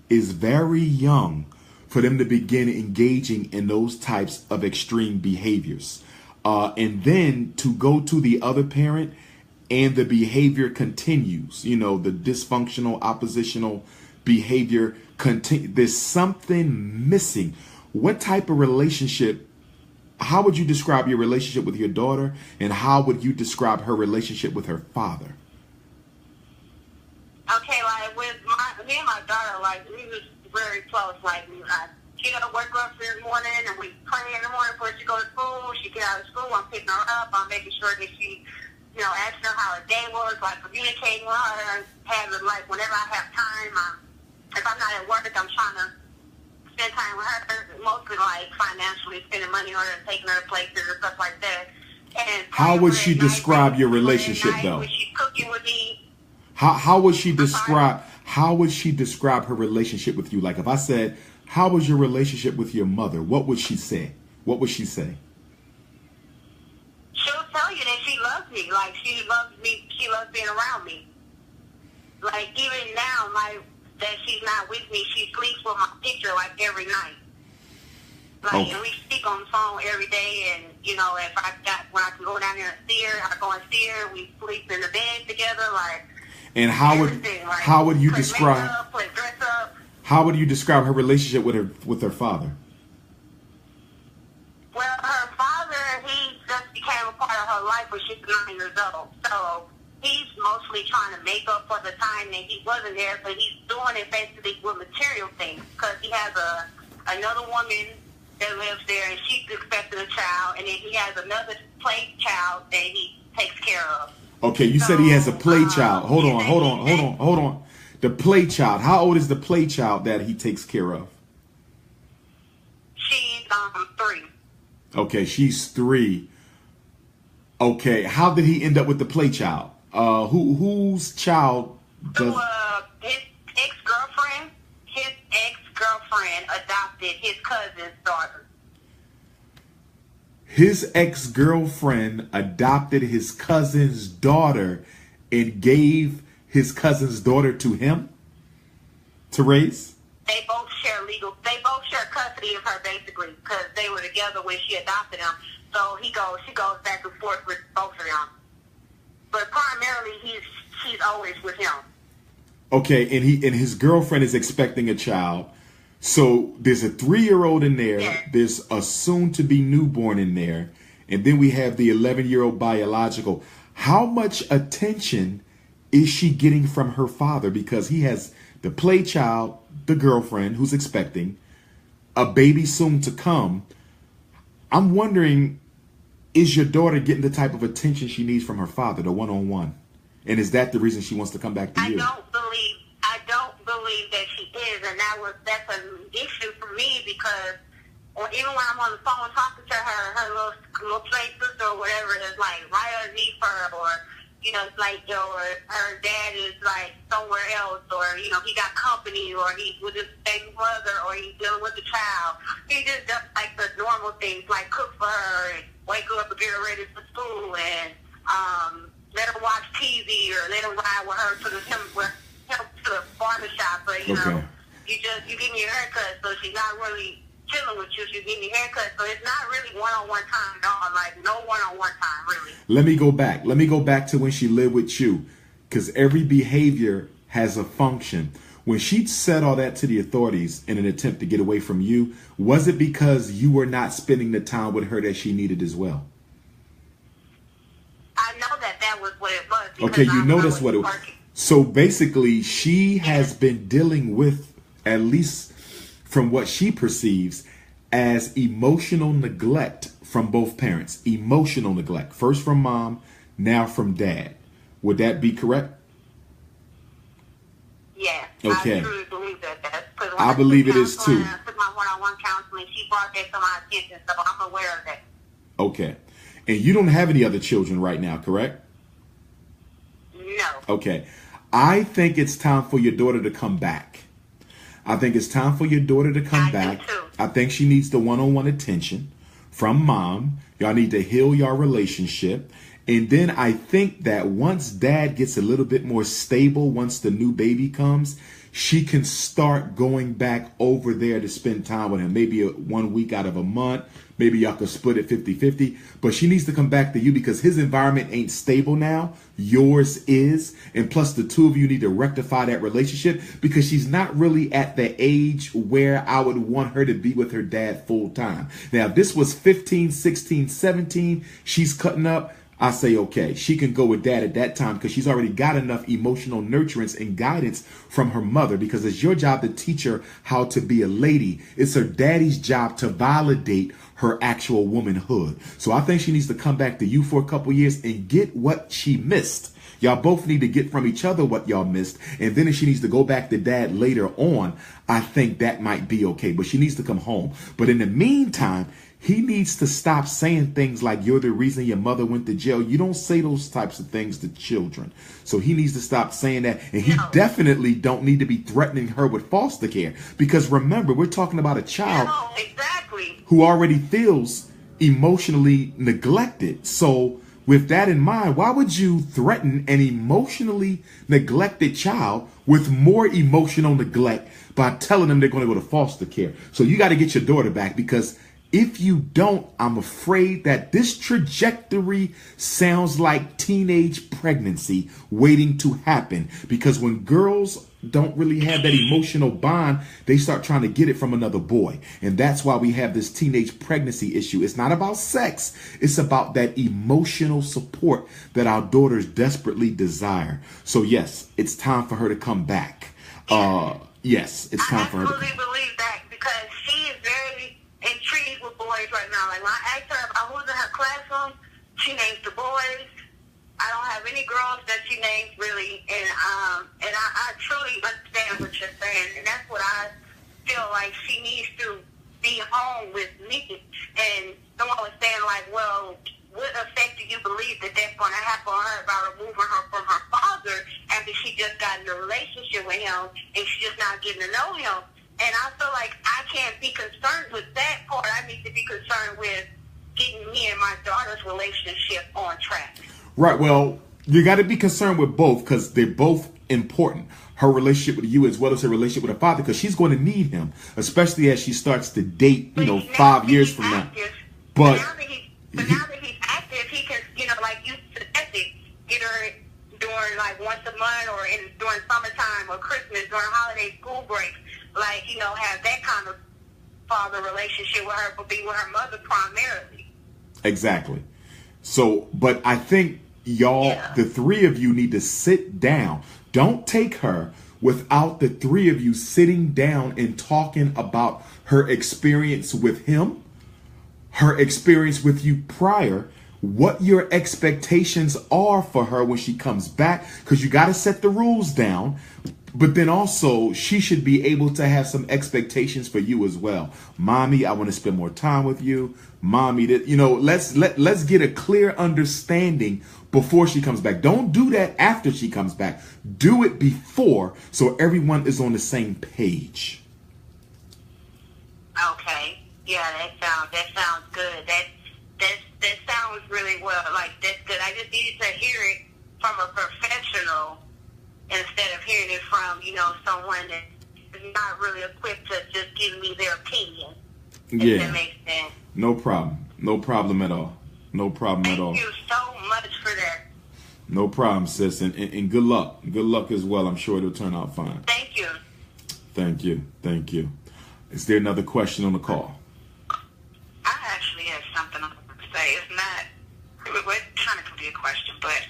is very young for them to begin engaging in those types of extreme behaviors. And then to go to the other parent and the behavior continues, the dysfunctional, oppositional behavior continues. There's something missing. What type of relationship, how would you describe your relationship with your daughter, and how would you describe her relationship with her father? Okay, with me and my daughter, very close. Like, she got to work up in the morning, and we pray in the morning before she goes to school. She get out of school, I'm picking her up. I'm making sure that she, asking her how her day was, like communicating with her, having, like, whenever I have time, if I'm not at work, I'm trying to spend time with her, mostly, like, financially, spending money on her and taking her to places and stuff like that. And how would she describe your relationship, though? When she's cooking with me. How would she describe her relationship with you? Like, if I said, how was your relationship with your mother? What would she say? What would she say? She'll tell you that she loves me. Like, she loves me. She loves being around me. Like, even now, that she's not with me, she sleeps with my picture, like, every night. Like, and we speak on the phone every day, and, when I can go down there and see her, I go and see her. We sleep in the bed together, like. And how would you describe? Dress up. How would you describe her relationship with her father? Well, her father, he just became a part of her life when she was 9 years old. So he's mostly trying to make up for the time that he wasn't there, but he's doing it basically with material things because he has another woman that lives there, and she's expecting a child, and then he has another play child that he takes care of. Okay, you said he has a play child. Hold on. The play child. How old is the play child that he takes care of? She's 3. Okay, she's 3. Okay, how did he end up with the play child? Whose child does? His ex-girlfriend adopted his cousin's daughter. His ex-girlfriend adopted his cousin's daughter and gave his cousin's daughter to him to raise? They both share custody of her, basically, because they were together when she adopted him. So she goes back and forth with both of them. But primarily, she's always with him. Okay, and his girlfriend is expecting a child. So there's a 3-year-old in there. Yeah. There's a soon-to-be newborn in there. And then we have the 11-year-old biological. How much attention is she getting from her father? Because he has the play child, the girlfriend who's expecting, a baby soon to come. I'm wondering, is your daughter getting the type of attention she needs from her father, the one-on-one? And is that the reason she wants to come back to you? I don't believe that she is, and that's an issue for me because even when I'm on the phone talking to her little play sister or whatever is like right underneath her, or or her dad is like somewhere else, or he got company, or he's with his baby brother, or he's dealing with the child. He just does like the normal things, like cook for her and wake her up and get her ready for school, and let her watch TV, or let her ride with her to the barbershop, but you give me a haircut, so she's not really chilling with you. She's giving me a haircut, so it's not really one-on-one time at all. Like no one-on-one time, really. Let me go back to when she lived with you, because every behavior has a function. When she said all that to the authorities in an attempt to get away from you, was it because you were not spending the time with her that she needed as well? I know that was what it was. Okay, you know that's what it was. So basically, she has been dealing with, at least from what she perceives, as emotional neglect from both parents. Emotional neglect. First from mom, now from dad. Would that be correct? Yeah. Okay. I truly believe that. I believe it is too. I took my one-on-one counseling. She brought that to my attention, so I'm aware of that. Okay. And you don't have any other children right now, correct? No. Okay. I think it's time for your daughter to come back. I think it's time for your daughter to come back. Do too. I think she needs the one-on-one attention from mom. Y'all need to heal your relationship. And then I think that once dad gets a little bit more stable, once the new baby comes, she can start going back over there to spend time with him. Maybe 1 week out of a month. Maybe y'all could split it 50-50. But she needs to come back to you because his environment ain't stable now. Yours is. And plus the two of you need to rectify that relationship because she's not really at the age where I would want her to be with her dad full time. Now, if this was 15, 16, 17, she's cutting up. I say, okay, she can go with dad at that time because she's already got enough emotional nurturance and guidance from her mother, because it's your job to teach her how to be a lady. It's her daddy's job to validate her actual womanhood. So I think she needs to come back to you for a couple years and get what she missed. Y'all both need to get from each other what y'all missed. And then if she needs to go back to dad later on, I think that might be okay. But she needs to come home. But in the meantime, he needs to stop saying things like, you're the reason your mother went to jail. You don't say those types of things to children. So he needs to stop saying that. And he definitely don't need to be threatening her with foster care. Because remember, we're talking about a child who already feels emotionally neglected. So with that in mind, why would you threaten an emotionally neglected child with more emotional neglect by telling them they're going to go to foster care? So you got to get your daughter back, because if you don't, I'm afraid that this trajectory sounds like teenage pregnancy waiting to happen. Because when girls don't really have that emotional bond, they start trying to get it from another boy. And that's why we have this teenage pregnancy issue. It's not about sex. It's about that emotional support that our daughters desperately desire. So yes, it's time for her to come back. Yes, it's time for her to come back. I absolutely believe that, because she is very intrigued with boys right now. Like when I asked her about who's in her classroom, she names the boys. I don't have any girls that she names really, and I truly understand what you're saying, and that's what I feel like she needs to be home with me. And someone was saying like, well, what effect do you believe that that's going to have on her by removing her from her father after she just got in a relationship with him and she's just not getting to know him? And I feel like I can't be concerned with that part. I need to be concerned with getting me and my daughter's relationship on track. Right. Well, you got to be concerned with both, because they're both important. Her relationship with you as well as her relationship with her father, because she's going to need him, especially as she starts to date, 5 years from now. But now that he's active, he can, like you suggested, get her during like once a month or during summertime or Christmas, during holiday school breaks, have that kind of father relationship with her, but be with her mother primarily. Exactly. So, but I think the three of you need to sit down. Don't take her without the three of you sitting down and talking about her experience with him, her experience with you prior, what your expectations are for her when she comes back, because you got to set the rules down. But then also, she should be able to have some expectations for you as well. Mommy, I want to spend more time with you. Mommy, let's get a clear understanding before she comes back. Don't do that after she comes back. Do it before, so everyone is on the same page. Okay. Yeah, that sounds good. That sounds really well. Like, that's good. I just needed to hear it from a professional instead of hearing it from, someone that is not really equipped to just give me their opinion. If that makes sense. No problem. No problem at all. No problem at all. Thank you so much for that. No problem, sis. And good luck. Good luck as well. I'm sure it'll turn out fine. Thank you. Thank you. Thank you. Is there another question on the call? I actually have something I'm going to say. It's not, it kind of could be a question, but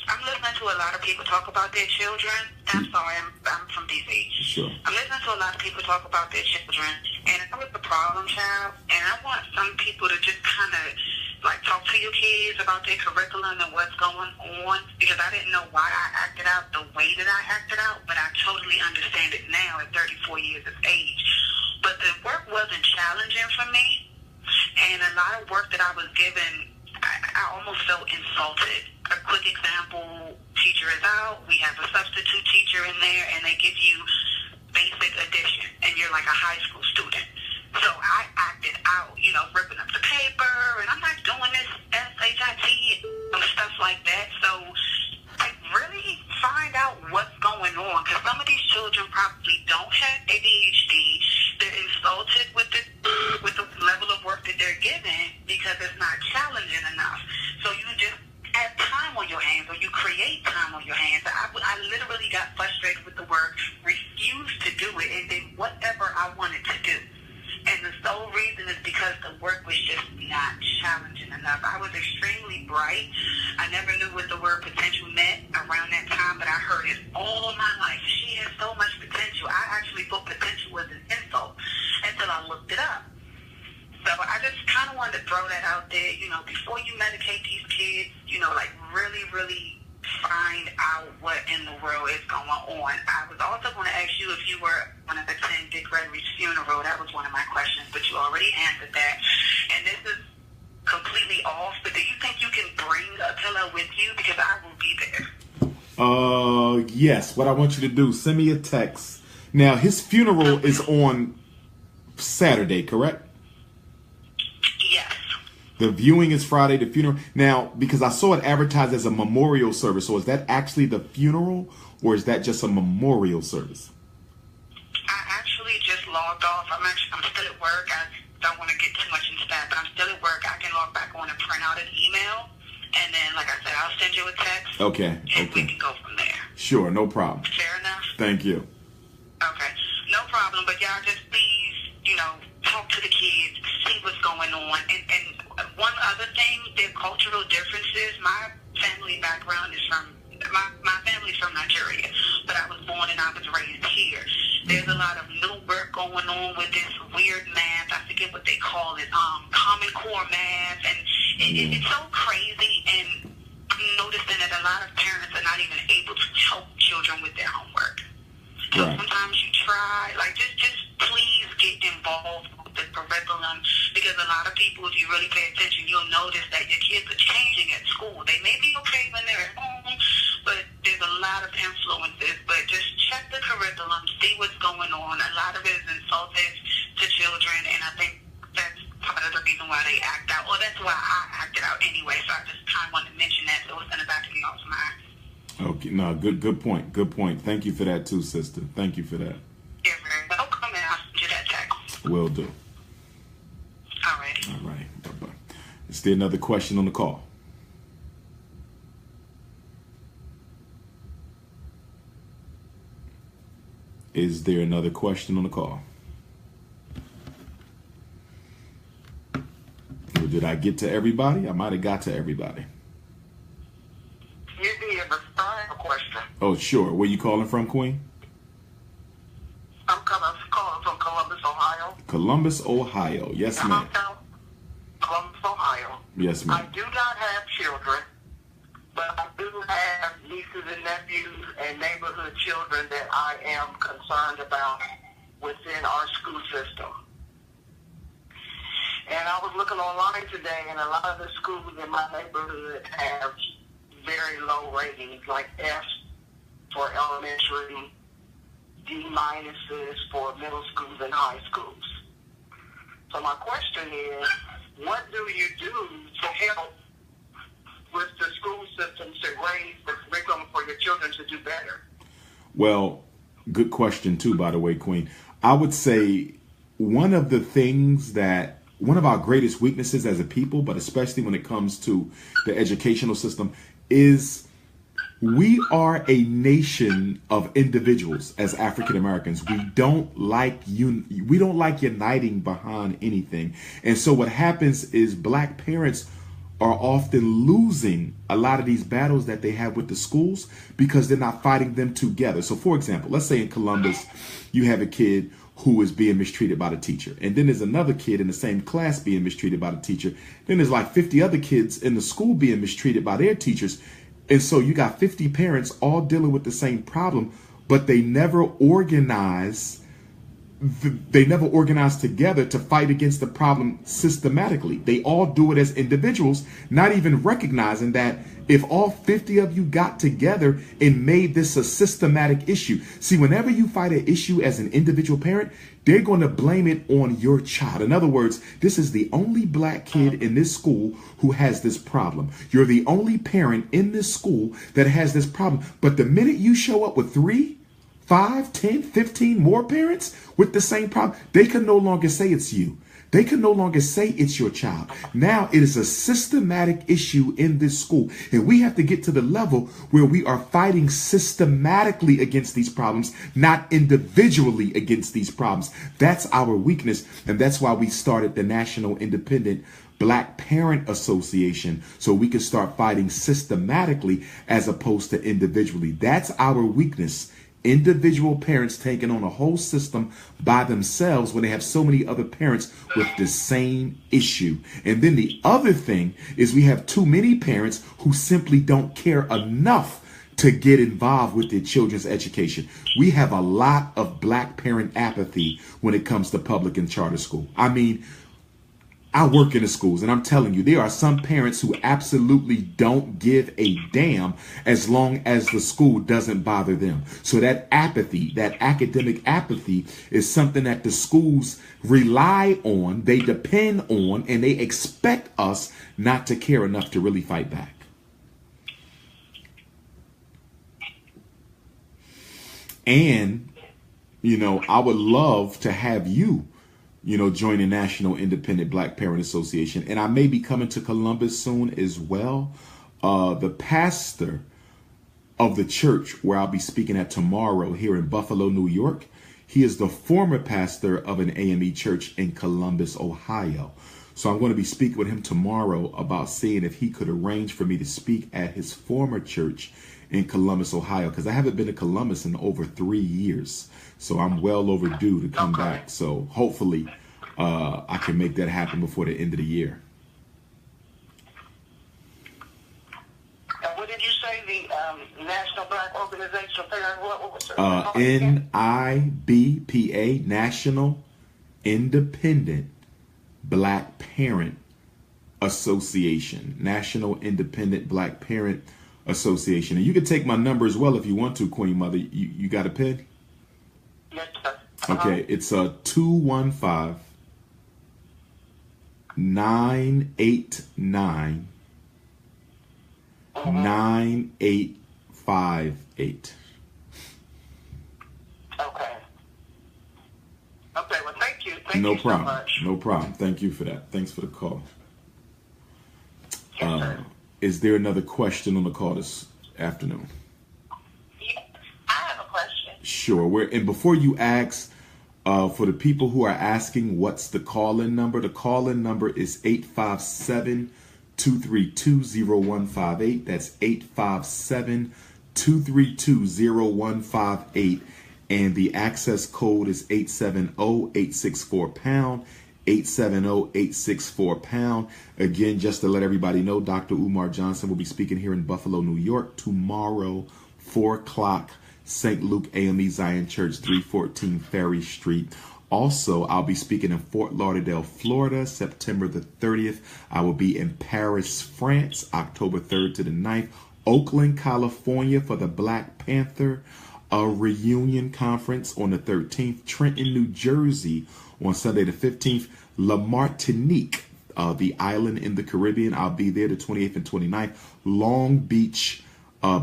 I'm listening to a lot of people talk about their children. I'm sorry, I'm from DC. Sure. I'm listening to a lot of people talk about their children, and I was the problem child, and I want some people to just kind of talk to your kids about their curriculum and what's going on, because I didn't know why I acted out the way that I acted out, but I totally understand it now at 34 years of age. But the work wasn't challenging for me, and a lot of work that I was given, I almost felt insulted. A quick example, teacher is out, we have a substitute teacher in there, and they give you basic addition, and you're like a high school student. So I acted out, ripping up the paper, and I'm not doing this SHIT and stuff like that. So I really find out what's going on, because some of these children probably don't have ADHD. They're insulted with the level of work that they're given because it's not challenging enough. So you just have time on your hands, or you create time on your hands. I literally got frustrated with the work, refused to do it, and did whatever I wanted to do. And the sole reason is because the work was just not challenging enough. I was extremely bright. I never knew what the word potential meant around that time, but I heard it all my life. She has so much potential. I actually thought potential was an insult until I looked it up. So I just kind of wanted to throw that out there, you know, before you medicate these kids, you know, like really, really find out what in the world is going on. I was also going to ask you if you were going to attend Dick Gregory's funeral. That was one of my questions, but you already answered that. And this is completely off, but do you think you can bring a pillow with you? Because I will be there. Yes. What I want you to do, send me a text. Now, his funeral is on Saturday, correct? Yes. The viewing is Friday, the funeral. Now, because I saw it advertised as a memorial service, so is that actually the funeral, or is that just a memorial service? I actually just logged off. I'm still at work. I don't want to get too much into that, but I'm still at work. I can log back on and print out an email, and then, like I said, I'll send you a text. Okay. And we can go from there. Sure, no problem. Fair enough? Thank you. Okay. No problem, but y'all just please, you know, talk to the kids, see what's going on. And one other thing, their cultural differences. My family background is my family's from Nigeria, but I was born and I was raised here. There's a lot of new work going on with this weird math. I forget what they call it, Common Core math, and it's so crazy. And I'm noticing that a lot of parents are not even able to help children with their homework. So sometimes you try, like, just please get involved with the curriculum, because a lot of people, if you really pay attention, you'll notice that your kids are changing at school. They may be okay when they're at home, but there's a lot of influences. But just check the curriculum, see what's going on. A lot of it is insulting to children, and I think that's part of the reason why they act out. Or that's why I acted out anyway, so I just kind of wanted to mention that, so it's in the back of y'all's mind. Okay, no, good point. Good point. Thank you for that too, sister. Thank you for that. You're very welcome, and I'll send you that text. Will do. All right. All right. Bye-bye. Is there another question on the call? Is there another question on the call? Or did I get to everybody? I might have got to everybody. You did, but I have a question. Oh, sure. Where you calling from, Queen? I'm calling from Columbus, Ohio. Columbus, Ohio. Yes, ma'am. Columbus, Ohio. Yes, ma'am. I do not have children, but I do have nieces and nephews and neighborhood children that I am concerned about within our school system. And I was looking online today, and a lot of the schools in my neighborhood have very low ratings, like F for elementary, D minuses for middle schools and high schools. So my question is, what do you do to help with the school system to raise the curriculum for your children to do better? Well, good question too, by the way, Queen. I would say one of our greatest weaknesses as a people, but especially when it comes to the educational system, is we are a nation of individuals as African Americans. We don't like uniting behind anything. And so what happens is black parents are often losing a lot of these battles that they have with the schools because they're not fighting them together. So for example, let's say in Columbus, you have a kid who is being mistreated by the teacher. And then there's another kid in the same class being mistreated by the teacher. Then there's like 50 other kids in the school being mistreated by their teachers. And so you got 50 parents all dealing with the same problem, but they never organize together to fight against the problem systematically. They all do it as individuals, not even recognizing that if all 50 of you got together and made this a systematic issue. See, whenever you fight an issue as an individual parent, they're going to blame it on your child. In other words, this is the only black kid in this school who has this problem. You're the only parent in this school that has this problem. But the minute you show up with 3, 5, 10, 15 more parents with the same problem, they can no longer say it's you. They can no longer say it's your child. Now it is a systematic issue in this school. And we have to get to the level where we are fighting systematically against these problems, not individually against these problems. That's our weakness. And that's why we started the National Independent Black Parent Association, so we can start fighting systematically as opposed to individually. That's our weakness. Individual parents taking on a whole system by themselves when they have so many other parents with the same issue. And then the other thing is we have too many parents who simply don't care enough to get involved with their children's education. We have a lot of Black parent apathy when it comes to public and charter school. I mean, I work in the schools, and I'm telling you, there are some parents who absolutely don't give a damn as long as the school doesn't bother them. So that apathy, that academic apathy, is something that the schools rely on, they depend on, and they expect us not to care enough to really fight back. And, you know, I would love to have you, you know, join the National Independent Black Parent Association. And I may be coming to Columbus soon as well. The pastor of the church where I'll be speaking at tomorrow here in Buffalo, New York, he is the former pastor of an AME church in Columbus, Ohio. So I'm going to be speaking with him tomorrow about seeing if he could arrange for me to speak at his former church in Columbus, Ohio, because I haven't been to Columbus in over 3 years. So I'm well overdue to come back. So hopefully I can make that happen before the end of the year. And what did you say the National Black Organization of Parents? What was it? NIBPA, National Independent Black Parent Association. National Independent Black Parent Association. And you can take my number as well if you want to, Queen Mother. You got a pen? Yes, sir. Okay, it's 215 989 9858. Okay. Okay, well, thank you. No you problem. So much. No problem. Thank you for that. Thanks for the call. Yes, sir. Is there another question on the call this afternoon? Yeah, I have a question. Sure. And before you ask, for the people who are asking what's the call-in number, the call-in number is 857-232-0158. That's 857-232-0158. And the access code is 870-864-POUND. 870-864-POUND. Again, just to let everybody know, Dr. Umar Johnson will be speaking here in Buffalo, New York tomorrow, 4 o'clock, St. Luke AME Zion Church, 314 Ferry Street. Also, I'll be speaking in Fort Lauderdale, Florida, September the 30th. I will be in Paris, France, October 3rd to the 9th. Oakland, California for the Black Panther reunion conference on the 13th. Trenton, New Jersey on Sunday the 15th. La Martinique, the island in the Caribbean. I'll be there the 28th and 29th. Long Beach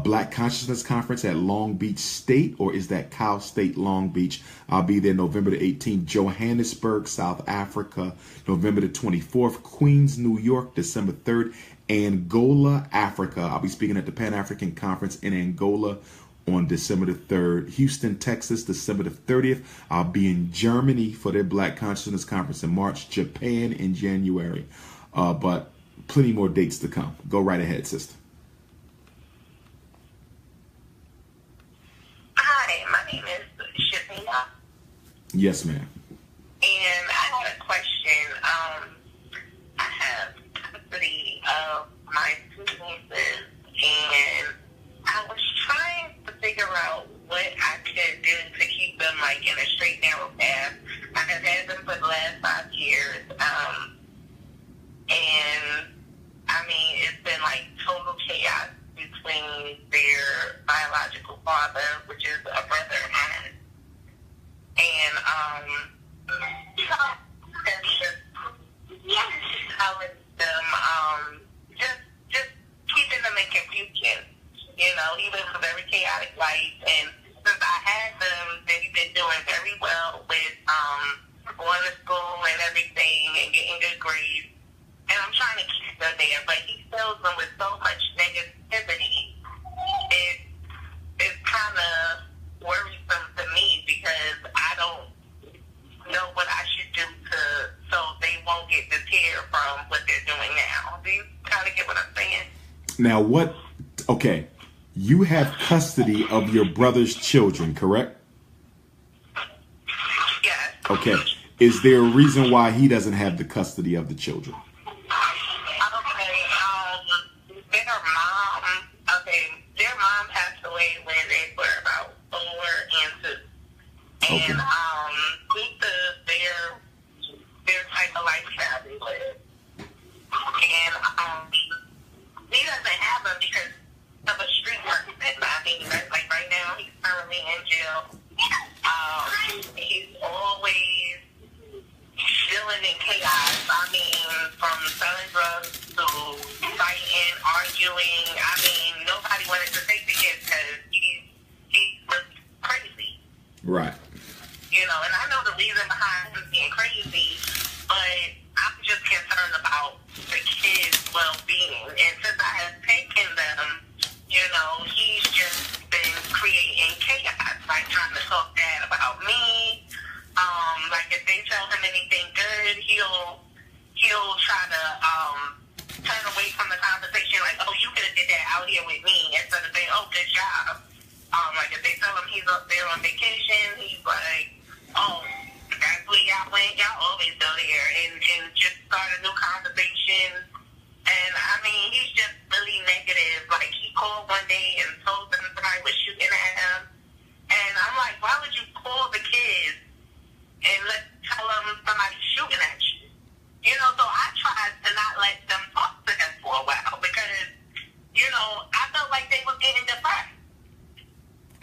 Black Consciousness Conference at Long Beach State, or is that Cal State Long Beach? I'll be there November the 18th. Johannesburg, South Africa, November the 24th. Queens, New York, December 3rd. Angola, Africa. I'll be speaking at the Pan-African Conference in Angola on December the 3rd. Houston, Texas, December the 30th. I'll be in Germany for their Black Consciousness Conference in March. Japan in January. But plenty more dates to come. Go right ahead, sister. Hi, my name is Shafina, Yes, ma'am. and I had a question. I have custody of my two nieces, and I was trying to figure out what I could do to keep them like in a straight narrow path. I have had them for the last 5 years, and I mean it's been like total chaos between their biological father, which is a brother of mine, and telling them just keeping them in confusion. You know, he lives a very chaotic life, and since I had them there, but he fills them with so much negativity. It's kind of worrisome to me because I don't know what I should do so they won't get deterred from what they're doing now. Do you kind of get what I'm saying? Now, okay, you have custody of your brother's children, correct? Yes. Okay. Is there a reason why he doesn't have the custody of the children? Their mom passed away when they were about 4 and 2. Okay. And due to their type of lifestyle they live. And he doesn't have them because of a street person. I mean, like right now, he's currently in jail. He's always chilling in chaos. I mean, from selling drugs to fighting, arguing. I mean, nobody wanted to take the kids because he was crazy. Right. You know, and I know the reason behind him being crazy, but I'm just concerned about the kids' well-being. And since I have taken them, you know, he's just been creating chaos, like trying to talk bad about me. Like if they tell him anything good, he'll try to turn away from the conversation, like, oh, you could have did that out here with me, instead of saying, oh, good job. Like if they tell him he's up there on vacation, he's like, oh, that's where y'all went, y'all always go there, and just start a new conversation. And I mean, he's just really negative. Like he called one day and told them somebody was shooting at him, and I'm like, why would you call the kids and tell them somebody's shooting at you? You know, so I tried to not let them talk to him for a while because, you know, I felt like they were getting depressed.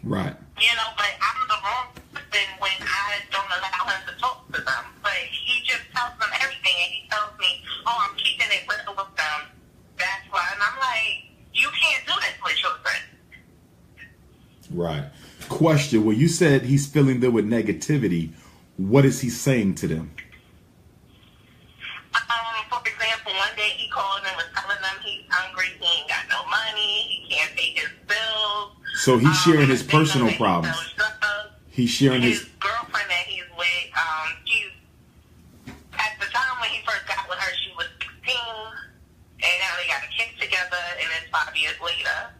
Right. You know, but I'm the wrong person when I don't allow him to talk to them. But he just tells them everything, and he tells me, oh, I'm keeping it real with them. That's why. And I'm like, you can't do this with children. Right. Question. Well, you said he's filling them with negativity. What is he saying to them? For example, one day he called and was telling them he's hungry, he ain't got no money, he can't pay his bills. So he's sharing his personal problems. He's sharing his girlfriend that he's with. She's at the time when he first got with her, she was 16, and now they got a kid together, and it's 5 years later.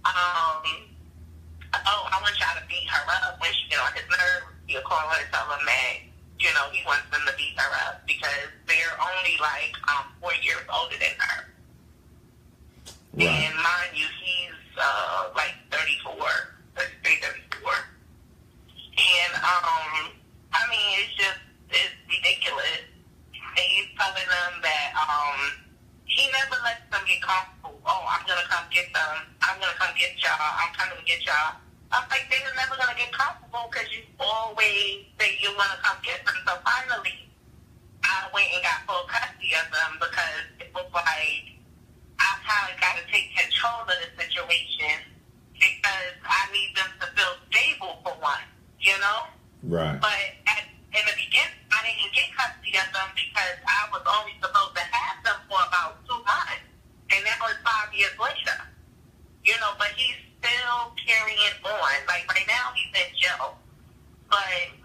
Oh, I want y'all to beat her up when she get on his nerves. He'll call her and tell them that, you know, he wants them to beat her up because they're only like 4 years older than her. Right. And mind you, he's like 34, 34. And I mean, it's ridiculous. And he's telling them that he never lets them get comfortable. Oh, I'm gonna come get them. I'm gonna come get y'all. I'm coming to get y'all. I'm like, they're never gonna get comfortable because you always say you want to come get them. So finally, I went and got full custody of them because it was like I kind of got to take control of the situation because I need them to feel stable for one, you know? Right. But in the beginning, I didn't get custody of them because I was only supposed to have them for about 2 months. And now it's 5 years later. You know, but he's still carrying on. Like, right now, he's in jail. But,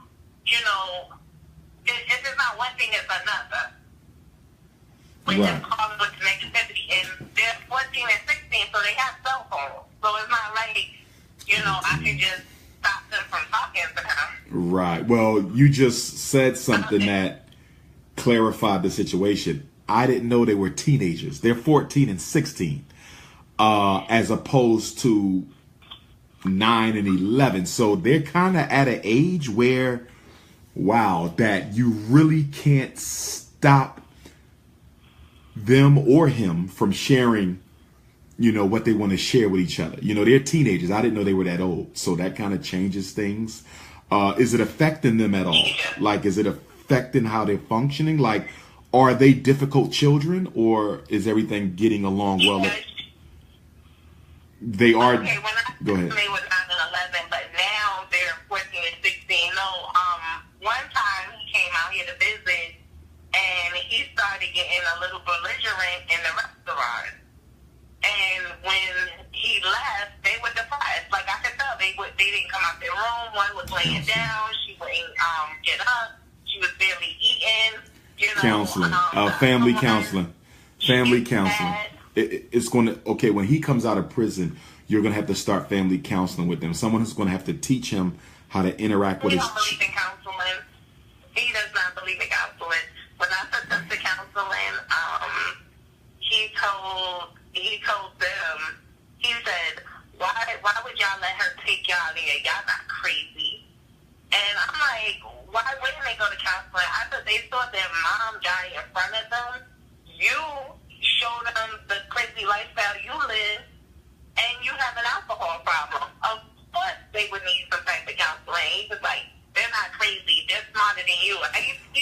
you know, if it's not one thing, it's another. We just call it with negativity. And they're 14 and 16, so they have cell phones. So it's not like, you know, I can just stop them from talking to them. Right. Well, you just said something that clarified the situation. I didn't know they were teenagers. They're 14 and 16, as opposed to 9 and 11. So they're kind of at an age where, wow, that you really can't stop them or him from sharing, you know, what they want to share with each other. You know, they're teenagers. I didn't know they were that old. So that kind of changes things. Is it affecting them at all? Like, is it affecting how they're functioning? Like, are they difficult children, or is everything getting along well? They are. Okay, when I go ahead. They was 9 and 11, but now they're 14 and 16. No, one time he came out here to visit, and he started getting a little belligerent in the laying down. She wouldn't get up. She was barely eating. You know, Counseling, family counseling, family counseling. It's going to, okay, when he comes out of prison, you're going to have to start family counseling with him. Someone who's going to have to teach him how to interact with his... He don't believe in counseling. He does not believe in counseling. When I took them to counseling, he told them, he said, why would y'all let her take y'all there? Y'all not crazy. And I'm like, why wouldn't they go to counseling? I thought they saw their mom die in front of them. You showed them the crazy lifestyle you live, and you have an alcohol problem. Of course they would need some type of counseling. He was like, they're not crazy. They're smarter than you.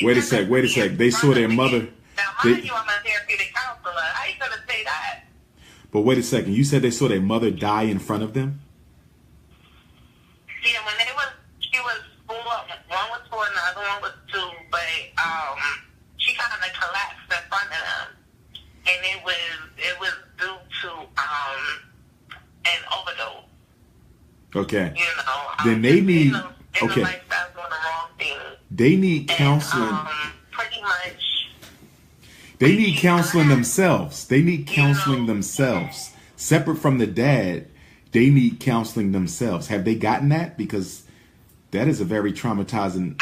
Wait a sec. They saw their mother. Now, mind you, I'm a therapeutic counselor. I ain't going to say that. But wait a second. You said they saw their mother die in front of them? Yeah, when she was 4, one was 4 and the other one was 2, but she kind of collapsed in front of them. And it was due to an overdose. Okay. You know, then they need... Okay. Doing the wrong thing. They need counseling. And, pretty much. They need counseling themselves. They need counseling themselves. Separate from the dad, they need counseling themselves. Have they gotten that? Because that is a very traumatizing...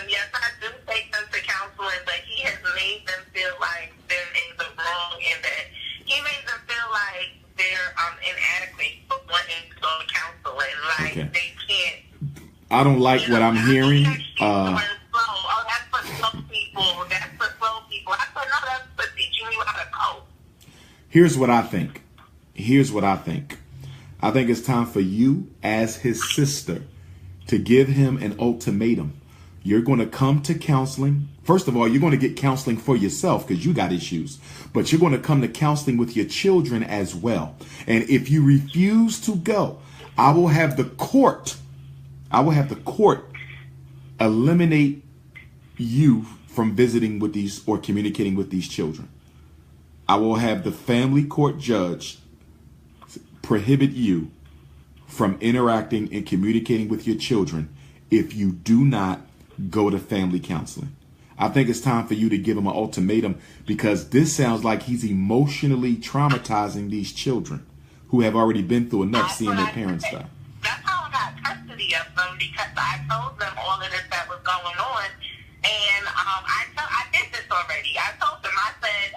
Yes, I do take them to counseling, but he has made them feel like they're in the wrong, and that he made them feel like they're inadequate for wanting to go to counseling. Like, they can't... I don't like what I'm hearing. Oh, that's for slow people. That's for slow people. I said, no, that's for teaching you how to cope. Here's what I think. I think it's time for you, as his sister, to give him an ultimatum. You're going to come to counseling. First of all, you're going to get counseling for yourself because you got issues. But you're going to come to counseling with your children as well. And if you refuse to go, I will have the court eliminate you from visiting with these or communicating with these children. I will have the family court judge prohibit you from interacting and communicating with your children if you do not go to family counseling. I think it's time for you to give him an ultimatum, because this sounds like he's emotionally traumatizing these children who have already been through enough seeing their parents die. That's how I got custody of them, because I told them all of this that was going on. And I did this already. I told them, I said,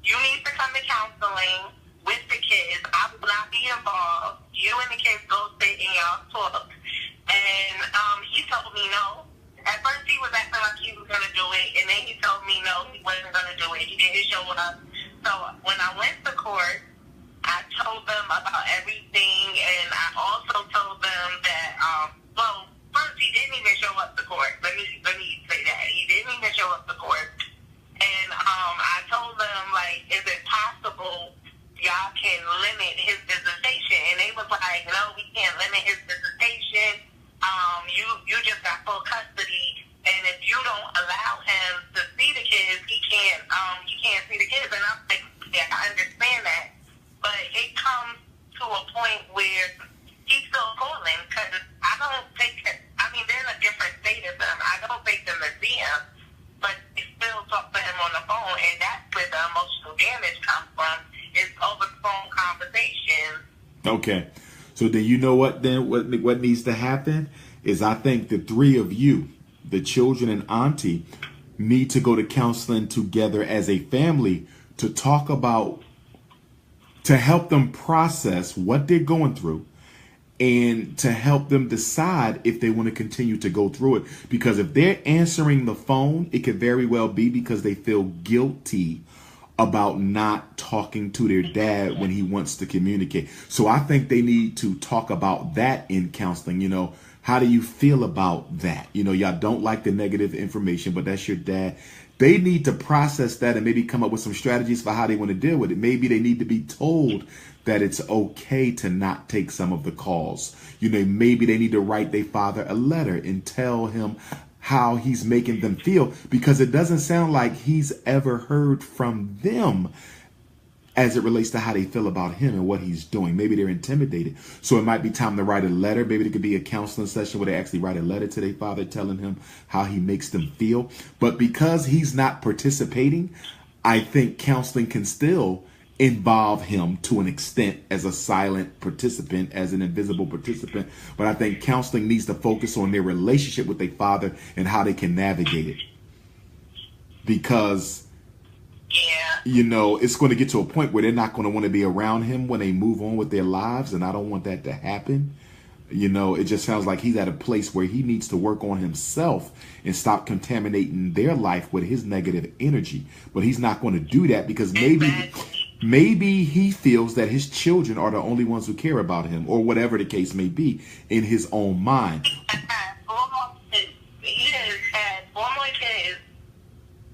you need to come to counseling with the kids. I will not be involved. You and the kids go sit and y'all talk. And he told me no. At first he was acting like he was going to do it, and then he told me no, he wasn't going to do it. He didn't show up. So when I went to court, I told them about everything, and I also told them that, well, first he didn't even show up to court. Let me say that. He didn't even show up to court. And I told them, like, is it possible y'all can limit his visitation? And they was like, no, we can't limit his visitation. You just got full custody, and if you don't allow him to see the kids, he can't see the kids. And I'm like, yeah, I understand that, but it comes to a point where he's still calling, because I don't think, I mean, they're in a different state of them. I don't take them to see him, but they still talk to him on the phone, and that's where the emotional damage comes from, is over the phone conversations. Okay. So then you know what then what needs to happen is, I think the three of you, the children and auntie, need to go to counseling together as a family to talk about, to help them process what they're going through, and to help them decide if they want to continue to go through it. Because if they're answering the phone, it could very well be because they feel guilty about not talking to their dad when he wants to communicate. So I think they need to talk about that in counseling. You know, how do you feel about that? You know, y'all don't like the negative information, but that's your dad. They need to process that and maybe come up with some strategies for how they want to deal with it. Maybe they need to be told that it's okay to not take some of the calls. You know, maybe they need to write their father a letter and tell him how he's making them feel, because it doesn't sound like he's ever heard from them as it relates to how they feel about him and what he's doing. Maybe they're intimidated. So it might be time to write a letter. Maybe it could be a counseling session where they actually write a letter to their father telling him how he makes them feel. But because he's not participating, I think counseling can still involve him to an extent as a silent participant, as an invisible participant. But I think counseling needs to focus on their relationship with their father and how they can navigate it. Because, it's going to get to a point where they're not going to want to be around him when they move on with their lives. And I don't want that to happen. It just sounds like he's at a place where he needs to work on himself and stop contaminating their life with his negative energy. But he's not going to do that because maybe he feels that his children are the only ones who care about him, or whatever the case may be in his own mind. He has had 4 more kids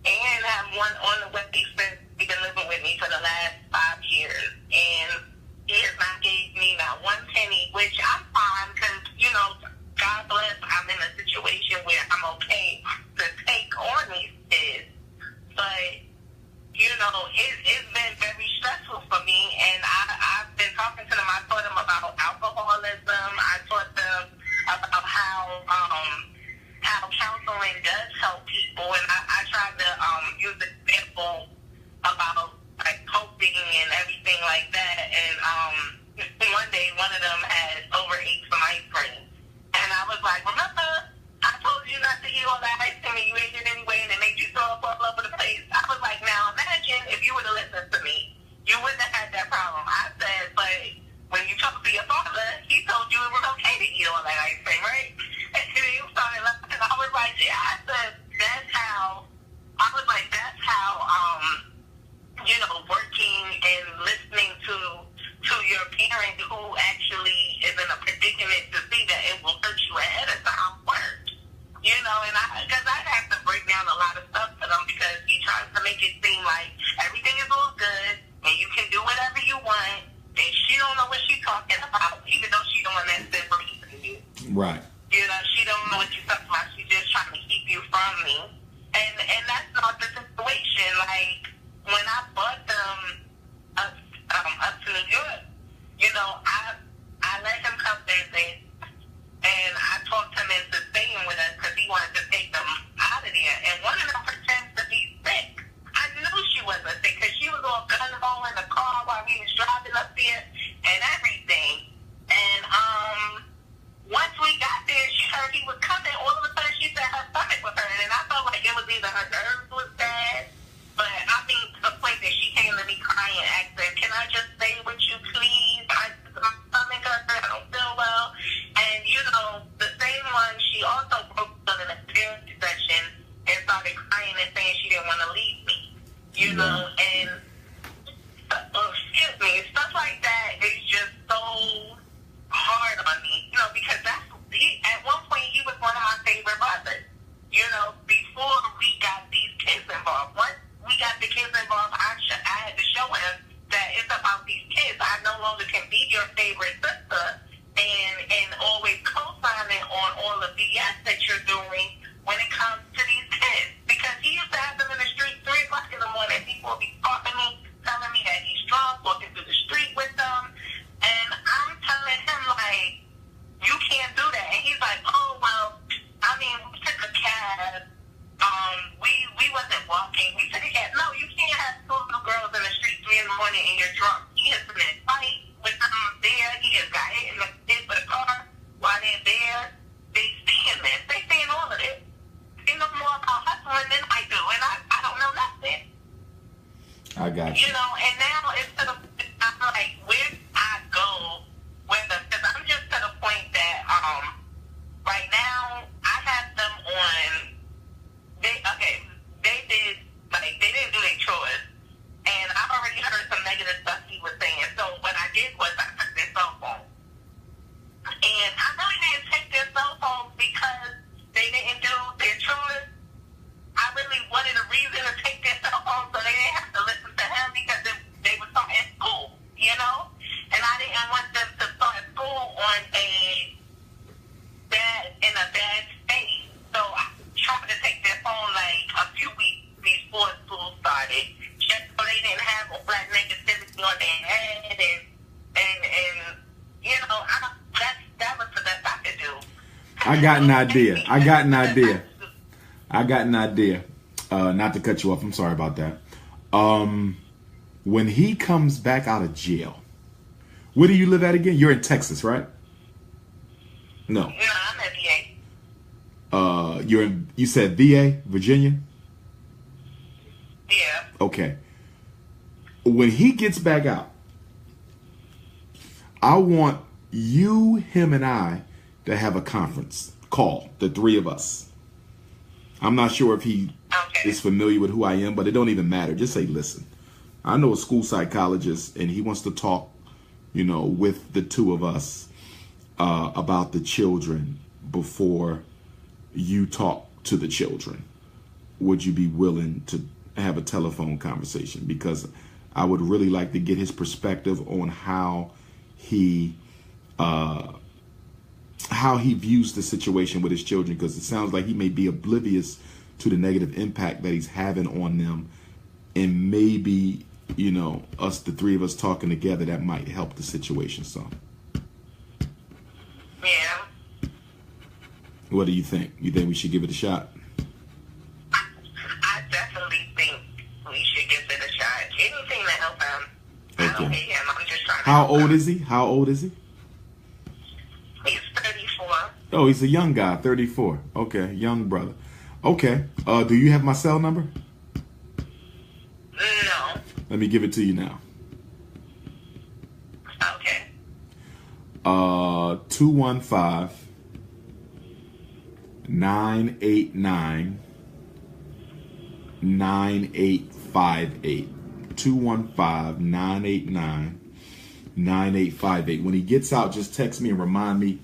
and have one on the way. He's been living with me for the last 5 years, and he has not gave me not one penny, which I'm fine because, God bless, I'm in a situation where I'm okay to take on these kids. But, it's been very stressful for me, and I've been talking to them. I taught them about alcoholism. I taught them about how counseling does help people, and I tried to use the example about like coping and everything like that. And one day, one of them had overate some ice cream, and I was like, "Remember, I told you not to eat all that ice cream, and you ate it anyway, and it made you throw up all over the place." I was like, "Now imagine if you would have listened to me, you wouldn't have had that problem." I said, "But when you talked to your father, he told you it was okay to eat all that ice cream, right?" And he started laughing. I was like, "Yeah." I said, that's how working and listening to your parent who actually is in a predicament to see that it will hurt you ahead of time works. And because I have to break down a lot of stuff to them because he tries to make it seem like everything is all good and you can do whatever you want, and she don't know what she's talking about, even though she's the one that's been raising you. Right. She don't know what you're talking about. She's just trying to keep you from me. And that's not the situation. Like, when I brought them up to New York, I let him come visit, and I talked him into staying with us because he wanted to take them out of there. And one of them pretends to be sick. I knew she wasn't sick because she was all gun-ho in the car while we was driving up there and everything. And once we got there, she heard he was coming. All of a sudden, she said her stomach was hurting, and I felt like it was either her nerves was bad, but I mean to the point that she came to me crying and asked her, "Can I just stay with you, please? My stomach hurts. I don't feel well." And the same one, she also broke down in a therapy session and started crying and saying she didn't want to leave me. And excuse me, stuff like that is just so hard on me, because at one point he was one of my favorite brothers, before we got these kids involved. Once we got the kids involved, I had to show him that it's about these kids. I no longer can be your favorite sister and always co-signing on all the BS that you're doing when it comes to these kids. Because he used to have them in the street 3 o'clock in the morning. People would be calling me, telling me that he's drunk, walking through the street with them. And I'm telling him, like, you can't do that. And he's like, "Oh, well, I mean, we took a cab. We wasn't walking. We took a cab." No, you can't have 2 little girls in the street 3 in the morning and you're drunk. He has been in a fight with them there. He has got hit in the head with a car while they're there. They seeing this. They seeing all of this. They know more about hustling than I do. And I don't know nothing. I got you. And now it's to the I'm like, where I go with them, because I'm just to the point that right now I have them on. They didn't do their chores, and I've already heard some negative stuff he was saying. So what I did was I took their cell phone, and I really didn't take their cell phones because they didn't do their chores. I really wanted a reason to take their cell phone so they didn't have to listen to him, because if I got an idea. I got an idea. Not to cut you off. I'm sorry about that. When he comes back out of jail, where do you live at again? You're in Texas, right? No. No, I'm at VA. You said VA, Virginia? Yeah. Okay. When he gets back out, I want you, him, and I to have a conference call, the three of us. I'm not sure if he is familiar with who I am, but it don't even matter. Just say, listen, I know a school psychologist, and he wants to talk, with the two of us about the children before you talk to the children. Would you be willing to have a telephone conversation? Because I would really like to get his perspective on how he views the situation with his children, because it sounds like he may be oblivious to the negative impact that he's having on them, and maybe the three of us talking together, that might help the situation some. Yeah. What do you think? You think we should give it a shot? I definitely think we should give it a shot. Anything to help him. I don't hate him. I'm just trying to How help old him. is he? How old is he? He's 34. Oh, he's a young guy, 34. Okay, young brother. Okay. Do you have my cell number? No. Let me give it to you now. Okay. 215 989 9858. 215 989 9858. When he gets out, just text me and remind me.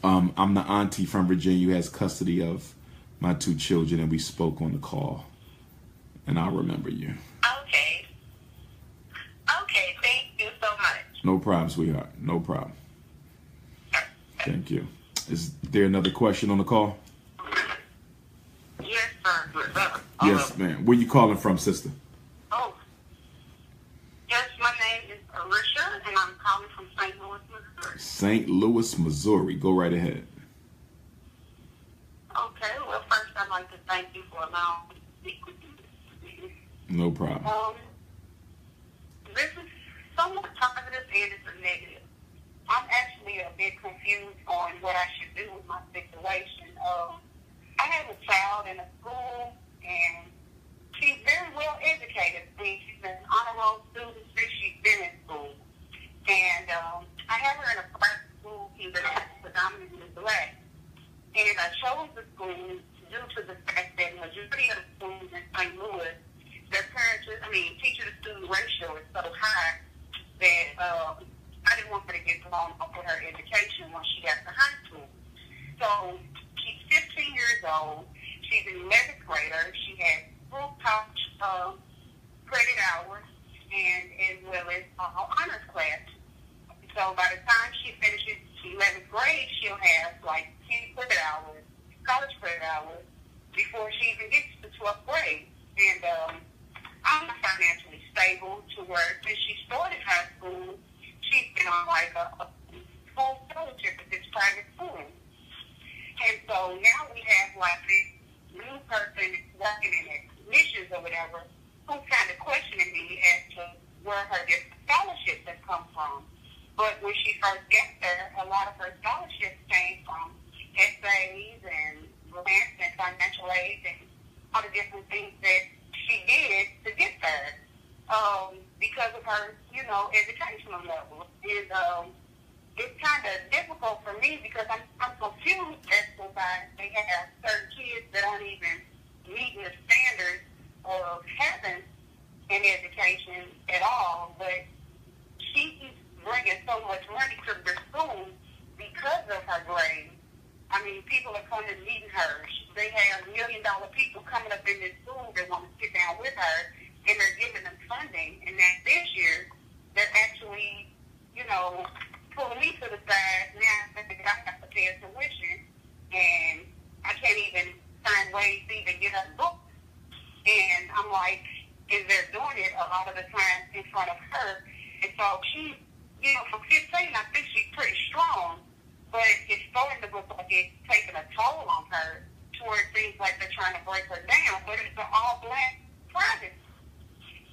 I'm the auntie from Virginia who has custody of my two children, and we spoke on the call. And I'll remember you. Okay. Okay, thank you so much. No problem, sweetheart. No problem. Thank you. Is there another question on the call? Yes, sir. Yes, ma'am. Where you calling from, sister? Oh. Yes, my name is Arisha, and I'm calling from St. Louis, Missouri. St. Louis, Missouri. Go right ahead. Okay, well, first I'd like to thank you for allowing me to speak with you. No problem. This is somewhat positive and it's a negative. I'm actually a bit confused on what I should do with my situation. I have a child in a school, and she's very well educated. She's an honor roll student since she's been in school. And I have her in a private school that's predominantly black. And I chose the school due to the fact that majority of the schools in St. Louis, their teacher-to-student ratio is so high that I didn't want her to get thrown off with her education when she got to high school. So she's 15 years old. She's an 11th grader. She has full college credit hours and as well as honors class. So by the time she finishes 11th grade, she'll have like 10 credit hours, college credit hours, before she even gets to 12th grade. And I'm not financially stable to where since she started high school, she's been on like a full scholarship at this private school. And so now we have like this new person working in admissions or whatever who's kind of questioning me as to where her different scholarships have come from. But when she first got there, a lot of her scholarships came from essays and grants and financial aid and all the different things that she did to get there because of her, educational level. And it's kind of difficult for me because I'm confused as to why they have certain kids that aren't even meeting the standards of having an education at all, but she keeps bringing so much money to the school because of her grades. I mean, people are coming meeting her. They have $1 million people coming up in this school that want to sit down with her, and they're giving them funding. And then this year, they're actually, pulling me to the side now that I have to pay a tuition, and I can't even find ways to even get her booked. And I'm like, and they're doing it a lot of the time in front of her. And so she, from 15, I think she's pretty strong. but it's starting to look like it's taking a toll on her to where it seems like they're trying to break her down, but it's an all-black private.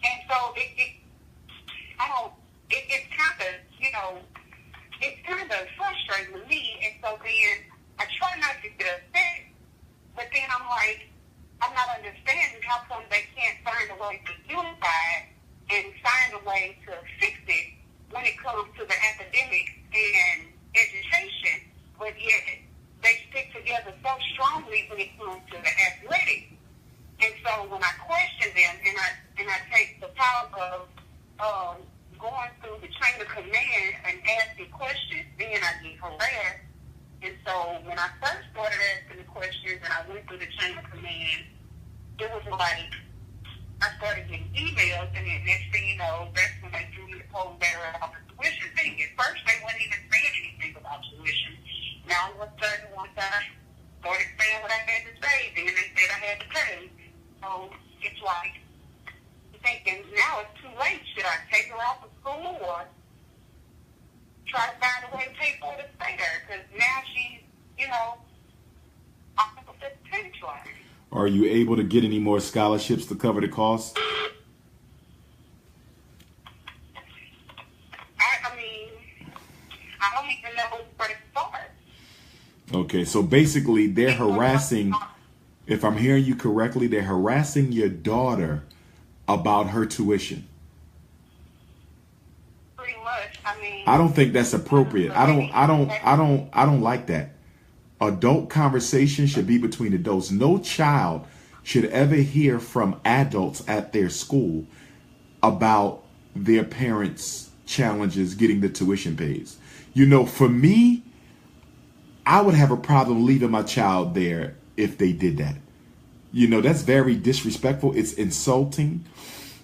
And so it's kind of, it's kind of frustrating to me. And so then I try not to get upset, but then I'm like, I'm not understanding how come they can't find a way to unify it and find a way to fix it when it comes to the academics and education, but yet they stick together so strongly when it comes to the athletics. And so when I question them and I take the power of going through the chain of command and asking questions, then I get harassed. And so when I first started asking the questions and I went through the chain of command, it was like I started getting emails, and then next thing you know, that's when they drew me the whole better about the tuition thing. At first, they weren't even saying anything about tuition. Now, all of a sudden, once I started saying what I had to say, then they said I had to pay. So it's like thinking, now it's too late. Should I take her out of school or try to find a way to pay for her to stay there? Because now she's, off of the finish line. Are you able to get any more scholarships to cover the cost? I mean, I don't even know where to start. Okay, so basically they're harassing, if I'm hearing you correctly, they're harassing your daughter about her tuition. Pretty much. I mean, I don't think that's appropriate. I don't like that. Adult conversation should be between adults. No child should ever hear from adults at their school about their parents' challenges getting the tuition paid. For me, I would have a problem leaving my child there if they did that. That's very disrespectful. It's insulting,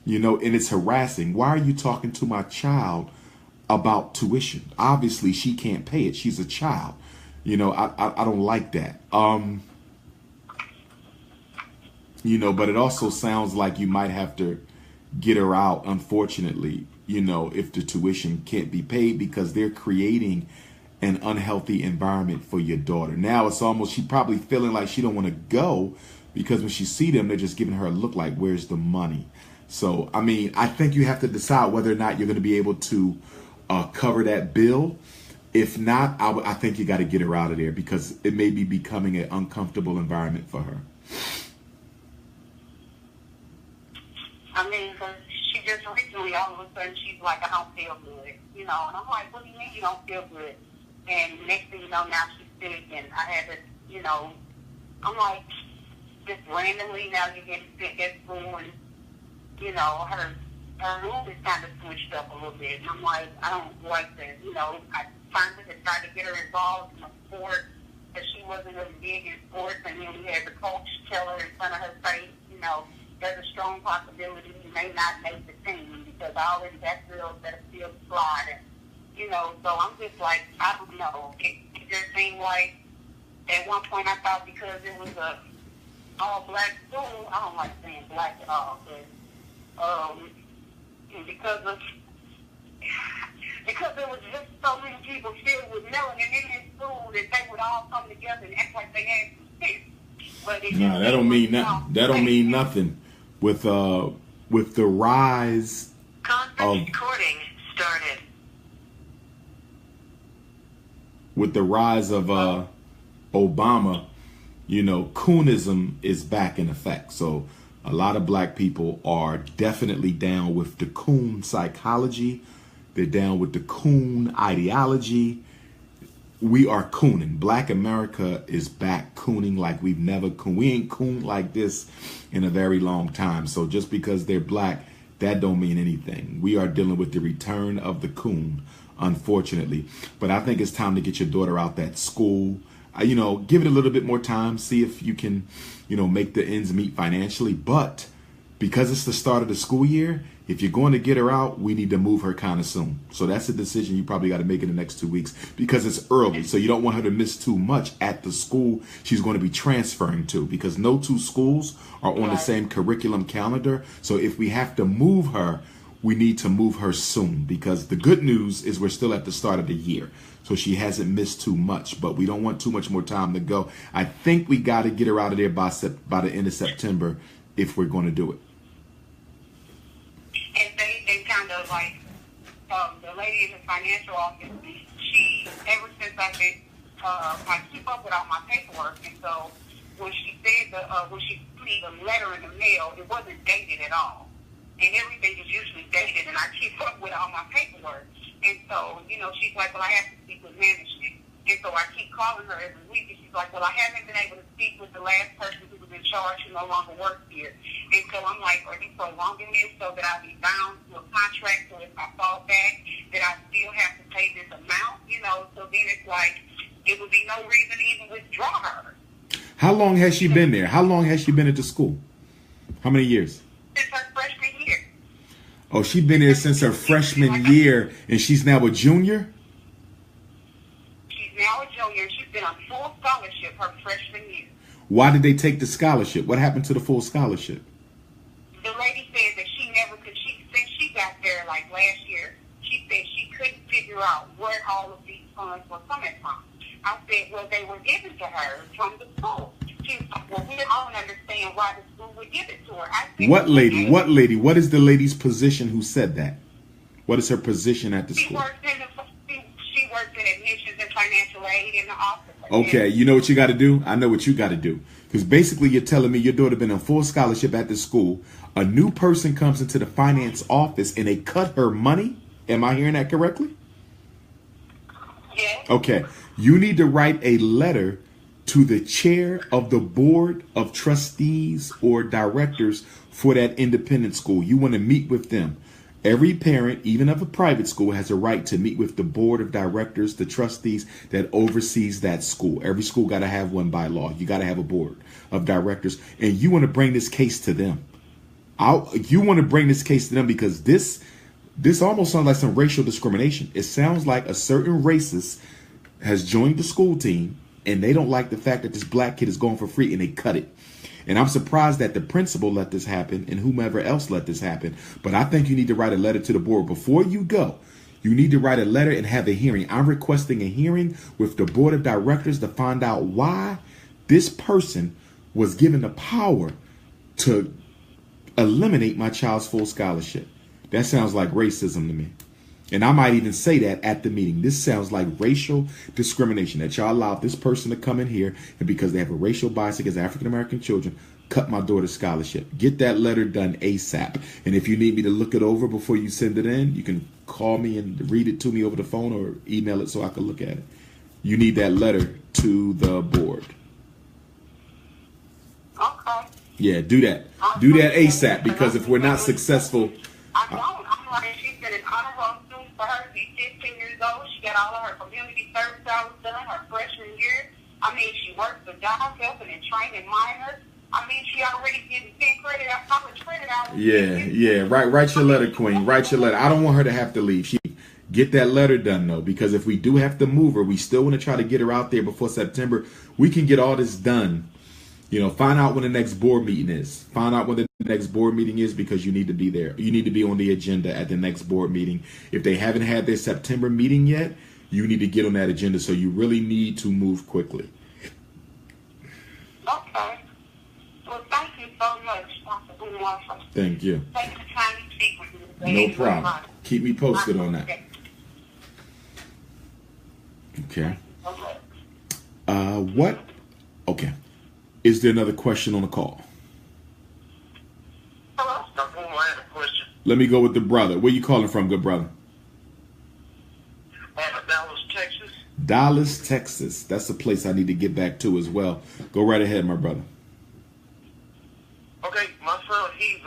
and it's harassing. Why are you talking to my child about tuition? Obviously, she can't pay it. She's a child. I don't like that. But it also sounds like you might have to get her out, unfortunately, if the tuition can't be paid, because they're creating an unhealthy environment for your daughter. Now it's almost, she probably feeling like she don't want to go, because when she see them, they're just giving her a look like, where's the money? So, I mean, I think you have to decide whether or not you're going to be able to cover that bill. If not, I think you got to get her out of there, because it may be becoming an uncomfortable environment for her. I mean, because she just recently, all of a sudden, she's like, I don't feel good, and I'm like, what do you mean you don't feel good? And next thing you know, now she's sick, and I had to, I'm like, just randomly, now you're getting sick at school, and, her mood is kind of switched up a little bit. And I'm like, I don't like that. I finally had tried to get her involved in a sport, but she wasn't really big in sports. And then we had the coach tell her in front of her face, there's a strong possibility you may not make the team, because I already got girls that are still slide. And, so I'm just like, I don't know. It just seemed like at one point I thought, because it was a all-black school, I don't like saying black at all, but and because there was just so many people filled with melanin in this school, that they would all come together and act like they had some sense. But no, that don't mean nothing. That don't mean nothing. With the rise of recording started. With the rise of Obama, coonism is back in effect. So a lot of black people are definitely down with the coon psychology. They're down with the coon ideology. We are cooning. Black America is back cooning like we've never cooned. We ain't cooned like this in a very long time. So just because they're black, that don't mean anything. We are dealing with the return of the coon, unfortunately. But I think it's time to get your daughter out that school. Give it a little bit more time. See if you can, make the ends meet financially. But because it's the start of the school year, if you're going to get her out, we need to move her kind of soon. So that's a decision you probably got to make in the next 2 weeks, because it's early. So you don't want her to miss too much at the school she's going to be transferring to, because no two schools are on the same curriculum calendar. So if we have to move her, we need to move her soon, because the good news is we're still at the start of the year. So she hasn't missed too much, but we don't want too much more time to go. I think we got to get her out of there by the end of September if we're going to do it. And they kind of like, the lady in the financial office, she, ever since I keep up with all my paperwork, and so when she said when she put the letter in the mail, it wasn't dated at all. And everything is usually dated, and I keep up with all my paperwork. And so, she's like, well, I have to speak with management. And so I keep calling her every week, and she's like, well, I haven't been able to speak with the last person who was in charge who no longer works here. And so I'm like, are you prolonging this so that I'll be bound to a contract, so if I fall back, that I still have to pay this amount, So then it's like, it would be no reason to even withdraw her. How long has she been there? How long has she been at the school? How many years? Since her freshman year. Oh, she's been there since her freshman year, and she's now a junior? She's now a junior. She's been on full scholarship her freshman year. Why did they take the scholarship? What happened to the full scholarship? The lady said that she never could. Since she got there like last year, she said she couldn't figure out where all of these funds were coming from. I said, well, they were given to her from the school. She was like, well, we don't understand why the school would give it to her. I said, what lady? What lady? What is the lady's position who said that? What is her position at the school? She works in admissions and financial aid in the office. Okay, you know what you got to do? I know what you got to do. Because basically you're telling me your daughter been on full scholarship at the school. A new person comes into the finance office and they cut her money. Am I hearing that correctly? Yes. Okay. You need to write a letter to the chair of the board of trustees or directors for that independent school. You want to meet with them. Every parent, even of a private school, has a right to meet with the board of directors, the trustees that oversees that school. Every school got to have one by law. You got to have a board of directors, and you want to bring this case to them. You want to bring this case to them because this almost sounds like some racial discrimination. It sounds like a certain racist has joined the school team, and they don't like the fact that this black kid is going for free, and they cut it. And I'm surprised that the principal let this happen and whomever else let this happen. But I think you need to write a letter to the board. Before you go, you need to write a letter and have a hearing. I'm requesting a hearing with the board of directors to find out why this person was given the power to eliminate my child's full scholarship. That sounds like racism to me. And I might even say that at the meeting. This sounds like racial discrimination, that y'all allowed this person to come in here and because they have a racial bias against African-American children, cut my daughter's scholarship. Get that letter done ASAP. And if you need me to look it over before you send it in, you can call me and read it to me over the phone or email it so I can look at it. You need that letter to the board. Okay. Yeah, do that. Do that ASAP, because if we're not successful... I don't. I'm like, she's been an honor roll student for her to be 15 years old. She got all of her community service hours done her freshman year. I mean, she works for job helping and training minors. I mean, she already getting 10 credit out, college credit hours. Yeah. Write your letter, Queen. Write your letter. I don't want her to have to leave. Get that letter done, though, because if we do have to move her, we still want to try to get her out there before September. We can get all this done. Find out when the next board meeting is. Find out when the next board meeting is, because you need to be there. You need to be on the agenda at the next board meeting. If they haven't had their September meeting yet, you need to get on that agenda. So you really need to move quickly. Okay. Well, thank you so much, Dr. Umar. Thank you. Thank you for the time to speak with me. No problem. Keep me posted on that. Okay. What? Okay. Is there another question on the call? Hello? Dr. Umar, I have a question. Let me go with the brother. Where you calling from, good brother? Dallas, Texas. Dallas, Texas. That's a place I need to get back to as well. Go right ahead, my brother. Okay, my son, he's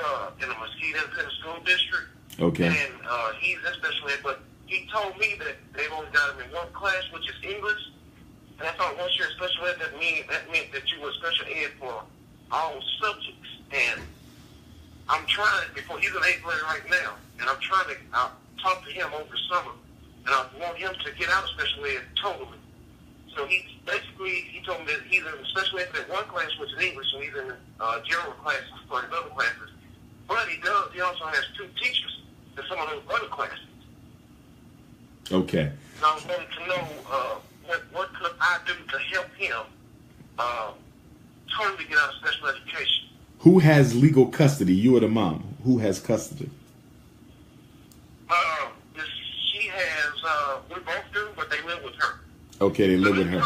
in the Mosquito School District. Okay. And he's in special ed, but he told me that they've only got him in one class, which is English. And I thought once you're in special ed, that meant that you were special ed for all subjects. And I'm trying, he's in 8th grade right now, and I'm trying to talk to him over summer. And I want him to get out of special ed totally. So he told me that he's in special ed for one class, which is English, and he's in general classes for his other classes. But he also has 2 teachers in some of those other classes. Okay. And I was wanting to know what could I do to help him totally get out of special education. Who has legal custody? You or the mom? Who has custody? She has, we both do, but they live with her. Okay, they live with her.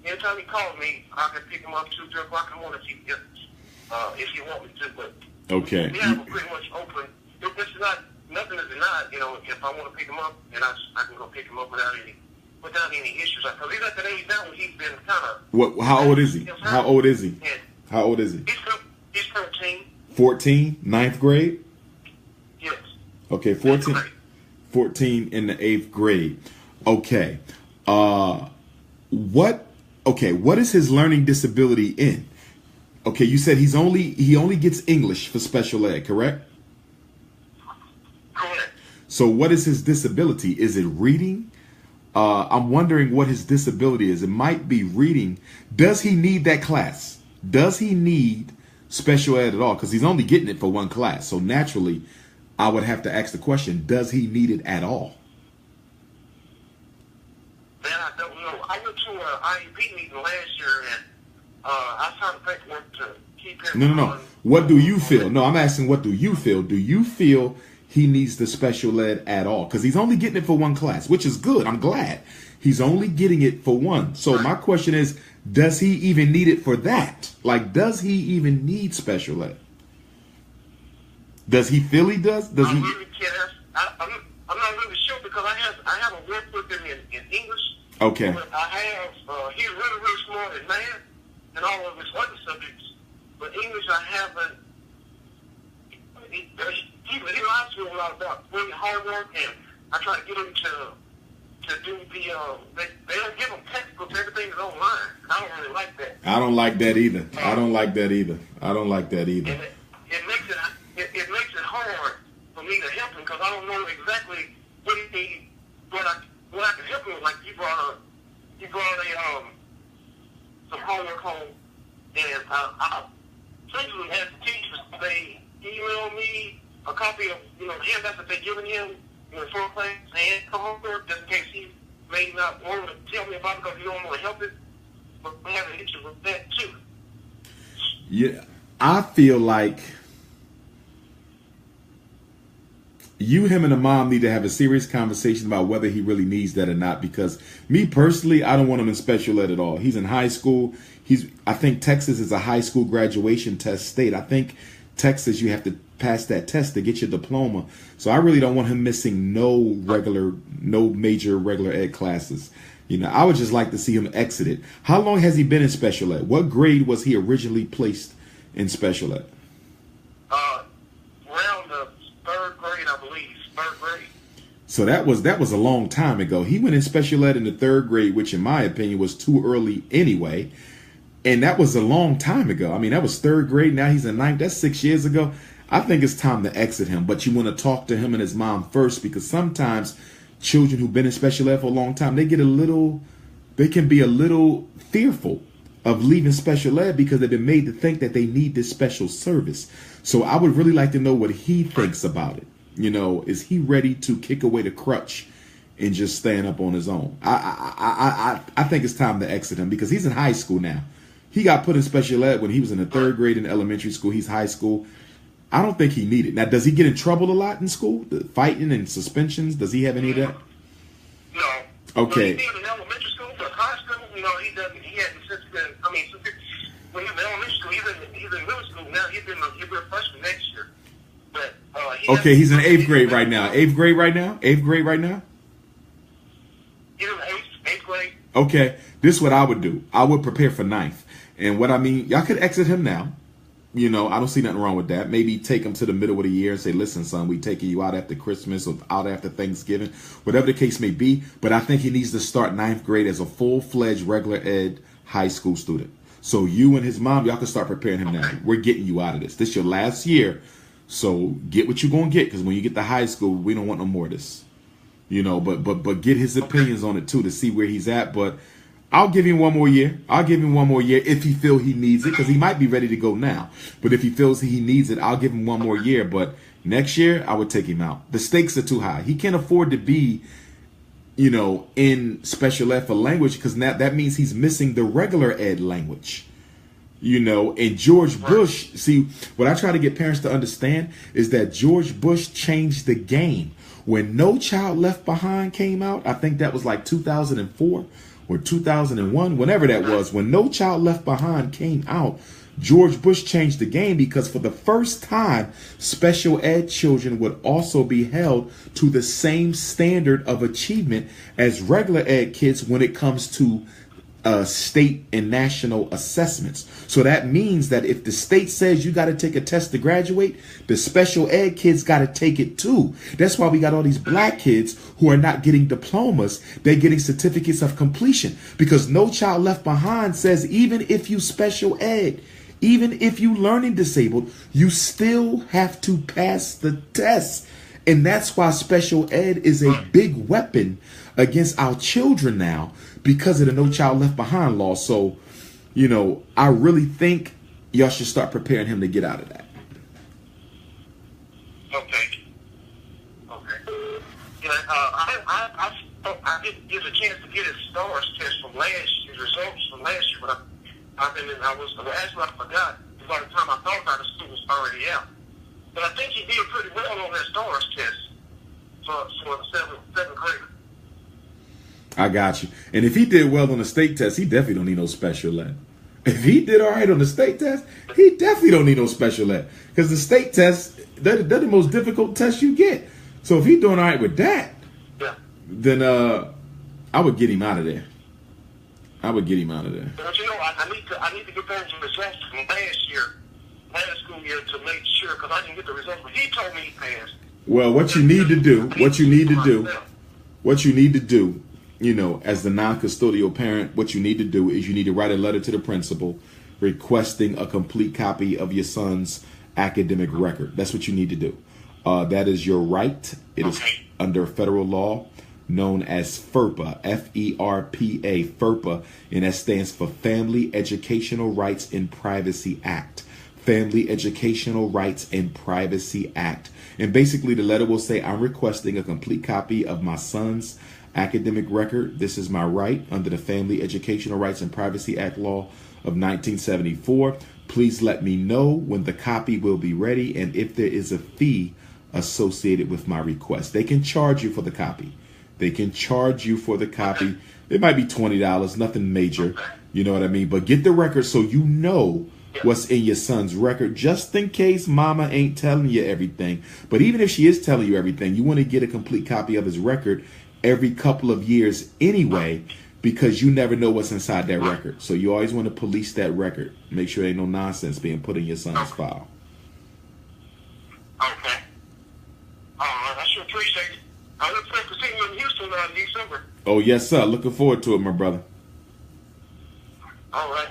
Anytime he calls me, I can pick him up 2, 3 o'clock in the morning if he want me to. But okay. We have a pretty much open. This is not nothing is denied. You know, if I want to pick him up, and I can go pick him up without any issues. Because he's at that age now where he's been kind of. What? How old is he? How old is he? How old is he? He's 14. 14, 9th grade. Yes. Okay, 14. 14 in the 8th grade. Okay. What is his learning disability in? Okay, you said he only gets English for special ed, correct? Correct. So what is his disability? Is it reading? I'm wondering what his disability is. It might be reading. Does he need that class? Does he need special ed at all? Because he's only getting it for one class. So naturally, I would have to ask the question, does he need it at all? Man, I don't know. I went to an IEP meeting last year, and I signed the paperwork to keep him. No. What do you feel? No, I'm asking, what do you feel? Do you feel he needs the special ed at all? Because he's only getting it for one class, which is good. I'm glad. He's only getting it for one. So my question is, does he even need it for that? Like, does he even need special ed? Does he feel he does? Does he? Really can't ask. I'm not really sure because I have a workbook in English. Okay. But I have he's really smart in math and all of his other subjects. But English I haven't. He lies to me a lot about doing homework, and I try to get him to do the. They don't give him textbooks. Everything is online. I don't really like that. I don't like that either. I don't like that either. And it makes it hard for me to help him because I don't know exactly what he needs, what I can help him with. Like he brought some homework home, and I essentially asked the teachers they email me a copy of the handouts that they're giving him for class and come over just in case he may not want to tell me about it because he don't want to help it. But we have an issue with that too. Yeah, I feel like him and the mom need to have a serious conversation about whether he really needs that or not. Because me personally, I don't want him in special ed at all. He's in high school. I think Texas is a high school graduation test state. I think Texas, you have to pass that test to get your diploma. So I really don't want him missing no major regular ed classes. I would just like to see him exited. How long has he been in special ed? What grade was he originally placed in special ed? Around the 3rd grade, I believe. 3rd grade. So that was a long time ago. He went in special ed in the 3rd grade, which in my opinion was too early anyway. And that was a long time ago. I mean, that was 3rd grade. Now he's in 9th. That's 6 years ago. I think it's time to exit him. But you want to talk to him and his mom first, because sometimes children who've been in special ed for a long time, they can be a little fearful of leaving special ed because they've been made to think that they need this special service. So I would really like to know what he thinks about it. Is he ready to kick away the crutch and just stand up on his own? I think it's time to exit him because he's in high school now. He got put in special ed when he was in the 3rd grade in elementary school. He's high school. I don't think he needed it. Now, does he get in trouble a lot in school? The fighting and suspensions? Does he have any of that? No. Okay. He's in elementary school, but high school, he doesn't. He hasn't since been. When he was in elementary school, he's in middle school now. He'll be a freshman next year. But okay, he's in 8th grade right now. 8th grade right now. 8th grade right now. He's in 8th grade. Okay, this is what I would do. I would prepare for 9th. And what I mean, y'all could exit him now. I don't see nothing wrong with that. Maybe take him to the middle of the year and say, listen, son, we taking you out after Christmas or out after Thanksgiving, whatever the case may be. But I think he needs to start 9th grade as a full-fledged regular ed high school student. So you and his mom, y'all can start preparing him now. We're getting you out of this. This is your last year. So get what you're going to get, because when you get to high school, we don't want no more of this. But get his opinions on it, too, to see where he's at. But I'll give him one more year. I'll give him one more year if he feel he needs it, because he might be ready to go now. But if he feels he needs it, I'll give him one more year. But next year, I would take him out. The stakes are too high. He can't afford to be, you know, in special ed for language, because that means he's missing the regular ed language. You know, and George Bush, see, what I try to get parents to understand is that George Bush changed the game. When No Child Left Behind came out, I think that was like 2004 or 2001, whenever that was, when No Child Left Behind came out, George Bush changed the game, because for the first time, special ed children would also be held to the same standard of achievement as regular ed kids when it comes to state and national assessments. So that means that if the state says you got to take a test to graduate, the special ed kids got to take it too. That's why we got all these black kids who are not getting diplomas. They're getting certificates of completion, because No Child Left Behind says even if you special ed, even if you learning disabled, you still have to pass the test. And that's why special ed is a big weapon against our children now, because of the No Child Left Behind law. So, you know, I really think y'all should start preparing him to get out of that. Okay. Yeah, I didn't get a chance to get his STARS test from his results from last year, but I forgot. By the time I thought about it, school was already out. But I think he did pretty well on that STARS test for the seventh grader. I got you. And if he did well on the state test, he definitely don't need no special ed. If he did all right on the state test, he definitely don't need no special ed, because the state test, they're the most difficult test you get. So if he's doing all right with that, then I would get him out of there. But you know, I need to get those results from last school year, to make sure, because I didn't get the results. But he told me he passed. Well, what you need to do, you know, as the non-custodial parent, what you need to do is you need to write a letter to the principal requesting a complete copy of your son's academic record. That's what you need to do. That is your right. It is under federal law known as FERPA, F-E-R-P-A, FERPA, and that stands for Family Educational Rights and Privacy Act. Family Educational Rights and Privacy Act. And basically the letter will say, I'm requesting a complete copy of my son's academic record. This is my right under the Family Educational Rights and Privacy Act law of 1974. Please let me know when the copy will be ready and if there is a fee associated with my request. They can charge you for the copy. It might be $20, nothing major. You know what I mean? But get the record so you know what's in your son's record, just in case mama ain't telling you everything. But even if she is telling you everything, you want to get a complete copy of his record every couple of years anyway, because you never know what's inside that record. So you always want to police that record. Make sure there ain't no nonsense being put in your son's file. Okay. I sure appreciate it. I look forward to seeing you in Houston in December. Oh, yes, sir. Looking forward to it, my brother. All right.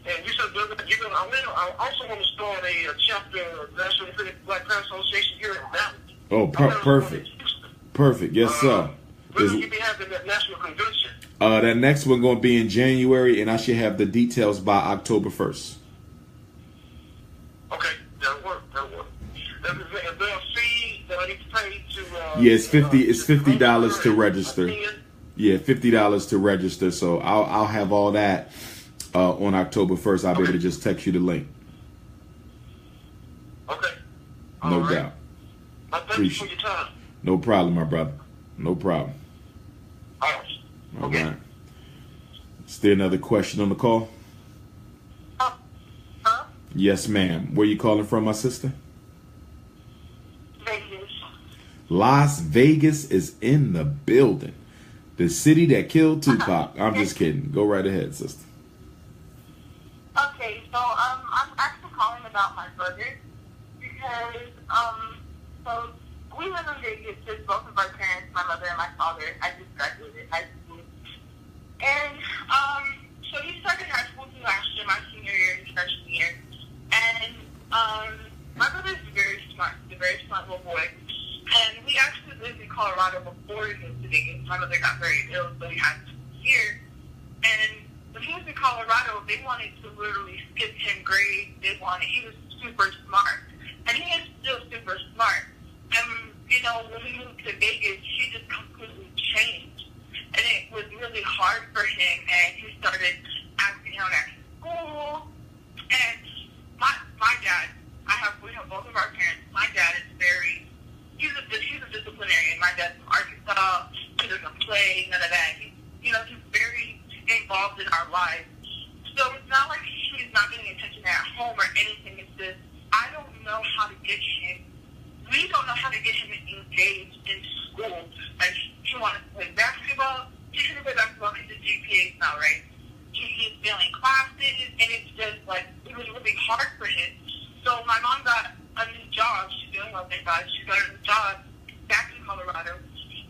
And you said I also want to start a chapter of the National Black Parents Association here in Mountain. Oh, perfect. Perfect. Yes, sir. When will you be having that national convention? That next one going to be in January, and I should have the details by October 1st. Okay, that'll work. Is there a fee that I need to pay to? Yeah, it's $50 to register. Yeah, $50 to register. So I'll have all that on October 1st. I'll be able to just text you the link. Okay. No doubt. Thank you for your time. No problem, my brother. No problem. All right. All right. Is there another question on the call? Yes, ma'am. Where you calling from, my sister? Vegas. Las Vegas is in the building. The city that killed Tupac. I'm just kidding. Go right ahead, sister. Okay, so I'm actually calling about my brother because so we live in Vegas with both of our parents, my mother and my father. I just graduated high school, and so he started high school last year, my senior year and freshman year, and my brother's very smart. He's a very smart little boy. And we actually lived in Colorado before he moved to Vegas. My mother got very ill, so we had to move here. And when he was in Colorado, they wanted to literally skip him grades. He was super smart. And he is still super smart. And, you know, when we moved to Vegas, he just completely changed. And it was really hard for him. And he started acting out at school. And my dad, we have both of our parents. My dad is he's a disciplinarian. My dad's from Arkansas. He doesn't play, none of that. He's very involved in our lives. So it's not like he's not getting attention at home or anything. It's just, I don't know how to get him. We don't know how to get him engaged in school. Like, he wants to play basketball. He's going to play basketball because his GPA is not right. He's failing classes, and it's just like, it was really hard for him. So my mom got a new job. She's doing well, thank God. She got a new job back in Colorado.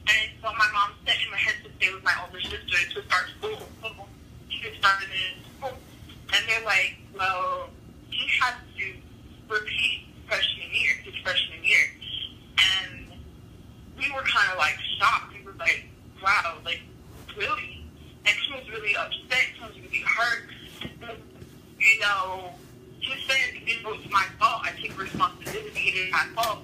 And so my mom sent him ahead to stay with my older sister to start school. He just started in school. And they're like, well, he has to repeat his freshman year. And we were kind of like shocked. We were like, wow, like, really? And he was really upset. He was really hurt. You know, he said it was my fault. I take responsibility. It is my fault.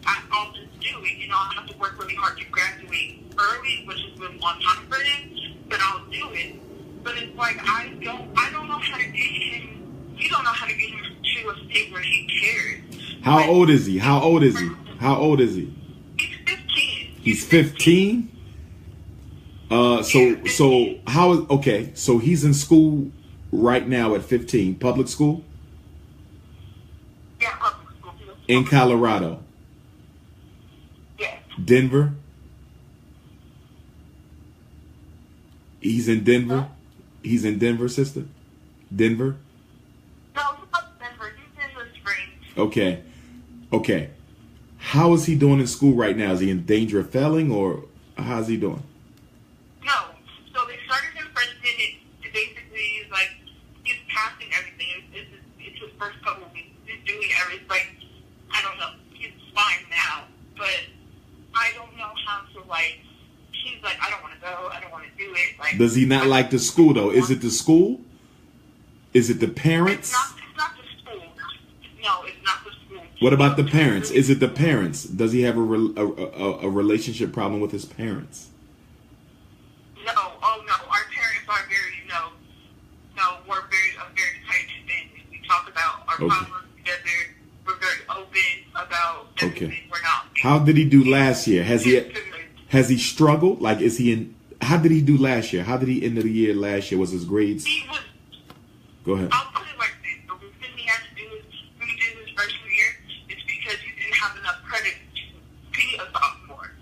I'll just do it. You know, I have to work really hard to graduate early, which is really on time for him, but I'll do it. But it's like, I don't know how to get him. You don't know how to get him to a state where he cares. How old is he? How old is he? How old is he? He's 15. He's 15? So how is, okay, so he's in school right now at 15, public school? Yeah, public school. In Colorado? Yeah. Denver? He's in Denver? Huh? He's in Denver, sister? Denver? No, he's not Denver. He's in the Springs. Okay. Okay. How is he doing in school right now? Is he in danger of failing, or how's he doing? No. So they started him freshman. It basically is like he's passing everything. It's his first couple of weeks. He's doing everything. Like, I don't know. He's fine now. But I don't know how to, like, he's like, I don't want to go. I don't want to do it. Like, Does he not like the school, though? Is it the school? Is it the parents? It's not the school. No, it's not the school. What about the parents? Is it the parents? Does he have a relationship problem with his parents? No, oh no, our parents are very, we're a very tight family. We talk about our problems together. We're very open about everything. Okay. We're not. How did he do last year? Has he struggled? Like, is he in? How did he do last year? How did he end the year last year? Was his grades? He was. Go ahead. I'll put it like this: the reason he had to do it when he did his freshman year is because he didn't have enough credit to be a sophomore.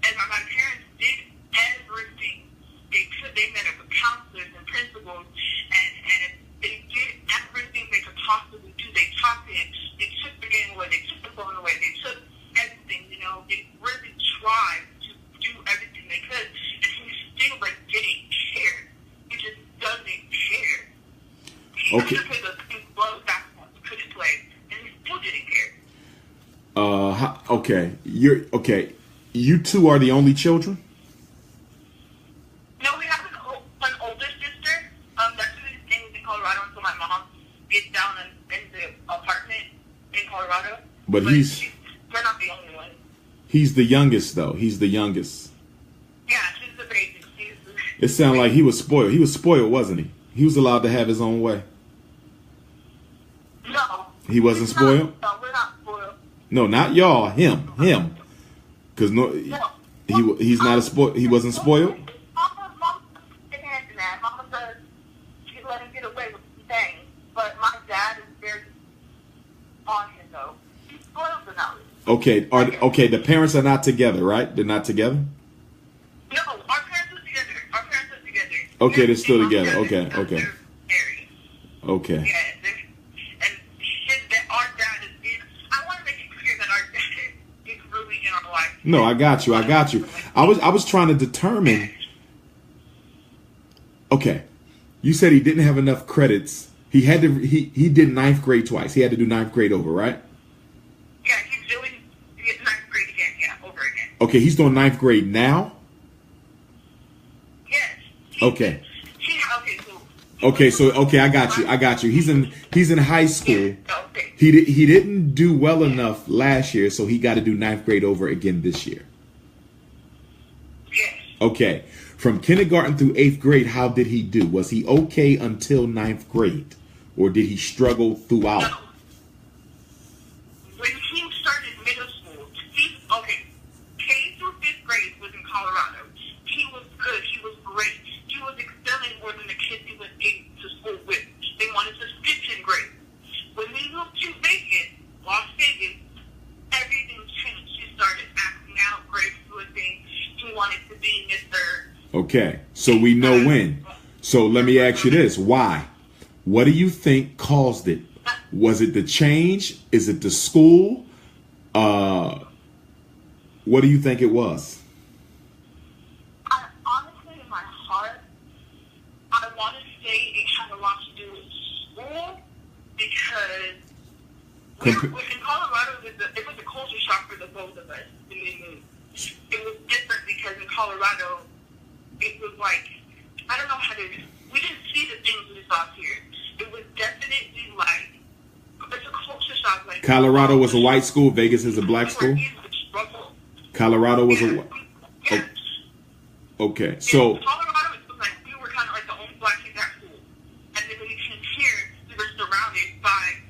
And my parents did everything they could. They met up with counselors and principals, and they did everything they could possibly do. They talked to him. They took the game away. They took the phone away. They took everything. You know, they really tried to do everything they could, and he still like didn't care. He just doesn't care. He couldn't play the basketball. He couldn't play, and he still didn't care. Okay. You two are the only children? No, we have an older sister. That's who is staying in Colorado until my mom gets down in the apartment in Colorado. But we're not the only one. He's the youngest, though. He's the youngest. Yeah, she's the baby. It sounded like he was spoiled. He was spoiled, wasn't he? He was allowed to have his own way. No. He wasn't spoiled? No, we're not spoiled. No, not y'all. Him. Because he's not a spoiled. He wasn't spoiled? Mama didn't answer that. Mama says she let him get away with things. But my dad is very on him, though. He's spoiled enough. Okay. The parents are not together, right? They're not together? No, our parents are together. Okay, they're still together. Okay. They're married. Okay. Yeah, our dad is. I want to make it clear that our dad is really in our life. No, I got you. I was trying to determine. Okay, you said he didn't have enough credits. He had to. He did ninth grade twice. He had to do ninth grade over, right? Yeah, he's doing ninth grade again. Yeah, over again. Okay, he's doing ninth grade now. Yes. Okay. He Okay, so I got you. He's in high school. Okay. He didn't do well enough last year, so he got to do ninth grade over again this year. Yes. Okay, from kindergarten through 8th grade, how did he do? Was he okay until ninth grade, or did he struggle throughout? No. When he started middle school, K through 5th grade was in Colorado. He was good. He was great. He was excelling more than the kids he went to school with. They wanted to skip 10th grade. When we moved to Las Vegas, everything changed. He started acting out, grades to a thing. He wanted to be Mr. Okay, so we know when. So let me ask you this. Why? What do you think caused it? Was it the change? Is it the school? What do you think it was? Honestly, in my heart, I want to say it had a lot to do with school because in Colorado, it was a culture shock for the both of us when we moved. It was different because in Colorado, it was like, I don't know how to, we didn't see the things we saw here. It was definitely like, it's a culture shock. Like, Colorado was a white school. Vegas is a black school. Colorado was a. Yes. Okay, so. In Colorado, it was like we were kind of like the only black kids at school, and then when we came here, we were surrounded by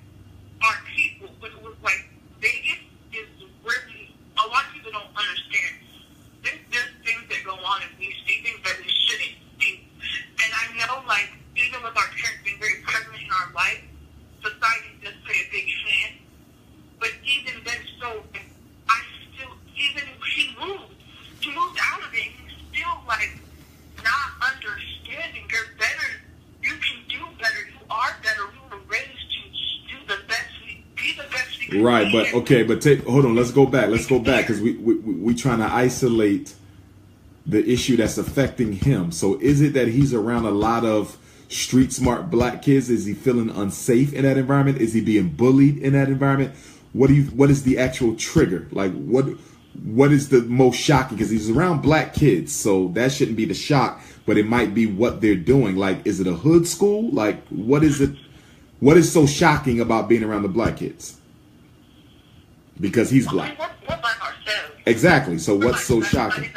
our people. But it was like Vegas is really, a lot of people don't understand. There's things that go on, and we see things that we shouldn't see. And I know, like, even with our parents being very present in our life, society does play a big hand. But even then, so I still, even if he moved out of it, he's still like not understanding. You're better. You can do better. You are better. We were raised to do the best. Be the best we can. Right, but okay, but hold on. Let's go back because we trying to isolate the issue that's affecting him. So is it that he's around a lot of street smart black kids? Is he feeling unsafe in that environment? Is he being bullied in that environment? What is the actual trigger? Like what is the most shocking? Because he's around black kids, so that shouldn't be the shock, but it might be what they're doing. Like, is it a hood school? Like, what is it? What is so shocking about being around the black kids? Because he's black. We're black ourselves. Exactly. So what's so shocking? I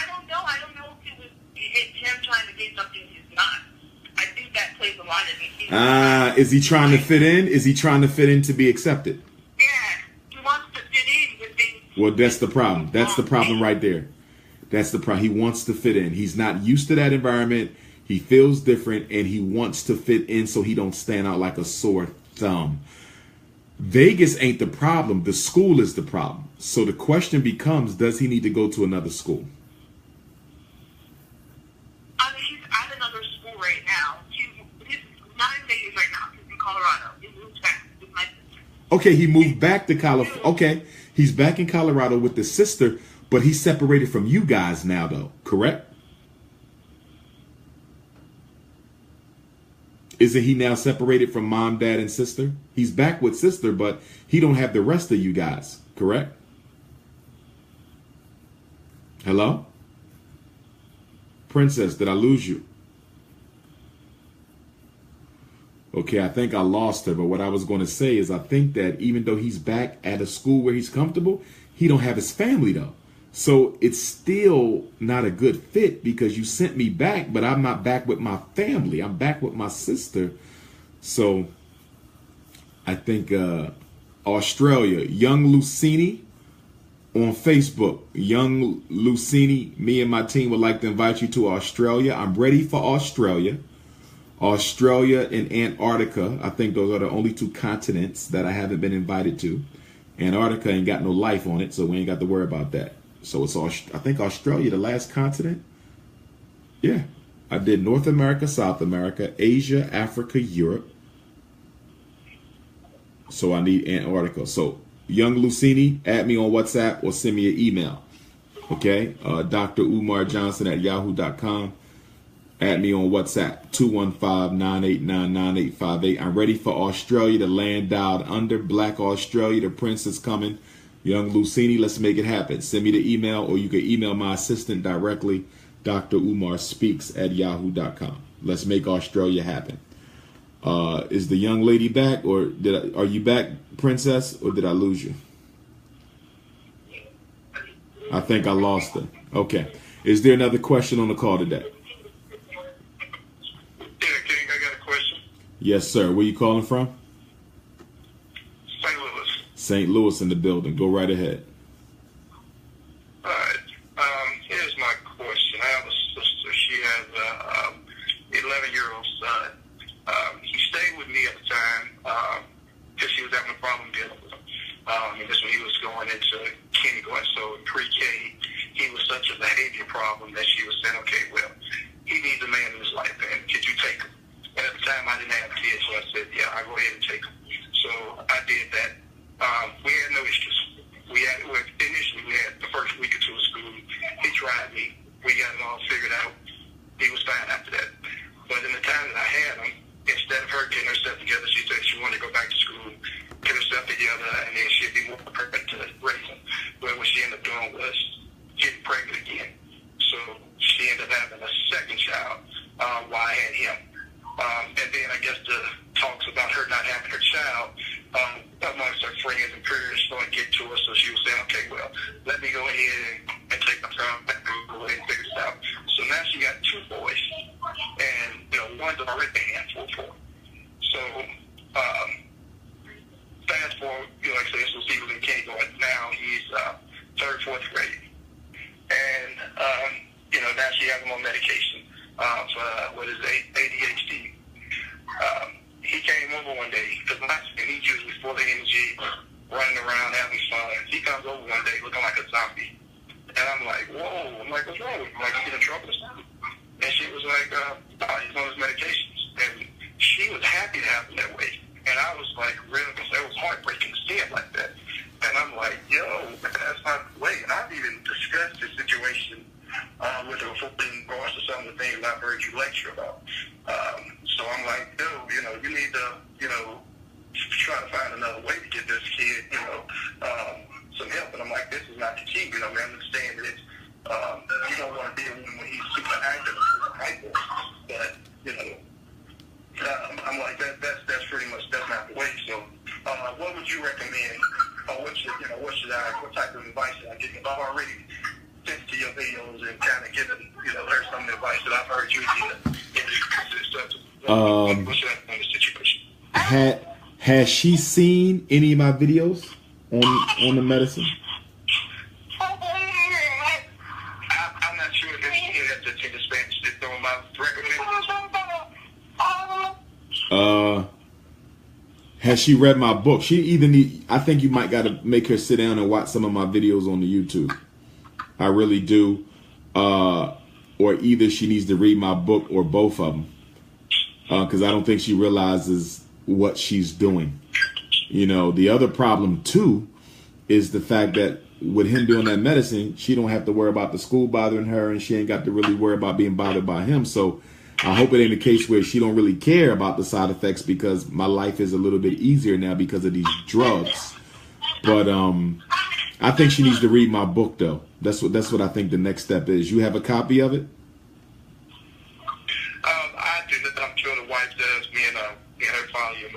don't know. I don't know if it's him trying to get something he's not. I think that plays a lot in it. Is he trying to fit in? Is he trying to fit in to be accepted? Yeah, he wants to fit in with things. Well, that's the problem. That's the problem right there. That's the problem. He wants to fit in. He's not used to that environment. He feels different, and he wants to fit in so he don't stand out like a sore thumb. Vegas ain't the problem. The school is the problem. So the question becomes, does he need to go to another school? I mean, he's at another school right now. He's not in Vegas right now. He's in Colorado. He moved back with my sister. Okay, he moved back to California. Okay, he's back in Colorado with the sister, but he's separated from you guys now, though, correct? Isn't he now separated from mom, dad, and sister? He's back with sister, but he don't have the rest of you guys, correct? Hello? Princess, did I lose you? Okay, I think I lost her, but what I was going to say is I think that even though he's back at a school where he's comfortable, he don't have his family, though. So it's still not a good fit because you sent me back, but I'm not back with my family. I'm back with my sister. So I think Australia, Young Lucini on Facebook. Young Lucini, me and my team would like to invite you to Australia. I'm ready for Australia. Australia and Antarctica. I think those are the only two continents that I haven't been invited to. Antarctica ain't got no life on it, so we ain't got to worry about that. So it's I think Australia, the last continent. Yeah, I did North America, South America, Asia, Africa, Europe. So I need Antarctica. So Young Lucini, add me on WhatsApp or send me an email. Okay, Dr. Umar Johnson at yahoo.com. Add me on WhatsApp, 215-989-9858. I'm ready for Australia. The land dialed under. Black Australia. The prince is coming. Young Lucini, let's make it happen. Send me the email, or you can email my assistant directly, drumarspeaks@yahoo.com. Let's make Australia happen. Is the young lady back, or are you back, Princess, or did I lose you? I think I lost her. Okay. Is there another question on the call today? Yeah, King, I got a question. Yes, sir. Where you calling from? St. Louis. St. Louis in the building. Go right ahead. All right. Here's my question. I have a sister. She has a 11-year-old son. He stayed with me at the time because she was having a problem dealing with him. And this when he was going into kindergarten, so pre-K, he was such a behavior problem that she was saying, okay, well, he needs a man in his life, and could you take him? And at the time, I didn't have kids, so I said, yeah, I'll go ahead and take him. So I did that. We had no issues. Initially, we had the first week or two of school. He tried me. We got it all figured out. He was fine after that. But in the time that I had him, instead of her getting herself together, she said she wanted to go back to school, get herself together, and then she'd be more prepared to raise him. But what she ended up doing was getting pregnant again. So she ended up having a second child while I had him. And then I guess the talks about her not having her child amongst her friends and peers started to get to her. So she was saying, okay, well, let me go ahead and take my child back and go ahead and figure this out. So now she got 2 boys. And, one's already a handful for her. So, fast forward, like I said, so he was in kindergarten. Now he's 3rd, 4th grade. And, now she has him on medication for, ADHD. He came over one day, because he's usually full of energy, running around, having fun. He comes over one day looking like a zombie. And I'm like, whoa. I'm like, what's wrong with him? Like, he in trouble or something? And she was like, he's on his medications. And she was happy to have him that way. And I was like, really, because it was heartbreaking to see it like that. And I'm like, yo, that's not the way. And I've even discussed this situation with her in regards to some of the things I've heard you lecture about. So I'm like, yo, you need to, try to find another way to get this kid, some help. And I'm like, this is not the key. I understand that you don't want to deal with him when he's super active and super hyper. But, I'm like, that's pretty much, that's not the way. So, what would you recommend? Or what type of advice should I give you? I've already sent to your videos and kind of given, her some advice that I've heard you give. What should I do in this situation? Has she seen any of my videos on the medicine? I'm not sure if she has to take the Spanish to throw my recommendation. Has she read my book? I think you might got to make her sit down and watch some of my videos on the YouTube. I really do. Or either she needs to read my book or both of them. Because I don't think she realizes what she's doing. The other problem too is the fact that with him doing that medicine, she don't have to worry about the school bothering her, and she ain't got to really worry about being bothered by him. So I hope it ain't a case where she don't really care about the side effects, because my life is a little bit easier now because of these drugs. But I think she needs to read my book though. That's what I think the next step is. You have a copy of it? I do. I'm sure the wife does. Me and her father, you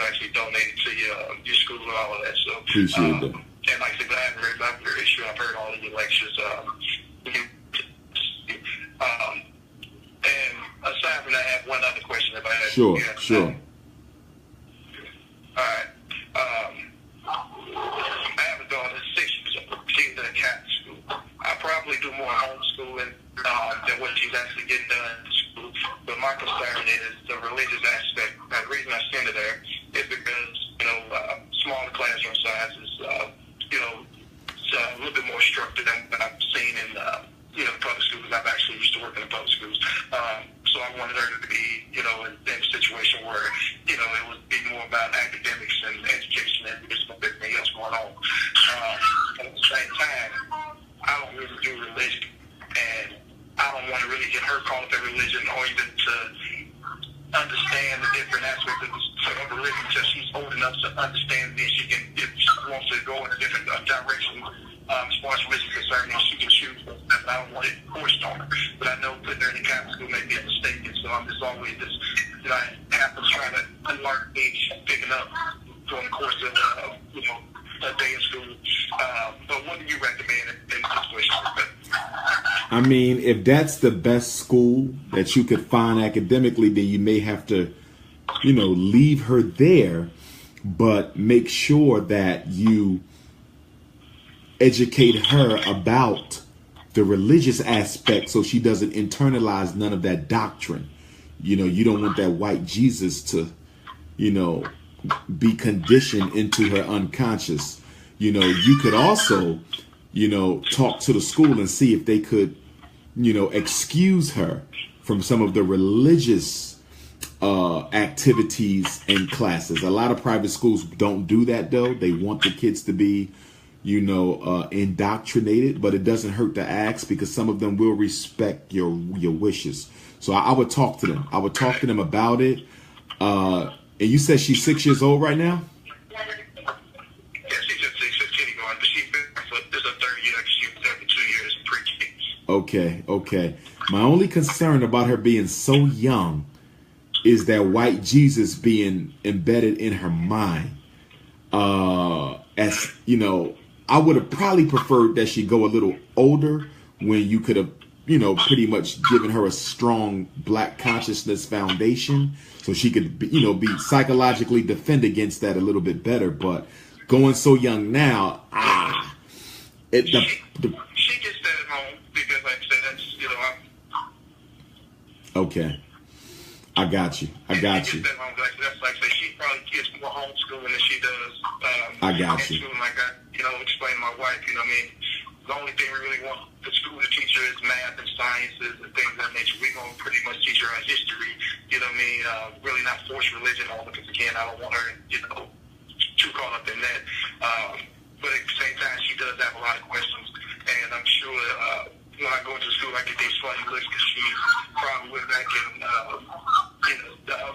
actually donated to your school and all of that. So appreciate that. And like I said, I haven't read about your issue. I've heard all of your lectures. And aside from that, I have one other question if I had. Sure. All right. I have a daughter, 6 years old. She's in a Catholic school. I probably do more homeschooling than what she's actually getting done in school. But my concern is the religious aspect. Now, the reason I send her there is because, smaller classroom sizes, it's a little bit more structured than what I've seen in, public schools. I've actually used to work in the public schools. So I wanted her to be, in a situation where, it would be more about academics and education and there's everything else going on. At the same time, I don't really do religion, and I don't want to really get her caught up in religion or even to understand the different aspects of religion until she's old enough to understand this. She can, if she wants to go in a different direction as far as religion is concerned, she can choose. I don't want it forced on her. But I know putting her in the Catholic school may be a mistake, and so I'm just always just, I have to try to unlearn things picking up during the course of, a day in school. But what do you recommend in this situation? I mean, if that's the best school that you could find academically, then you may have to, leave her there, but make sure that you educate her about the religious aspect so she doesn't internalize none of that doctrine. You don't want that white Jesus to, be conditioned into her unconscious. You could also, talk to the school and see if they could, excuse her from some of the religious activities and classes. A lot of private schools don't do that, though. They want the kids to be, indoctrinated, but it doesn't hurt to ask, because some of them will respect your wishes. So I would talk to them. I would talk to them about it. And you said she's 6 years old right now? Yeah, she's just 6, she's kindergarten, but she's been for this is her third year. She was there for 2 years pre-K. Okay. My only concern about her being so young is that white Jesus being embedded in her mind. As I would have probably preferred that she go a little older, when you could have, pretty much given her a strong black consciousness foundation, so she could, be psychologically defend against that a little bit better. But going so young now, she gets that at home, because like I said, that's, okay. I got you. She gets that home. That's like I say, she probably gets more homeschooling than she does. I got you. Schooling, like I, explain to my wife, the only thing we really want the school to teach her is math and sciences and things of that nature. We're going to pretty much teach her our history, really not force religion on her, because again, I don't want her, too caught up in that. But at the same time, she does have a lot of questions, and I'm sure when I go into school, I get these funny looks, because she probably went back and,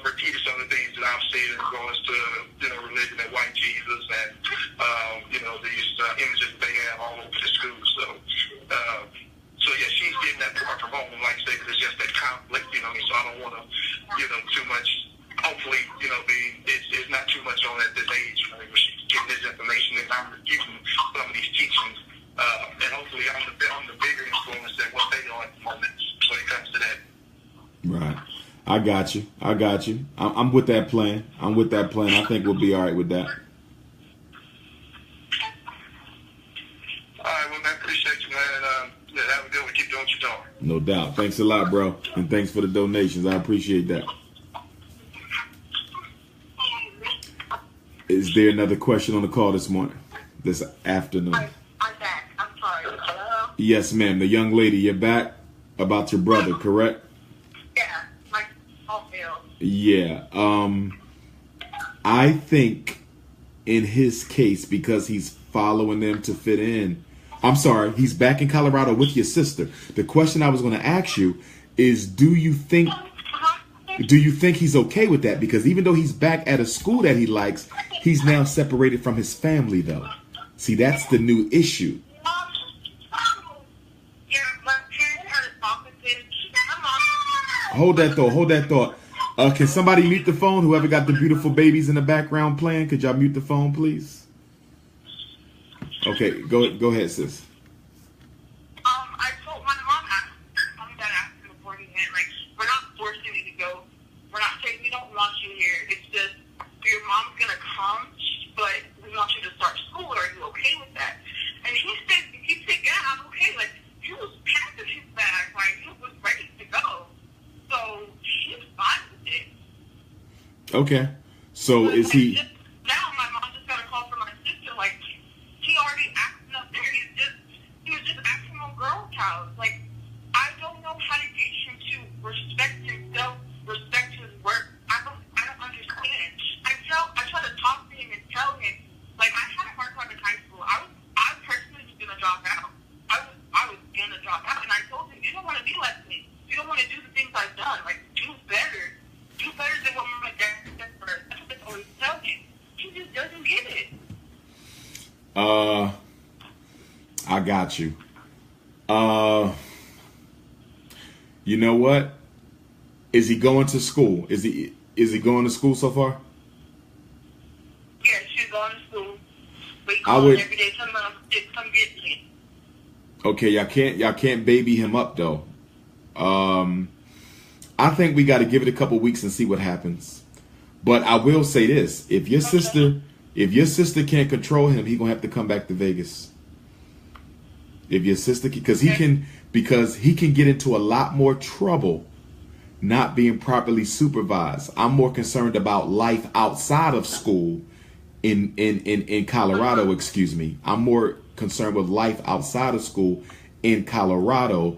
repeated some of the things that I've said in regards to, religion and white Jesus and, these images they have all over the school. So yeah, she's getting that part from home, like I say, because it's just that conflict, so I don't want to, too much, hopefully, it's not too much on at this age, where she's getting this information, and I'm refusing some of these teachings. And hopefully I'm the bigger influence than what they are at the moment when it comes to that. Right. I got you. I'm with that plan. I think we'll be all right with that. All right, well, man, appreciate you, man. And have a good one. Keep doing what you're doing. No doubt. Thanks a lot, bro. And thanks for the donations. I appreciate that. Is there another question on the call this afternoon? I'm back. I'm sorry. Hello? Yes, ma'am. The young lady, you're back about your brother, correct? Yeah, my phone failed. Yeah. I think in his case, because he's following them to fit in. I'm sorry, he's back in Colorado with your sister. The question I was going to ask you is, do you think he's okay with that? Because even though he's back at a school that he likes, he's now separated from his family, though. See, that's the new issue. Hold that thought. Can somebody mute the phone? Whoever got the beautiful babies in the background playing, could y'all mute the phone, please? Okay, go ahead, sis. I told my mom asked him before he went, like, we're not forcing you to go. We're not saying we don't want you here. It's just your mom's gonna come, but we want you to start school. Are you okay with that? And he said, yeah, I'm okay. Like, he was packed in his bag, like, he was ready to go. So he's fine with it. Okay. So is he? Now my mom just got a call from my sister. Like, he already acting up there. He was just acting on girl cows. Like, I don't know how to get him to respect himself, respect his work. I don't understand. I try to talk to him and tell him. Like, I had a hard time in high school. I personally was gonna drop out. I was gonna drop out, and I told him, you don't want to be like me. You don't want to do the things I've done. Like, do better. Do better than what my dad said first. That's what I always tell him. He just doesn't get it. I got you. You know what? Is he going to school? Is he going to school so far? Yeah, she's going to school. We I call would- every day. Come get me. Okay, y'all can't baby him up though. I think we got to give it a couple weeks and see what happens. But I will say this: if your sister can't control him, he gonna have to come back to Vegas. If your sister, because he can get into a lot more trouble not being properly supervised. I'm more concerned about life outside of school in Colorado. Excuse me. I'm more concerned with life outside of school in Colorado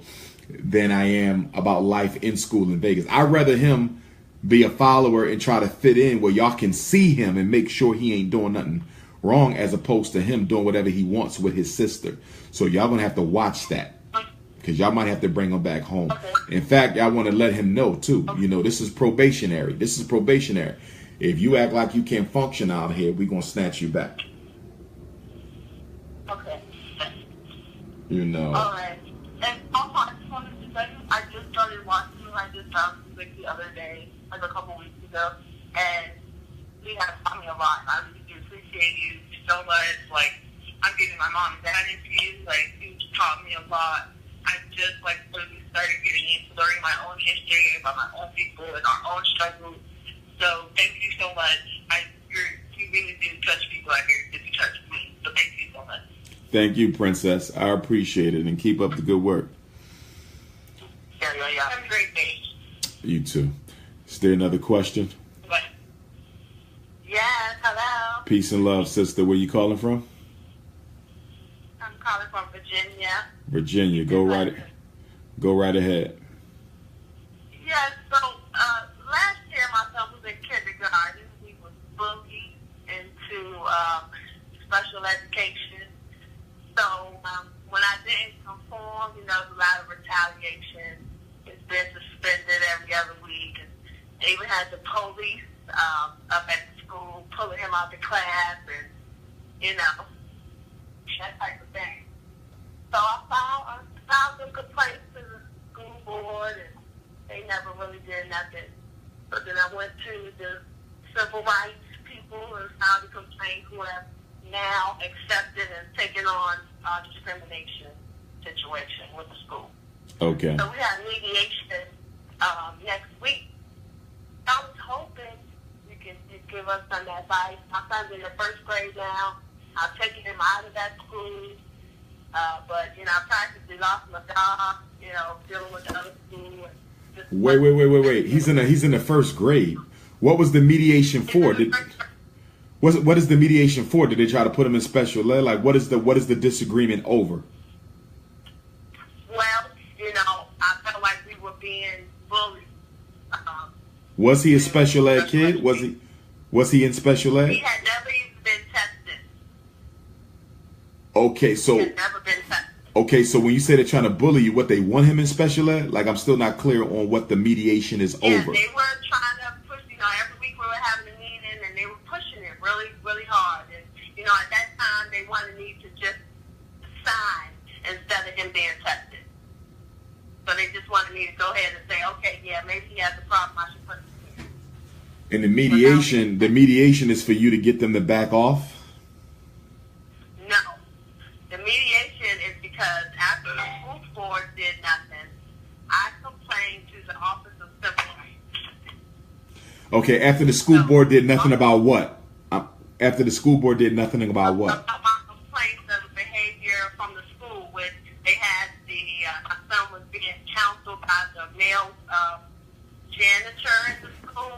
than I am about life in school in Vegas. I'd rather him be a follower and try to fit in where y'all can see him and make sure he ain't doing nothing wrong, as opposed to him doing whatever he wants with his sister. So y'all gonna have to watch that, because y'all might have to bring him back home. In fact, y'all want to let him know too. You know, this is probationary. If you act like you can't function out here, we gonna snatch you back. Okay. You know. All right. And also, I just wanted to tell you, I just started watching this music the other day, like a couple weeks ago, and you have taught me a lot. I really do appreciate you so much. Like, I'm getting my mom and dad into you. Like, you taught me a lot. I just, really started getting into learning my own history about my own people and our own struggles. So, thank you so much. You really do touch people out here. You touch me. So, thank you so much. Thank you, Princess. I appreciate it, and keep up the good work. Yeah. Have a great day. You too. Is there another question? Bye. Yes, hello. Peace and love, sister. Where you calling from? I'm calling from Virginia. Virginia. Go right ahead. Yes, so last year my son was in kindergarten. He was bullied into special education. So when I didn't conform, there's a lot of retaliation. It's been suspended every other week. And they even had the police up at the school pulling him out of class and, that type of thing. So I filed some complaints to the school board, and they never really did nothing. So then I went to the civil rights people and filed a complaint, who have now accepted and taken on discrimination situation with the school. Okay. So we have mediation next week. I was hoping you could give us some advice. My son's in the first grade now. I've taken him out of that school. But, I practically lost my job, dealing with the other school. And Wait. He's in the first grade. What was the mediation for? What is the mediation for? Did they try to put him in special ed? Like, what is the disagreement over? Well, I felt like we were being bullied. Was he a special ed kid? Was he in special ed? He had never even been tested. Okay, so He had never been tested. Okay, so when you say they're trying to bully you, what, they want him in special ed? Like, I'm still not clear on what the mediation is over. They were trying to push, every week we were having a meeting, and they were pushing it really, really hard. And, at that time, they wanted me to just sign instead of him being tested. So they just wanted me to go ahead and say, okay, yeah, maybe he has a problem, I should put him here. And the mediation is for you to get them to back off? No. The mediation is because after the school board did nothing, I complained to the Office of Civil Rights. Okay, after the school board did nothing about what? After the school board did nothing about what? About my complaints of the behavior from the school, which they had my son was being counseled by the male janitor in the school.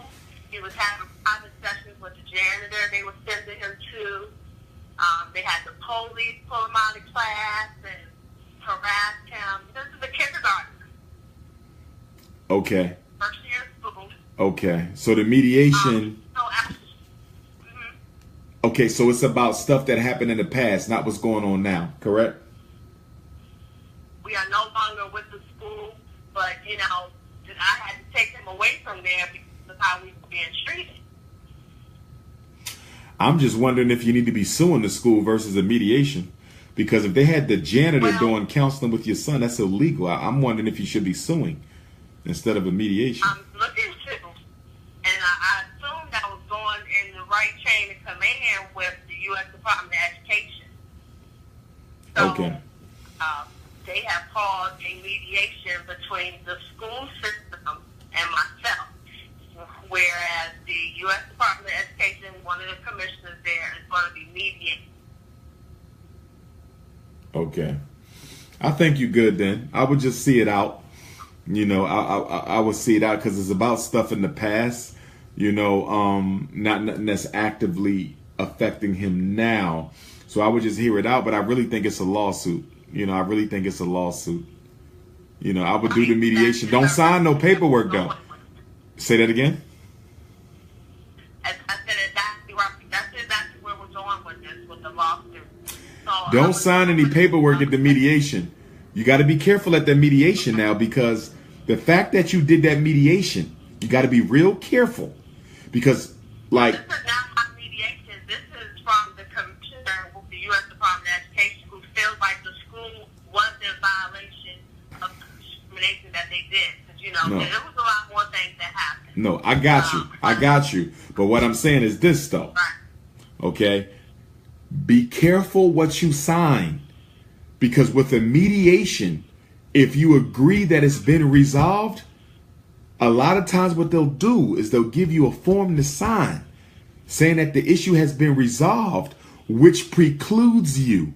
He was having private sessions with the janitor they were sending him to. They had the police pull him out of class and harass him. This is a kindergarten. Okay. First year of school. Okay. So the mediation... Okay, so it's about stuff that happened in the past, not what's going on now, correct? We are no longer with the school, but, I had to take him away from there because of how we were being treated. I'm just wondering if you need to be suing the school versus a mediation. Because if they had the janitor doing counseling with your son, that's illegal. I'm wondering if you should be suing instead of a mediation. I'm looking to, and I assume that was going in the right chain of command with the U.S. Department of Education. So, Okay. They have called a mediation between the school system and myself, whereas the U.S. Department of Education, one of the commissioners there, is going to be mediating. Okay. I think you're good then. I would just see it out. You know, I would see it out because it's about stuff in the past, you know, not nothing that's actively affecting him now. So I would just hear it out. But I really think it's a lawsuit. You know, I really think it's a lawsuit. You know, I would do the mediation. Don't sign no paperwork, though. Say that again. I said exactly right. That's exactly where we're going with this, with the lawsuit. So Don't sign any paperwork at the mediation. You got to be careful at that mediation now, because the fact that you did that mediation, you got to be real careful, because like. This is not my mediation. This is from the commissioner with the U.S. Department of Education, who feels like the school was in violation of the discrimination that they did. Because, you know, there was a lot more things that happened. No, I got you. I got you. But what I'm saying is this, though. Right. Okay? Be careful what you sign. Because with a mediation, if you agree that it's been resolved, a lot of times what they'll do is they'll give you a form to sign saying that the issue has been resolved, which precludes you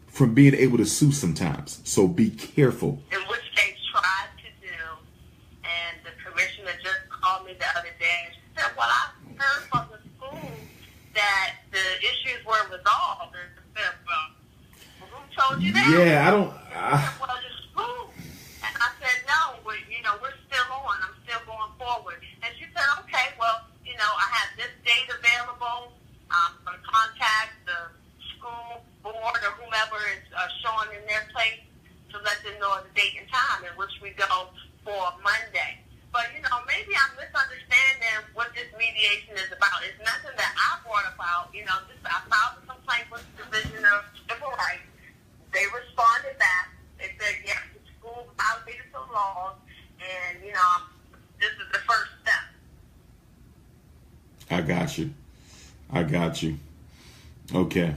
from being able to sue sometimes. So be careful. In which they tried to do, and the commissioner just called me the other day and she said, well, I heard from the school that the issues were resolved. And I said, well, who told you that? Yeah, I don't. Well, the school. And I said, no, we're still on. I'm still going forward. And she said, okay, well, I have this date available. I'm going to contact the school board or whomever is showing in their place to let them know the date and time in which we go for Monday. But, maybe I'm misunderstanding what this mediation is about. It's nothing that I brought about. I filed a complaint with the Division of Civil Rights. They responded back. They said, yes, the school violated the laws, and, this is the first step. I got you. Okay.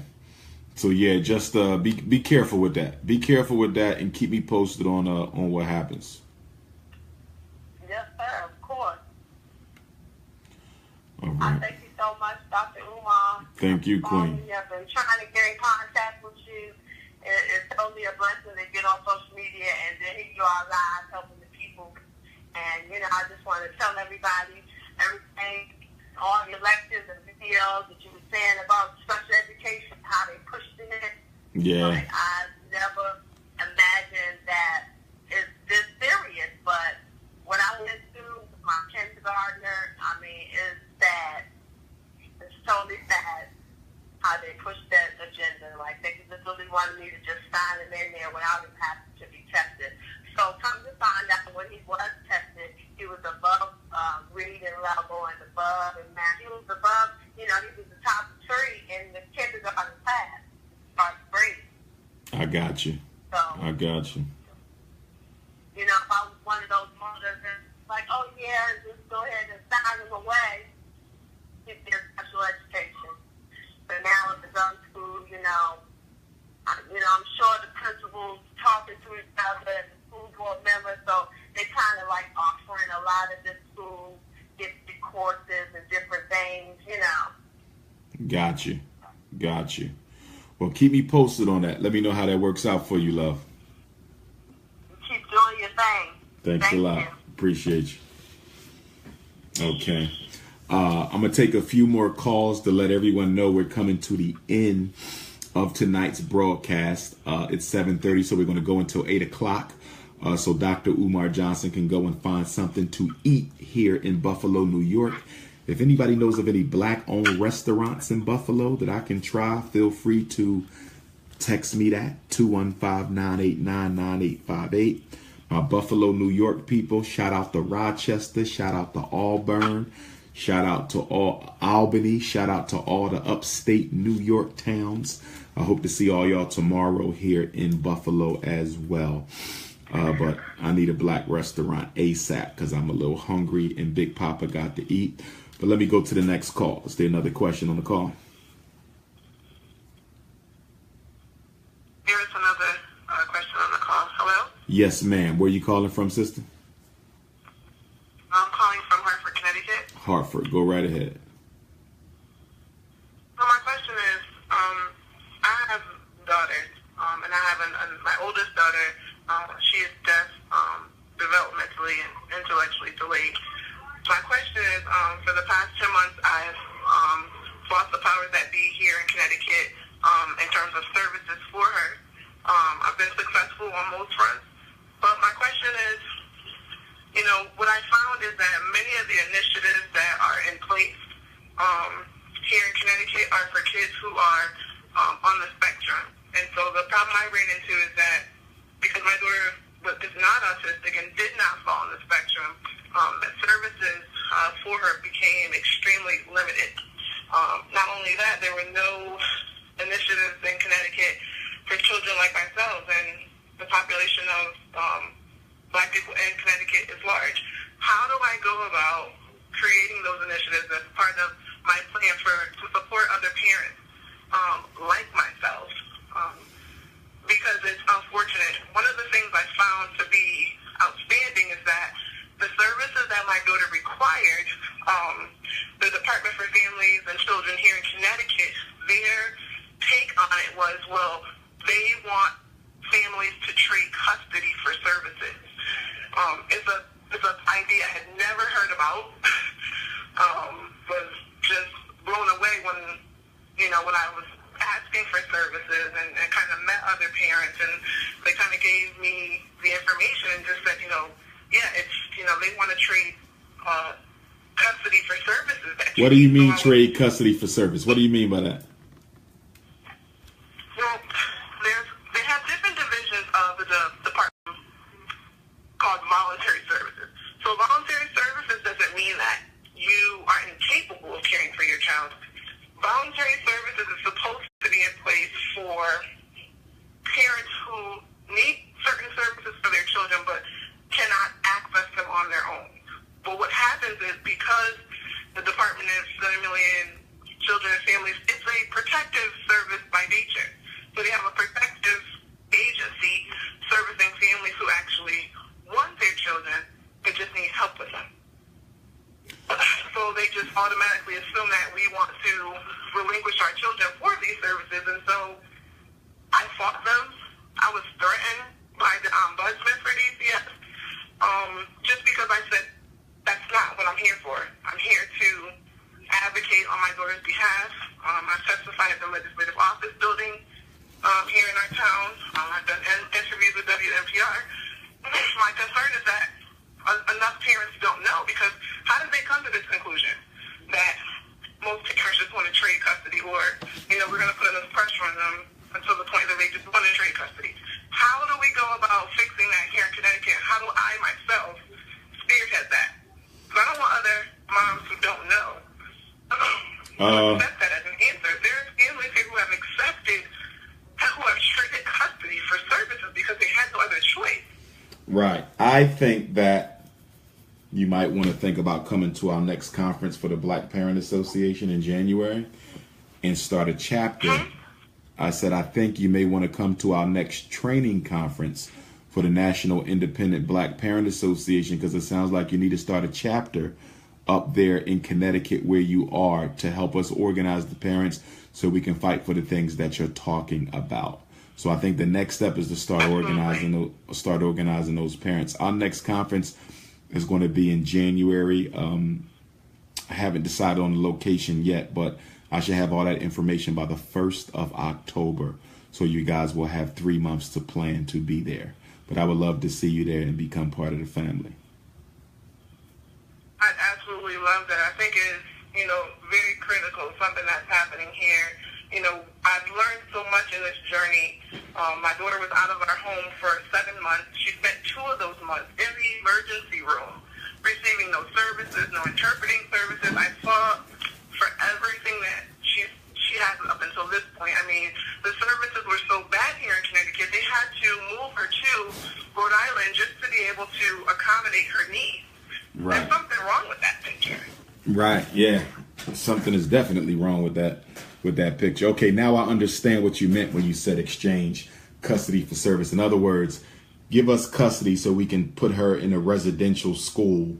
So yeah, just be careful with that. Be careful with that, and keep me posted on what happens. Yes, sir. Of course. All right. Thank you so much, Dr. Umar. Thank you, Queen. I've been trying to get in contact with you. It's totally a blessing to get on social media and to hear you all live helping the people. And, I just want to tell everybody everything, all the lectures and videos that you were saying about special education, how they pushed in it. Yeah. Like, I never imagined that it's this serious, but what I went through with my kindergartner, it's sad. It's totally sad how they pushed that agenda. Like, they literally wanted me to just sign him in there without him having to be tested. So come to find out, when he was tested, he was above reading level and above in math. He was above, he was the top 3 in the kindergarten class, first grade. I got you. So, if I was one of those mothers and like, oh yeah, just go ahead and sign him away, get their special education. But now at the gun school, I'm sure the principals talking to each other and the school board members, so they kind of like offering a lot of the schools gifted courses and different things, Got you. Well, keep me posted on that. Let me know how that works out for you, love. Keep doing your thing. Thanks a lot. You. Appreciate you. Okay. I'm going to take a few more calls to let everyone know we're coming to the end of tonight's broadcast. It's 7:30, so we're going to go until 8 o'clock. So Dr. Umar Johnson can go and find something to eat here in Buffalo, New York. If anybody knows of any Black-owned restaurants in Buffalo that I can try, feel free to text me that, 215-989-9858. My Buffalo, New York people, shout out to Rochester, shout out to Auburn, shout out to all Albany, shout out to all the upstate New York towns. I hope to see all y'all tomorrow here in Buffalo as well. But I need a black restaurant ASAP because I'm a little hungry and Big Papa got to eat. But let me go to the next call. Is there another question on the call? There is another question on the call. Hello? Yes, ma'am. Where are you calling from, sister? I'm calling from Hartford, Connecticut. Hartford. Go right ahead. So my question is, I have daughters, and I have my oldest daughter. She is deaf, developmentally and intellectually delayed. My question is, for the past 10 months, I've fought the powers that be here in Connecticut in terms of services for her. I've been successful on most fronts, but my question is, what I found is that many of the initiatives that are in place here in Connecticut are for kids who are on the spectrum. And so the problem I ran into is that because my daughter is not autistic and did not fall on the spectrum, the services for her became extremely limited. Not only that, there were no initiatives in Connecticut for children like myself, and the population of Black people in Connecticut is large. How do I go about creating those initiatives as part of my plan to support other parents like myself? Because it's unfortunate. One of the things I found to be outstanding is that the services that my daughter required, the Department for Families and Children here in Connecticut, their take on it was, well, they want families to trade custody for services. It's an idea I had never heard about. Was just blown away when I was asking for services and kind of met other parents, and they kind of gave me the information and just said, they want to trade custody for services. What do you mean trade custody for service? What do you mean by that? Well, they have different divisions of the department called voluntary services. So voluntary services doesn't mean that you are incapable of caring for your child. Voluntary services is supposed to be in place for parents who need certain services for their children but cannot access them on their own. But what happens is, because the Department of Family and Children and Families, it's a protective service by nature. So they have a protective agency servicing families who actually want their children but just need help with them. So they just automatically assume that we want to relinquish our children for these services, and so I fought them. I was threatened by the ombudsman for DCS, just because I said that's not what I'm here for. I'm here to advocate on my daughter's behalf. I testified at the Legislative Office building here in our town. I've done interviews with WNPR. My concern is that enough parents don't know, because how did they come to this conclusion that most parents just want to trade custody, or we're going to put enough pressure on them until the point that they just want to trade custody? How do we go about fixing that here in Connecticut? How do I myself spearhead that? Because I don't want other moms who don't know accept that as an answer. There's families here who have traded custody for services because they had no other choice. Right. I think that you might want to think about coming to our next conference for the Black Parent Association in January and start a chapter. I said, I think you may want to come to our next training conference for the National Independent Black Parent Association, because it sounds like you need to start a chapter up there in Connecticut where you are to help us organize the parents so we can fight for the things that you're talking about. So I think the next step is to start organizing those parents. Our next conference is going to be in January. I haven't decided on the location yet, but I should have all that information by the 1st of October. So you guys will have 3 months to plan to be there. But I would love to see you there and become part of the family. I absolutely love that. I think it's, very critical, something that's happening here. I've learned so much in this journey. My daughter was out of our home for 7 months. She spent 2 of those months in the emergency room, receiving no services, no interpreting services. I fought for everything that she has up until this point. I mean, the services were so bad here in Connecticut, they had to move her to Rhode Island just to be able to accommodate her needs. Right. There's something wrong with that picture. Right, yeah. Something is definitely wrong with that picture. Okay, now I understand what you meant when you said exchange custody for service. In other words, give us custody so we can put her in a residential school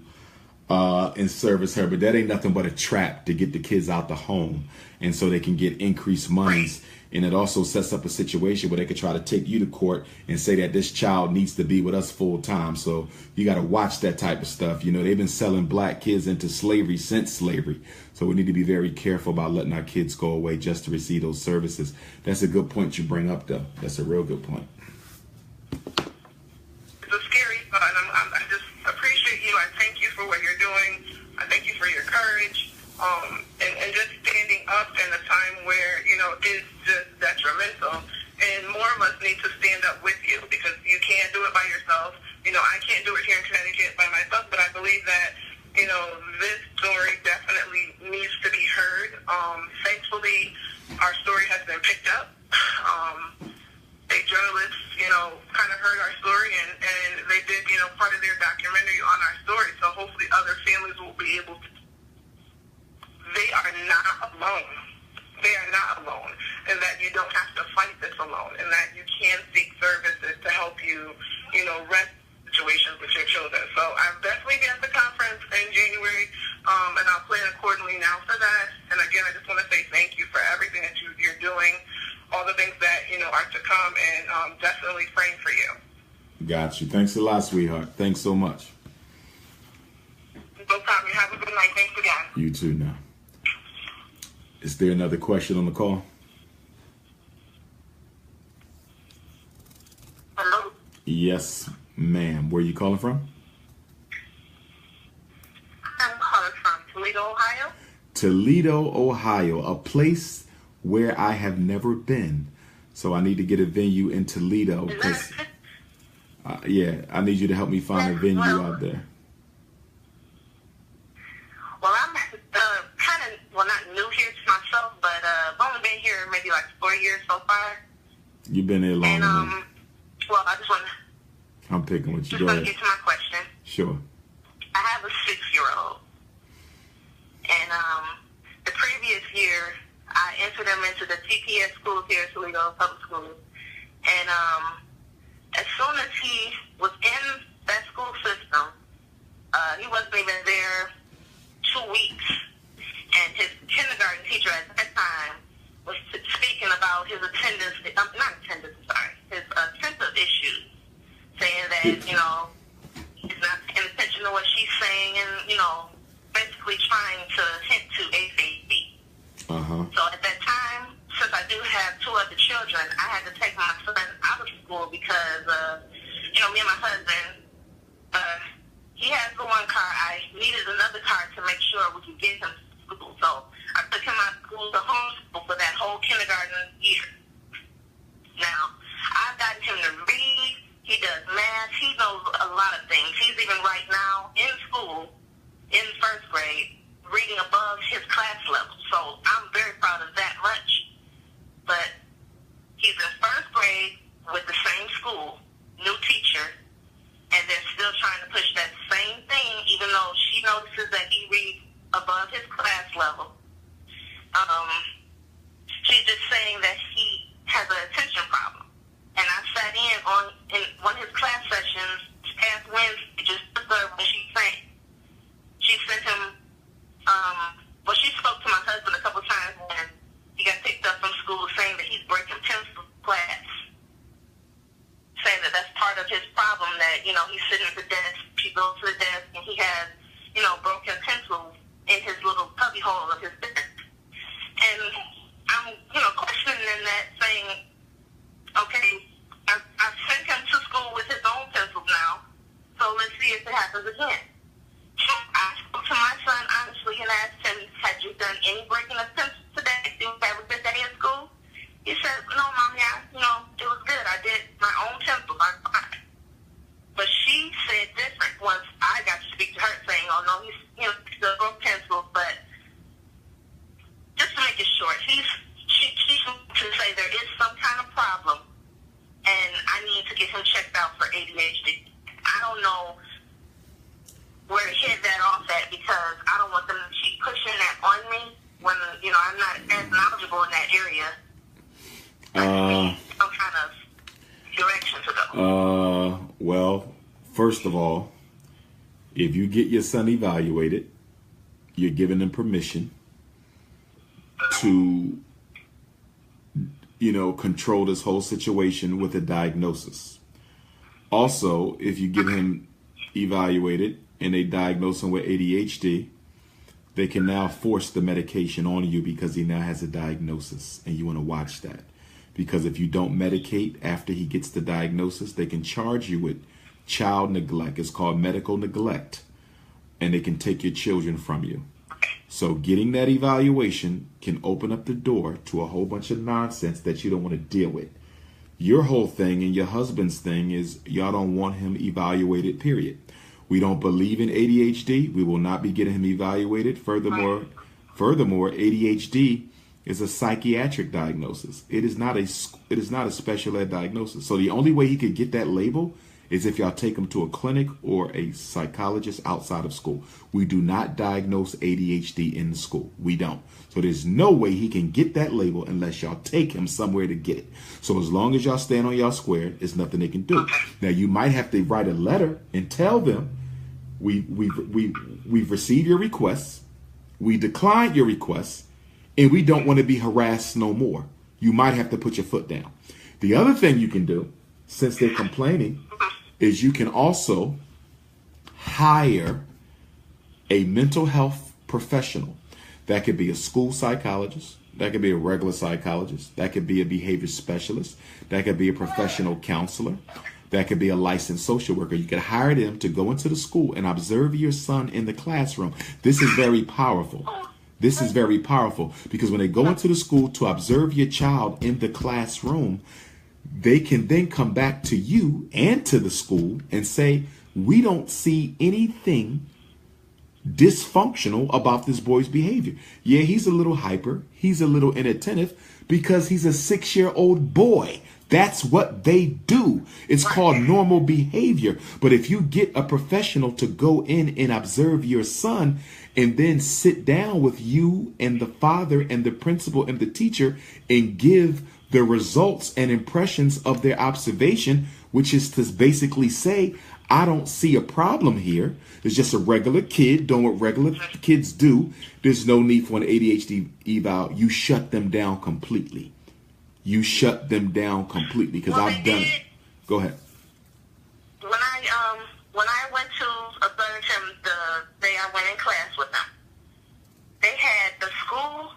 and service her. But that ain't nothing but a trap to get the kids out the home, and so they can get increased monies. And it also sets up a situation where they could try to take you to court and say that this child needs to be with us full time. So you got to watch that type of stuff. You know, they've been selling black kids into slavery since slavery. So we need to be very careful about letting our kids go away just to receive those services. That's a good point you bring up, though. That's a real good point. It's a scary thought. I just appreciate you. I thank you for what you're doing. I thank you for your courage. And just standing up in a time where, you know, it's just detrimental. And more of us need to stand up with you, because you can't do it by yourself. You know, I can't do it here in Connecticut by myself, but I believe that, you know, this story definitely needs to be heard. Thankfully, our story has been picked up. A journalist, you know, kind of heard our story, and they did, you know, part of their documentary on our story. So hopefully other families will be able to. They are not alone. They are not alone. And that you don't have to fight this alone. And that you can seek services to help you, you know, rest situations with your children. So I'll definitely be at the conference in January, and I'll plan accordingly now for that. And again, I just want to say thank you for everything that you're doing, all the things that, you know, are to come, and definitely praying for you. Got you. Thanks a lot, sweetheart. Thanks so much. No problem. Have a good night. Thanks again. You too now. Is there another question on the call? Hello? Yes, ma'am. Where are you calling from? I'm calling from Toledo, Ohio. Toledo, Ohio, a place where I have never been. So I need to get a venue in Toledo. Because, yeah, I need you to help me find a venue out there. Well, I'm kind of, well, not new here to myself, but I've only been here maybe like 4 years so far. You've been there long And, enough. well, I just want to... I'm picking with you. Just Go want to ahead. get to my question. Sure. I have a 6-year-old. And the previous year, I entered him into the TPS schools here at Toledo Public Schools. And as soon as he was in that school system, he wasn't even there 2 weeks. And his kindergarten teacher at that time was speaking about his attendance, his attentive issues, saying that, you know, he's not paying attention to what she's saying, and, you know, basically trying to hint to AAC. So at that time, since I do have 2 other children, I had to take my son out of school because, you know, me and my husband, he has the one car. I needed another car to make sure we could get him to school. So I took him out of school to homeschool for that whole kindergarten year. Now, I've gotten him to read. He does math. He knows a lot of things. He's even right now in school, in 1st grade, reading above his class level. So I'm very proud of that much. But he's in 1st grade with the same school, new teacher, and they're still trying to push that same thing, even though she notices that he reads above his class level. She's just saying that he has an attention problem. And I sat in one of his class sessions past Wednesday, just to observe what she's saying. She sent him, well, she spoke to my husband a couple times when he got picked up from school, saying that he's breaking pencil class. Saying that that's part of his problem, that, you know, he's sitting at the desk, she goes to the desk, and he has, you know, broken pencils in his little cubby hole of his desk. And I'm, you know, questioning that, saying, okay, I've sent him to school with his own pencils now, so let's see if it happens again. I spoke to my son honestly and asked him, had you done any breaking of pencils today? Did you have a good day at school? He said, no, Mom, yeah, you know, it was good. I did my own pencils. I'm fine. But she said different once I got to speak to her, saying, oh, no, he's, you know, still broke pencils. But just to make it short, she Well, first of all, if you get your son evaluated, you're giving him permission to, control this whole situation with a diagnosis. Also, if you get him evaluated and they diagnose him with ADHD, they can now force the medication on you because he now has a diagnosis, and you want to watch that. Because if you don't medicate after he gets the diagnosis, they can charge you with child neglect. It's called medical neglect, and they can take your children from you. So getting that evaluation can open up the door to a whole bunch of nonsense that you don't want to deal with. Your whole thing and your husband's thing is y'all don't want him evaluated, period. We don't believe in ADHD. We will not be getting him evaluated. Furthermore, ADHD is a psychiatric diagnosis. It is not a special ed diagnosis. So the only way he could get that label is if y'all take him to a clinic or a psychologist outside of school. We do not diagnose ADHD in the school. We don't. So there's no way he can get that label unless y'all take him somewhere to get it. So as long as y'all stand on y'all square, there's nothing they can do. Now you might have to write a letter and tell them we've received your requests, we declined your requests, and we don't want to be harassed no more. You might have to put your foot down. The other thing you can do, since they're complaining, is you can also hire a mental health professional. That could be a school psychologist. That could be a regular psychologist. That could be a behavior specialist. That could be a professional counselor. That could be a licensed social worker. You could hire them to go into the school and observe your son in the classroom. This is very powerful. This is very powerful because when they go into the school to observe your child in the classroom, they can then come back to you and to the school and say, we don't see anything dysfunctional about this boy's behavior. Yeah, he's a little hyper. He's a little inattentive because he's a 6-year-old boy. That's what they do. It's called normal behavior. But if you get a professional to go in and observe your son and then sit down with you and the father and the principal and the teacher and give the results and impressions of their observation, which is to basically say, I don't see a problem here. It's just a regular kid doing what regular kids do. There's no need for an ADHD eval. You shut them down completely. You shut them down completely because I've done it. Go ahead. When I went to observe him the day I went in class with them, they had the school,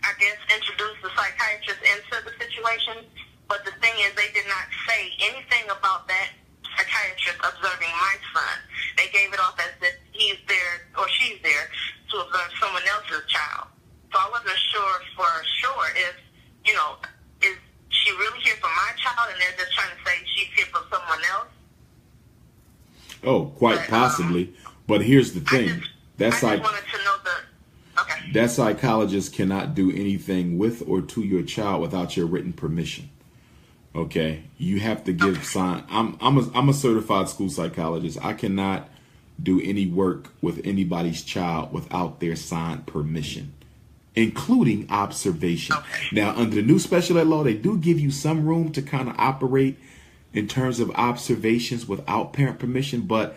I guess, introduced the psychiatrist into the situation. But the thing is, they did not say anything about that psychiatrist observing my son. They gave it off as that he's there or she's there to observe someone else's child. So I wasn't sure for sure if, is she really here for my child and they're just trying to say she's here for someone else? Oh, quite possibly. But here's the thing. I just wanted to know okay. That psychologist cannot do anything with or to your child without your written permission. Okay, you have to give sign. I'm a certified school psychologist. I cannot do any work with anybody's child without their signed permission, including observation. Okay. Now, under the new special ed law, they do give you some room to kind of operate in terms of observations without parent permission, but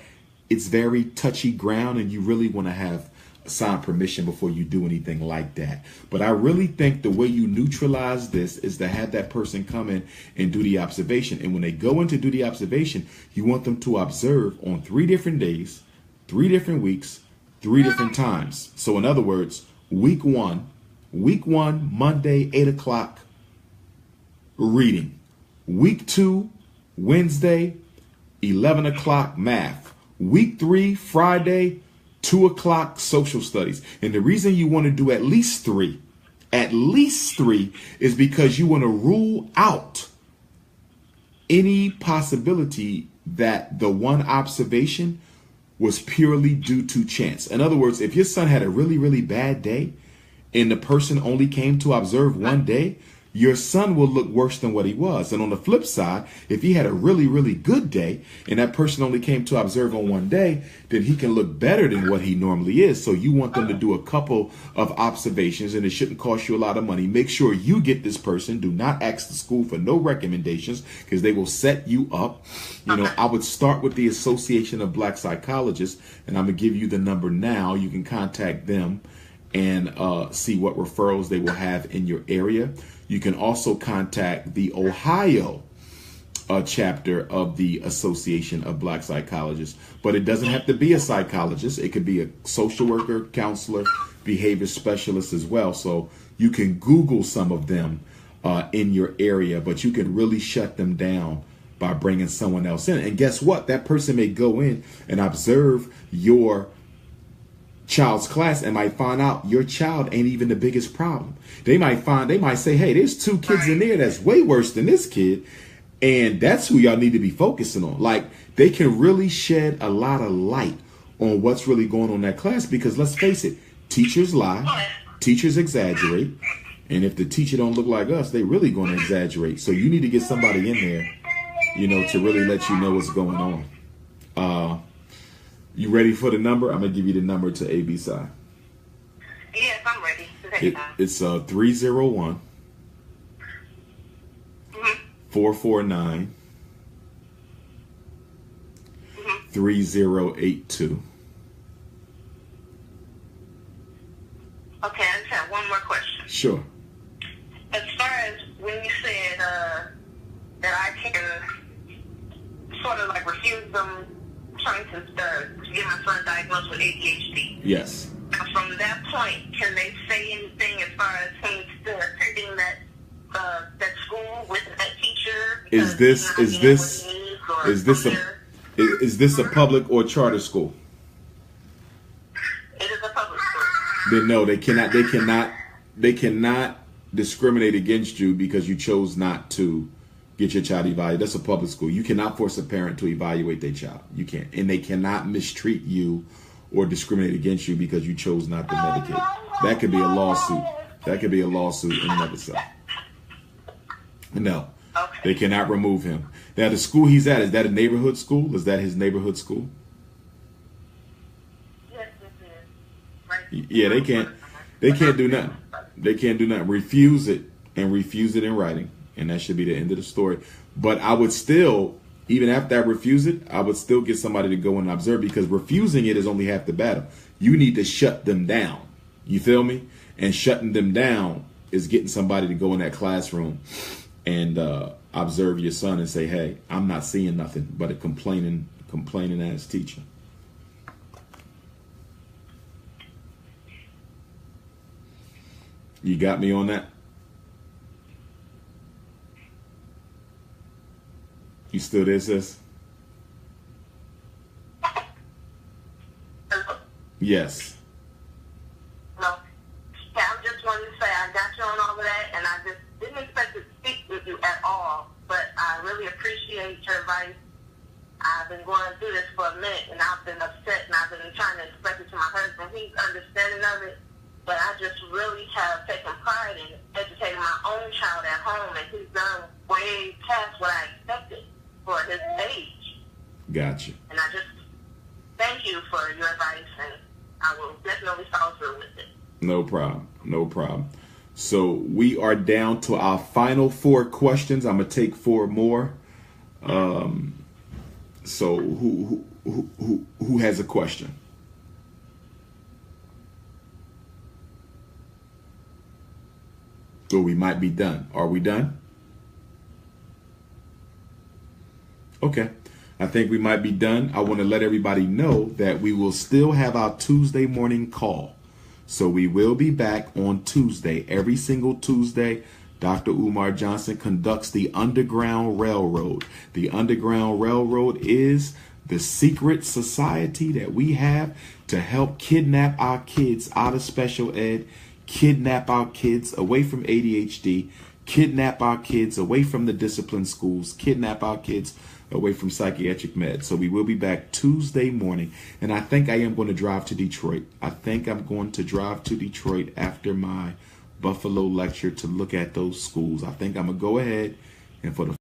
it's very touchy ground, and you really want to have signed permission before you do anything like that. But I really think the way you neutralize this is to have that person come in and do the observation. And when they go in to do the observation, you want them to observe on 3 different days, 3 different weeks, 3 different times. So in other words, week one, Monday, 8 o'clock, reading. Week 2, Wednesday, 11 o'clock, math. Week 3, Friday, 2 o'clock, social studies. And the reason you want to do at least three is because you want to rule out any possibility that the one observation was purely due to chance. In other words, if your son had a really, really bad day and the person only came to observe one day, your son will look worse than what he was. And on the flip side, if he had a really, really good day and that person only came to observe on one day, then he can look better than what he normally is. So you want them to do a couple of observations, and it shouldn't cost you a lot of money. Make sure you get this person. Do not ask the school for no recommendations, because they will set you up. I would start with the Association of Black Psychologists, and I'm going to give you the number now. You can contact them and see what referrals they will have in your area. You can also contact the Ohio chapter of the Association of Black Psychologists. But it doesn't have to be a psychologist. It could be a social worker, counselor, behavior specialist as well. So you can Google some of them in your area, but you can really shut them down by bringing someone else in. And guess what? That person may go in and observe your child's class and might find out your child ain't even the biggest problem. They might say, hey, there's 2 kids in there that's way worse than this kid, and that's who y'all need to be focusing on. Like, they can really shed a lot of light on what's really going on in that class, because let's face it, teachers lie, teachers exaggerate, and if the teacher don't look like us, they really going to exaggerate. So you need to get somebody in there, to really let you know what's going on. You ready for the number? I'm going to give you the number to ABC. Yes, I'm ready. It's 301 449 3082. Okay, I just have one more question. Sure. As far as when you said that I can sort of like refuse them trying to get my son diagnosed with ADHD. Yes. From that point, can they say anything as far as him still attending that school with that teacher? Is this a public or charter school? It is a public school. Then no, they cannot discriminate against you because you chose not to get your child evaluated. That's a public school. You cannot force a parent to evaluate their child. You can't. And they cannot mistreat you or discriminate against you because you chose not to medicate. That could be a lawsuit. That could be a lawsuit in and of itself. No, they cannot remove him. Now, the school he's at, is that a neighborhood school? Is that his neighborhood school? Yes, it is. Right. Yeah, they can't do nothing. They can't do nothing. Refuse it and refuse it in writing. And that should be the end of the story. But I would still, even after I refuse it, I would still get somebody to go and observe, because refusing it is only half the battle. You need to shut them down. You feel me? And shutting them down is getting somebody to go in that classroom and observe your son and say, hey, I'm not seeing nothing but a complaining ass teacher. You got me on that? You still there, sis? Yes. No. Yeah, I just wanted to say I got you on all of that, and I just didn't expect to speak with you at all, but I really appreciate your advice. I've been going through this for a minute, and I've been upset, and I've been trying to express it to my husband. He's understanding of it, but I just really have taken pride in educating my own child at home, and he's done way past what I expected for his age. Gotcha. And I just thank you for your advice, and I will definitely follow through with it. No problem. No problem. So we are down to our final 4 questions. I'm gonna take 4 more. So who has a question? So we might be done. Are we done? Okay. I think we might be done. I want to let everybody know that we will still have our Tuesday morning call. So we will be back on Tuesday. Every single Tuesday, Dr. Umar Johnson conducts the Underground Railroad. The Underground Railroad is the secret society that we have to help kidnap our kids out of special ed, kidnap our kids away from ADHD, kidnap our kids away from the discipline schools, kidnap our kids away from psychiatric meds. So we will be back Tuesday morning. And I think I am going to drive to Detroit. I think I'm going to drive to Detroit after my Buffalo lecture to look at those schools. I think I'm going to go ahead and for the